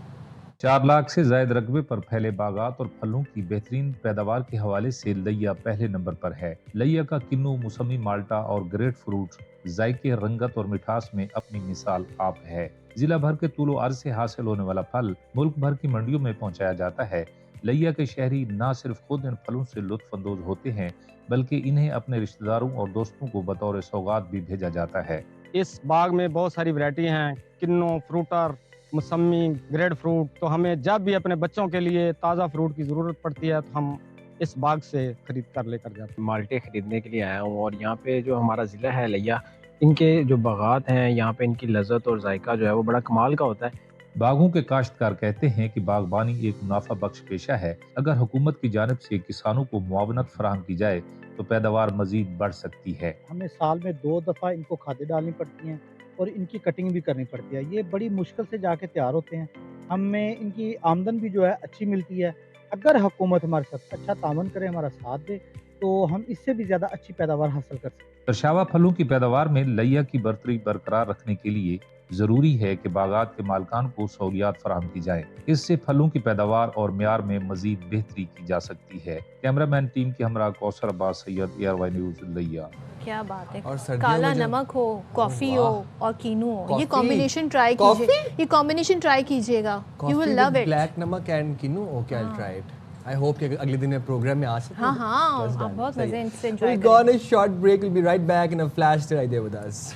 4 लाख से जायद रकबे पर फैले बागात और फलों की बेहतरीन पैदावार के हवाले से लिया पहले नंबर पर है। लिया का किन्नू, मौसमी, माल्टा और ग्रेट फ्रूट जायके, रंगत और मिठास में अपनी मिसाल आप है। जिला भर के तूलो अर्ज से हासिल होने वाला फल मुल्क भर की मंडियों में पहुंचाया जाता है। लिया के शहरी न सिर्फ खुद इन फलों से लुत्फ अंदोज होते हैं, बल्कि इन्हें अपने रिश्तेदारों और दोस्तों को बतौर सौगात भी भेजा जाता है।
इस बाग में बहुत सारी वैरायटी हैं, किन्नू, फ्रूटर, मौसमी, ग्रेड फ्रूट। तो हमें जब भी अपने बच्चों के लिए ताज़ा फ्रूट की ज़रूरत पड़ती है तो हम इस बाग से खरीद कर लेकर जाते हैं।
माल्टे खरीदने के लिए आया हूँ और यहाँ पे जो हमारा ज़िला है लिया, इनके जो बागात हैं यहाँ पे इनकी लज़्ज़त और जायका जो है वो बड़ा कमाल का होता है।
बागों के काश्तकार कहते हैं कि बागबानी एक मुनाफा बख्श पेशा है। अगर हुकूमत की जानिब से किसानों को मुआवनत फराहम की जाए तो पैदावार मजीद बढ़ सकती है।
हमें साल में 2 दफ़ा इनको खादें डालनी पड़ती हैं और इनकी कटिंग भी करनी पड़ती है। ये बड़ी मुश्किल से जाके तैयार होते हैं। हमें इनकी आमदन भी जो है अच्छी मिलती है। अगर हुकूमत हमारे साथ अच्छा तावन करे, हमारा साथ दे, तो हम इससे भी ज़्यादा अच्छी पैदावार हासिल कर सकते हैं।
तरशावा फलों की पैदावार में लिया की बर्तरी बरकरार रखने के लिए जरूरी है कि बागात के मालिकान को सहूलियात फराहम की जाए। इससे फलों की पैदावार और म्यार में मजीद बेहतरी की जा सकती है। कैमरामैन टीम के हमरा कौसर अब्बास सैयद, ARY न्यूज़ लिया।
क्या बात है।
और
काला नमक हो, कॉफी हो और कीनू हो, ये कॉम्बिनेशन ट्राई कीजिए, ये कॉम्बिनेशन ट्राई कीजिएगा, you will love it.
Black नमक एंड कीनू, okay I will try it. I hope कि अगले दिन में प्रोग्राम में आ सकते हैं।
हाँ, आप बहुत मजे से एंजॉय
करेंगे। We'll go on a short break, we'll be right back in a flash. Stay right there with us.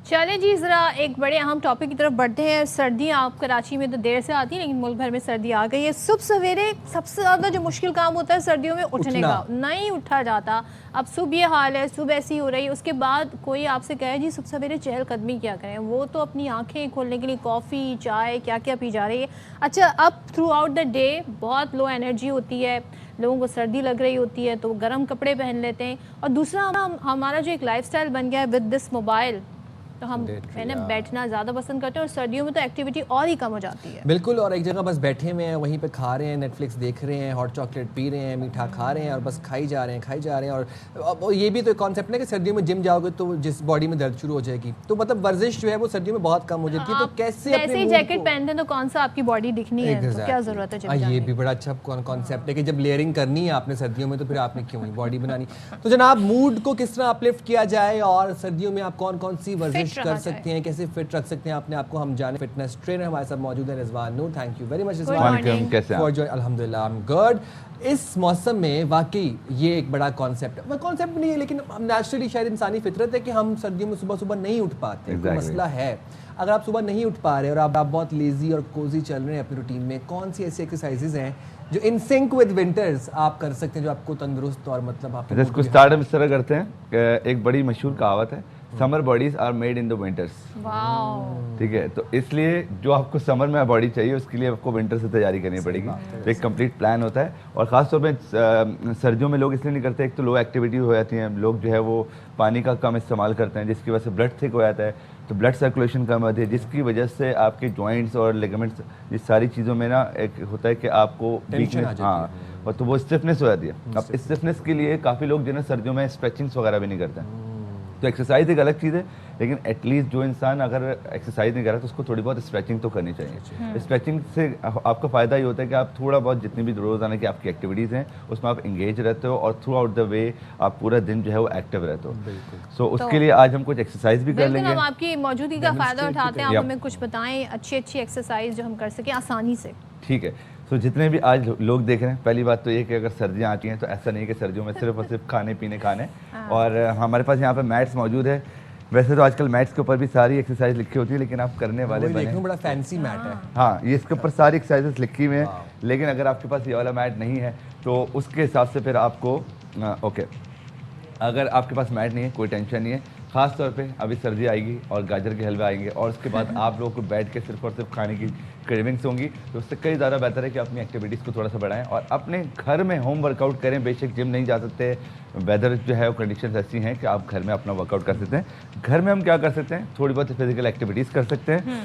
चलें जी, ज़रा एक बड़े अहम टॉपिक की तरफ बढ़ते हैं। सर्दियाँ आप कराची में तो देर से आती हैं, लेकिन मुल्क भर में सर्दी आ गई है। सुबह सवेरे सबसे ज़्यादा जो मुश्किल काम होता है सर्दियों में उठने का, नहीं उठा जाता। अब सुबह ये हाल है, सुबह ऐसी हो रही है, उसके बाद कोई आपसे कहे जी सुबह सवेरे चहलकदमी क्या करें, वो तो अपनी आंखें खोलने के लिए कॉफ़ी, चाय, क्या क्या पी जा रही है। अच्छा, अब थ्रू आउट द डे बहुत लो एनर्जी होती है, लोगों को सर्दी लग रही होती है तो गर्म कपड़े पहन लेते हैं। और दूसरा हमारा जो एक लाइफस्टाइल बन गया है विद दिस मोबाइल, तो हम बैठना ज़्यादा पसंद करते हैं और सर्दियों में तो एक्टिविटी और ही कम हो जाती है।
बिल्कुल, और एक जगह बस बैठे हुए हैं, वहीं पे खा रहे हैं, नेटफ्लिक्स देख रहे हैं, हॉट चॉकलेट पी रहे हैं, मीठा खा रहे हैं और बस खाई जा रहे हैं। और ये भी तो कॉन्सेप्ट है कि सर्दियों में जिम जाओगे तो जिस बॉडी में दर्द शुरू हो जाएगी, तो मतलब वर्जिश जो है वो सर्दियों में बहुत कम हो जाती है। तो कैसे
ऐसे जैकेट पहनते हैं तो कौन सा आपकी बॉडी दिखनी है, तो क्या ज़रूरत है।
ये भी बड़ा अच्छा कॉन्सेप्ट है कि जब लेयरिंग करनी है आपने सर्दियों में तो फिर आपने क्यों ही बॉडी बनानी। तो जनाब, मूड को किस तरह अपलिफ्ट किया जाए और सर्दियों में आप कौन कौन सी वर्जिश कर सकते हैं, कैसे फिट रख सकते हैं अपने आप को, हम जाने। फिटनेस ट्रेनर हमारे साथ मौजूद है Rizwan Noor. Thank you very much Rizwan,
कैसे
फॉर जॉइन। अल्हम्दुलिल्लाह, आई एम गुड। इस मौसम में वाकई ये एक बड़ा कॉन्सेप्ट है, कॉन्सेप्ट नहीं है लेकिन नेचुरली शायद इंसानी फितरत है कि हम सर्दियों में सुबह सुबह नहीं उठ पाते। कोई मसला है, अगर आप सुबह नहीं उठ पा रहे और आप बहुत लेजी और कोजी चल रहे हैं अपनी रूटीन में, कौन सी ऐसी एक्सरसाइजेज हैं जो इन सिंक विद विंटर्स आप कर सकते हैं जो आपको तंदुरुस्त और मतलब आप
इसको स्टार्ट हम इस तरह करते हैं। एक बड़ी मशहूर कहावत है, summer bodies are made in the winters. ठीक है, तो इसलिए जो आपको समर में बॉडी चाहिए उसके लिए आपको विंटर से तैयारी करनी पड़ेगी। तो एक कंप्लीट प्लान होता है और ख़ासतौर पे सर्दियों में लोग इसलिए नहीं करते, एक तो लो एक्टिविटी हो जाती है, लोग जो है वो पानी का कम इस्तेमाल करते हैं जिसकी वजह से ब्लड थिक हो जाता है, तो ब्लड सर्कुलेशन कम होती है जिसकी वजह से आपके जॉइंट्स और लिगामेंट्स, ये सारी चीज़ों में ना एक होता है कि आपको वीकनेस, हाँ, और तो वो स्टिफनेस हो जाती है। अब इस स्टिफनेस के लिए काफ़ी लोग जो है सर्दियों में स्ट्रेचिंग्स वगैरह भी नहीं करते हैं। तो एक्सरसाइज एक अलग चीज़ है, लेकिन एटलीस्ट जो इंसान अगर एक्सरसाइज नहीं कर रहा तो उसको थोड़ी बहुत स्ट्रेचिंग तो करनी चाहिए। स्ट्रेचिंग से आपका फ़ायदा ये होता है कि आप थोड़ा बहुत जितनी भी रोज़ाना की आपकी एक्टिविटीज़ हैं उसमें आप इंगेज रहते हो और थ्रू आउट द वे आप पूरा दिन जो है वो एक्टिव रहते हो। सो उसके लिए आज हम कुछ एक्सरसाइज भी कर लेंगे।
हम आपकी मौजूदगी का फ़ायदा उठाते हैं, आप हमें कुछ बताएं अच्छी अच्छी एक्सरसाइज जो हम कर सकें आसानी से।
ठीक है, तो जितने भी आज लोग देख रहे हैं, पहली बात तो ये कि अगर सर्दियाँ आती हैं तो ऐसा नहीं कि सर्दियों में सिर्फ और सिर्फ खाने पीने खाने, और हमारे पास यहाँ पे मैट्स मौजूद है। वैसे तो आजकल मैट्स के ऊपर भी सारी एक्सरसाइज लिखी होती है, लेकिन आप करने वाले
बड़ा फैंसी मैट है।
हाँ, ये इसके ऊपर सारी एक्सरसाइजेस लिखी हुई हैं, लेकिन अगर आपके पास ये वाला मैट नहीं है तो उसके हिसाब से फिर आपको ओके, अगर आपके पास मैट नहीं है कोई टेंशन नहीं है, ख़ास तौर पे अभी सर्दी आएगी और गाजर के हलवे आएंगे और उसके बाद आप लोगों को बैठ के सिर्फ और सिर्फ खाने की क्रेविंग्स होंगी, तो उससे कई ज़्यादा बेहतर है कि अपनी एक्टिविटीज़ को थोड़ा सा बढ़ाएं और अपने घर में होम वर्कआउट करें। बेशक जिम नहीं जा सकते, वेदर जो है वो कंडीशंस ऐसी हैं कि आप घर में अपना वर्कआउट कर सकते हैं। घर में हम क्या कर सकते हैं, थोड़ी बहुत फिजिकल एक्टिविटीज़ कर सकते हैं।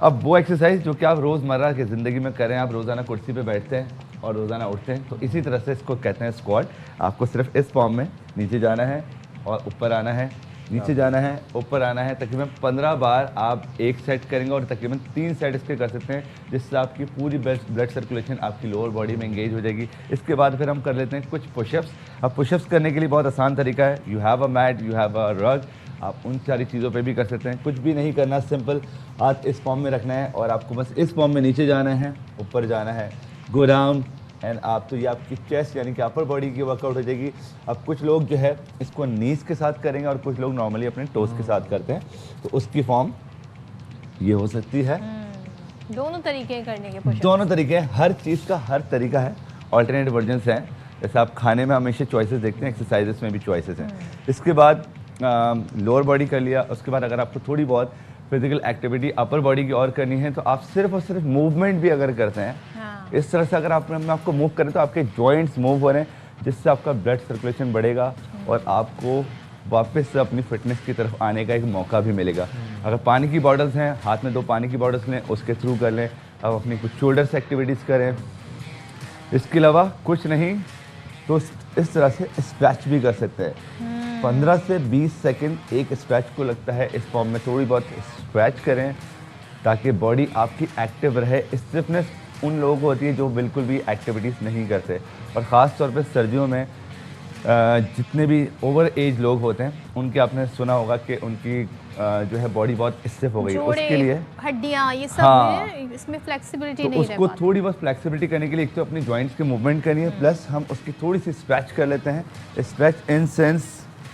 अब वो एक्सरसाइज जो कि आप रोज़मर्रा की ज़िंदगी में करें, आप रोज़ाना कुर्सी पे बैठते हैं और रोज़ाना उठते हैं, तो इसी तरह से इसको कहते हैं स्क्वाट। आपको सिर्फ इस फॉर्म में नीचे जाना है और ऊपर आना है, नीचे जाना है, ऊपर आना है। तकरीबन 15 बार आप एक सेट करेंगे और तकरीबन 3 सेट इसके कर सकते हैं, जिससे आपकी पूरी ब्लड सर्कुलेशन आपकी लोअर बॉडी में एंगेज हो जाएगी। इसके बाद फिर हम कर लेते हैं कुछ पुशअप्स। अब पुशअप्स करने के लिए बहुत आसान तरीका है, you have a mat, you have a rug, आप उन सारी चीज़ों पे भी कर सकते हैं। कुछ भी नहीं करना, सिंपल हाथ इस फॉर्म में रखना है और आपको बस इस फॉर्म में नीचे जाना है, ऊपर जाना है, गो डाउन एंड आप, तो ये आपकी चेस्ट यानी कि अपर बॉडी की वर्कआउट हो जाएगी। अब कुछ लोग जो है इसको नीज के साथ करेंगे और कुछ लोग नॉर्मली अपने टोस के साथ करते हैं, तो उसकी फॉर्म ये हो सकती है।
दोनों तरीके करने के पुशअप्स।
दोनों तरीके हैं, हर चीज़ का हर तरीका है, ऑल्टरनेट वर्जन्स हैं। जैसे आप खाने में हमेशा चॉइसेस देखते हैं, एक्सरसाइजेस में भी चॉइसेस हैं। इसके बाद लोअर बॉडी कर लिया, उसके बाद अगर आपको थोड़ी बहुत फिजिकल एक्टिविटी अपर बॉडी की और करनी है तो आप सिर्फ और सिर्फ मूवमेंट भी अगर करते हैं, इस तरह से अगर आप अपने आप को मूव करें तो आपके जॉइंट्स मूव हो रहे हैं, जिससे आपका ब्लड सर्कुलेशन बढ़ेगा और आपको वापस से अपनी फिटनेस की तरफ आने का एक मौका भी मिलेगा। अगर पानी की बॉटल्स हैं, हाथ में 2 पानी की बॉटल्स लें, उसके थ्रू कर लें। अब अपनी कुछ शोल्डर्स एक्टिविटीज़ करें। इसके अलावा कुछ नहीं तो इस तरह से स्ट्रेच भी कर सकते हैं। 15 से 20 सेकंड एक स्ट्रेच को लगता है। इस फॉर्म में थोड़ी बहुत स्ट्रेच करें ताकि बॉडी आपकी एक्टिव रहे। स्टिफनेस उन लोगों को होती है जो बिल्कुल भी एक्टिविटीज़ नहीं करते, और ख़ास तौर पे सर्दियों में जितने भी ओवर एज लोग होते हैं उनके आपने सुना होगा कि उनकी जो है बॉडी बहुत स्टिफ हो गई, उसके लिए
हड्डियां ये सब इसमें फ्लेक्सिबिलिटी
तो
नहीं रह
उसको
पाती।
थोड़ी बहुत फ्लेक्सिबिलिटी करने के लिए एक तो अपनी जॉइंट्स की मूवमेंट करनी है, प्लस हम उसकी थोड़ी सी स्ट्रेच कर लेते हैं। स्ट्रेच इन सेंस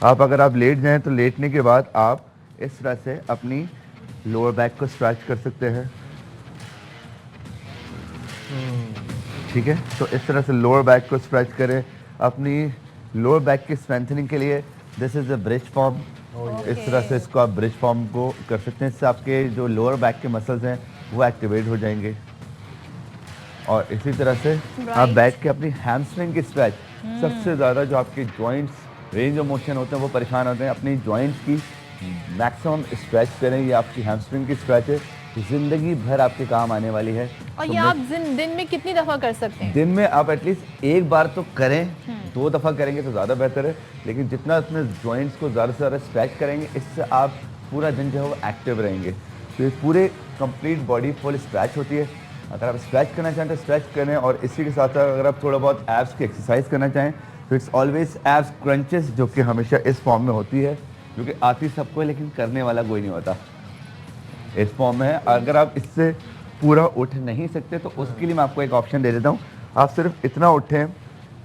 आप अगर आप लेट जाएं तो लेटने के बाद आप इस तरह से अपनी लोअर बैक को स्ट्रेच कर सकते हैं, ठीक है। तो इस तरह से लोअर बैक को स्ट्रेच करें अपनी लोअर बैक की स्ट्रेंथनिंग के लिए। This is a bridge form. इस तरह से इसको आप ब्रिज फॉर्म को कर सकते हैं, इससे आपके जो लोअर बैक के मसल्स हैं वो एक्टिवेट हो जाएंगे। और इसी तरह से आप बैठ के अपनी हैमस्ट्रिंग की स्ट्रेच, सबसे ज़्यादा जो आपके जॉइंट्स रेंज ऑफ मोशन होते हैं वो परेशान होते हैं, अपनी जॉइंट्स की मैक्सिमम स्ट्रेच करें। ये आपकी हैमस्ट्रिंग की स्ट्रेच है, ज़िंदगी भर आपके काम आने वाली है।
और ये आप दिन में कितनी दफ़ा कर सकते हैं?
दिन में आप एटलीस्ट एक बार तो करें, 2 दफ़ा करेंगे तो ज़्यादा बेहतर है, लेकिन जितना अपने जॉइंट्स को ज़्यादा से ज़्यादा स्ट्रेच करेंगे इससे आप पूरा दिन जो है वो एक्टिव रहेंगे। तो ये पूरे कंप्लीट बॉडी फुल स्ट्रेच होती है। अगर आप स्ट्रेच करना चाहें तो स्ट्रेच करें, और इसी के साथ अगर आप थोड़ा बहुत एब्स की एक्सरसाइज करना चाहें तो इट्स ऑलवेज एब्स क्रंचेस, जो कि हमेशा इस फॉर्म में होती है, जो कि आती सबको है लेकिन करने वाला कोई नहीं होता। इस फॉर्म में है। अगर आप इससे पूरा उठ नहीं सकते तो उसके लिए मैं आपको एक ऑप्शन दे देता हूँ। आप सिर्फ इतना उठें,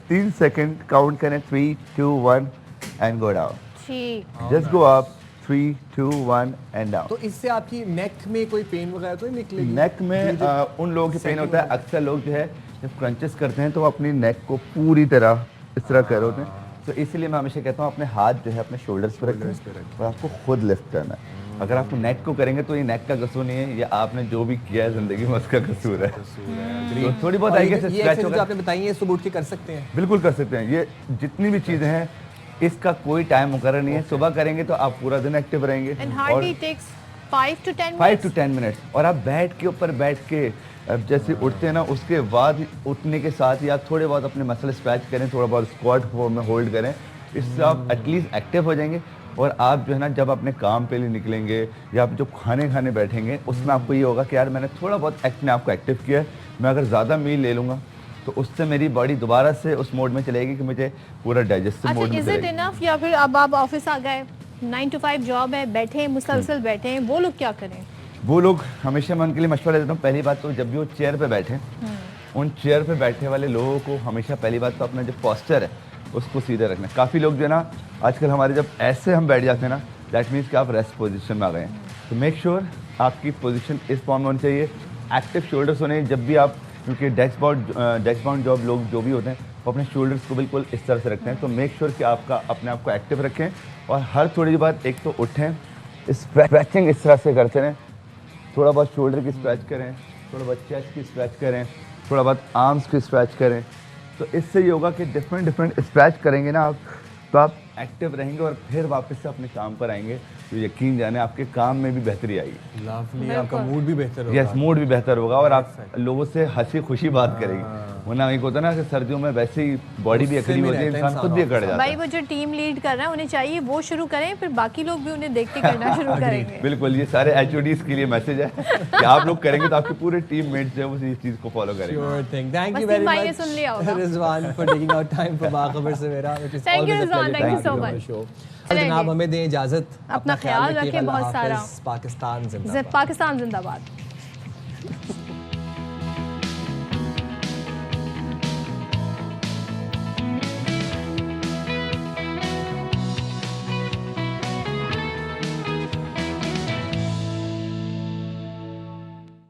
3 सेकंड काउंट करें, 3, 2, 1 and go down. Just go up, 3, 2, 1 and down.
तो इससे आपकी नेक में कोई पेन वगैरह तो नहीं निकलेगी?
नेक में उन लोगों की पेन होता है, अक्सर लोग जो है जब क्रंचेस करते हैं तो वो अपनी नेक को पूरी तरह इस तरह कर होते हैं, तो इसलिए मैं हमेशा कहता हूँ अपने हाथ जो है अपने शोल्डर्स पर रखें और आपको खुद लिफ्ट करना है। अगर आप नेक को करेंगे तो ये नेक का कसूर नहीं है, ये आपने जो भी किया है जिंदगी में उसका कसूर है। तो थोड़ी बहुत आएगी
जो आपने बताई है सुबह उठ के कर सकते हैं?
बिल्कुल कर सकते हैं। ये जितनी भी चीज़ें हैं इसका कोई टाइम मुकर्रर नहीं है, सुबह करेंगे तो आप पूरा दिन एक्टिव रहेंगे।
और 5 to 10
मिनट्स। और आप बेड के ऊपर बैठ के अब जैसे उठते हैं ना, उसके बाद उठने के साथ ही आप थोड़े बहुत अपने मसल स्ट्रेच करें, थोड़ा बहुत स्क्वाट फॉर्म में होल्ड करें, इससे आप एटलीस्ट एक्टिव हो जाएंगे। और आप जो है ना जब अपने काम पे लिए निकलेंगे या आप जब खाने बैठेंगे उसमें आपको ये होगा कि यार मैंने थोड़ा बहुत अपने आप को एक्टिव किया है, मैं अगर ज़्यादा मील ले लूँगा तो उससे मेरी बॉडी दोबारा से उस मोड में चलेगी कि मुझे पूरा डाइजेस्टिव मोड में
इज इट इनफ, या फिर अब आप ऑफिस आ गए, 9 to 5 जॉब है, बैठे मुसलसल बैठे हैं, वो लोग क्या करें?
वो लोग हमेशा मैं उनके लिए मशवरा देता हूँ। पहली बात तो जब भी वो चेयर पे बैठे, उन चेयर पे बैठने वाले लोगों को हमेशा पहली बात तो अपना जो पोस्चर है उसको सीधे रखना। काफ़ी लोग जो है ना आजकल हमारे जब ऐसे हम बैठ जाते हैं ना, दैट मीन्स कि आप रेस्ट पोजीशन में आ गए हैं। तो मेक श्योर आपकी पोजीशन इस फॉर्म में होनी चाहिए, एक्टिव शोल्डर्स होने। जब भी आप, क्योंकि डेस्क बाउंड जॉब लोग जो भी होते हैं वो अपने शोल्डर्स को बिल्कुल इस तरह से रखते हैं। तो मेक श्योर कि आपका अपने आप को एक्टिव रखें और हर थोड़ी देर बाद एक तो उठें, स्ट्रेचिंग इस तरह से करते रहें, थोड़ा बहुत शोल्डर की स्ट्रेच करें, थोड़ा बहुत चेस्ट की स्ट्रेच करें, थोड़ा बहुत आर्म्स की स्ट्रेच करें। तो इससे ये होगा कि डिफरेंट स्ट्रेच करेंगे ना आप, तो आप एक्टिव रहेंगे और फिर वापस से अपने काम पर आएंगे। तो यकीन जाने आपके काम में भी बेहतरी आएगी।
लवली, आपका मूड भी बेहतर होगा।
यस, मूड भी बेहतर होगा और आप लोगों से हंसी खुशी बात करेंगे। वरना एक होता है ना कि सर्दियों में वैसे ही बॉडी भी अकड़ी होती है, इंसान खुद भी अकड़ जाता है।
भाई वो जो टीम लीड कर रहा है उन्हें चाहिए वो शुरू करें, फिर बाकी लोग भी उन्हें देख के करना शुरू करेंगे।
बिल्कुल, ये सारे HODs के लिए मैसेज है कि आप लोग करेंगे तो आपके पूरे टीम मेट्स जो है वो इस चीज़ को फॉलो करेंगे।
Sure thing. Thank you very much, Rizwan, for taking out time for बाखबर Savera.
Thank you Rizwan, thank you so much.
जनाब हमें दें इजाजत,
अपना ख्याल रखें बहुत सारा।
पाकिस्तान जिंदाबाद।
पाकिस्तान जिंदाबाद।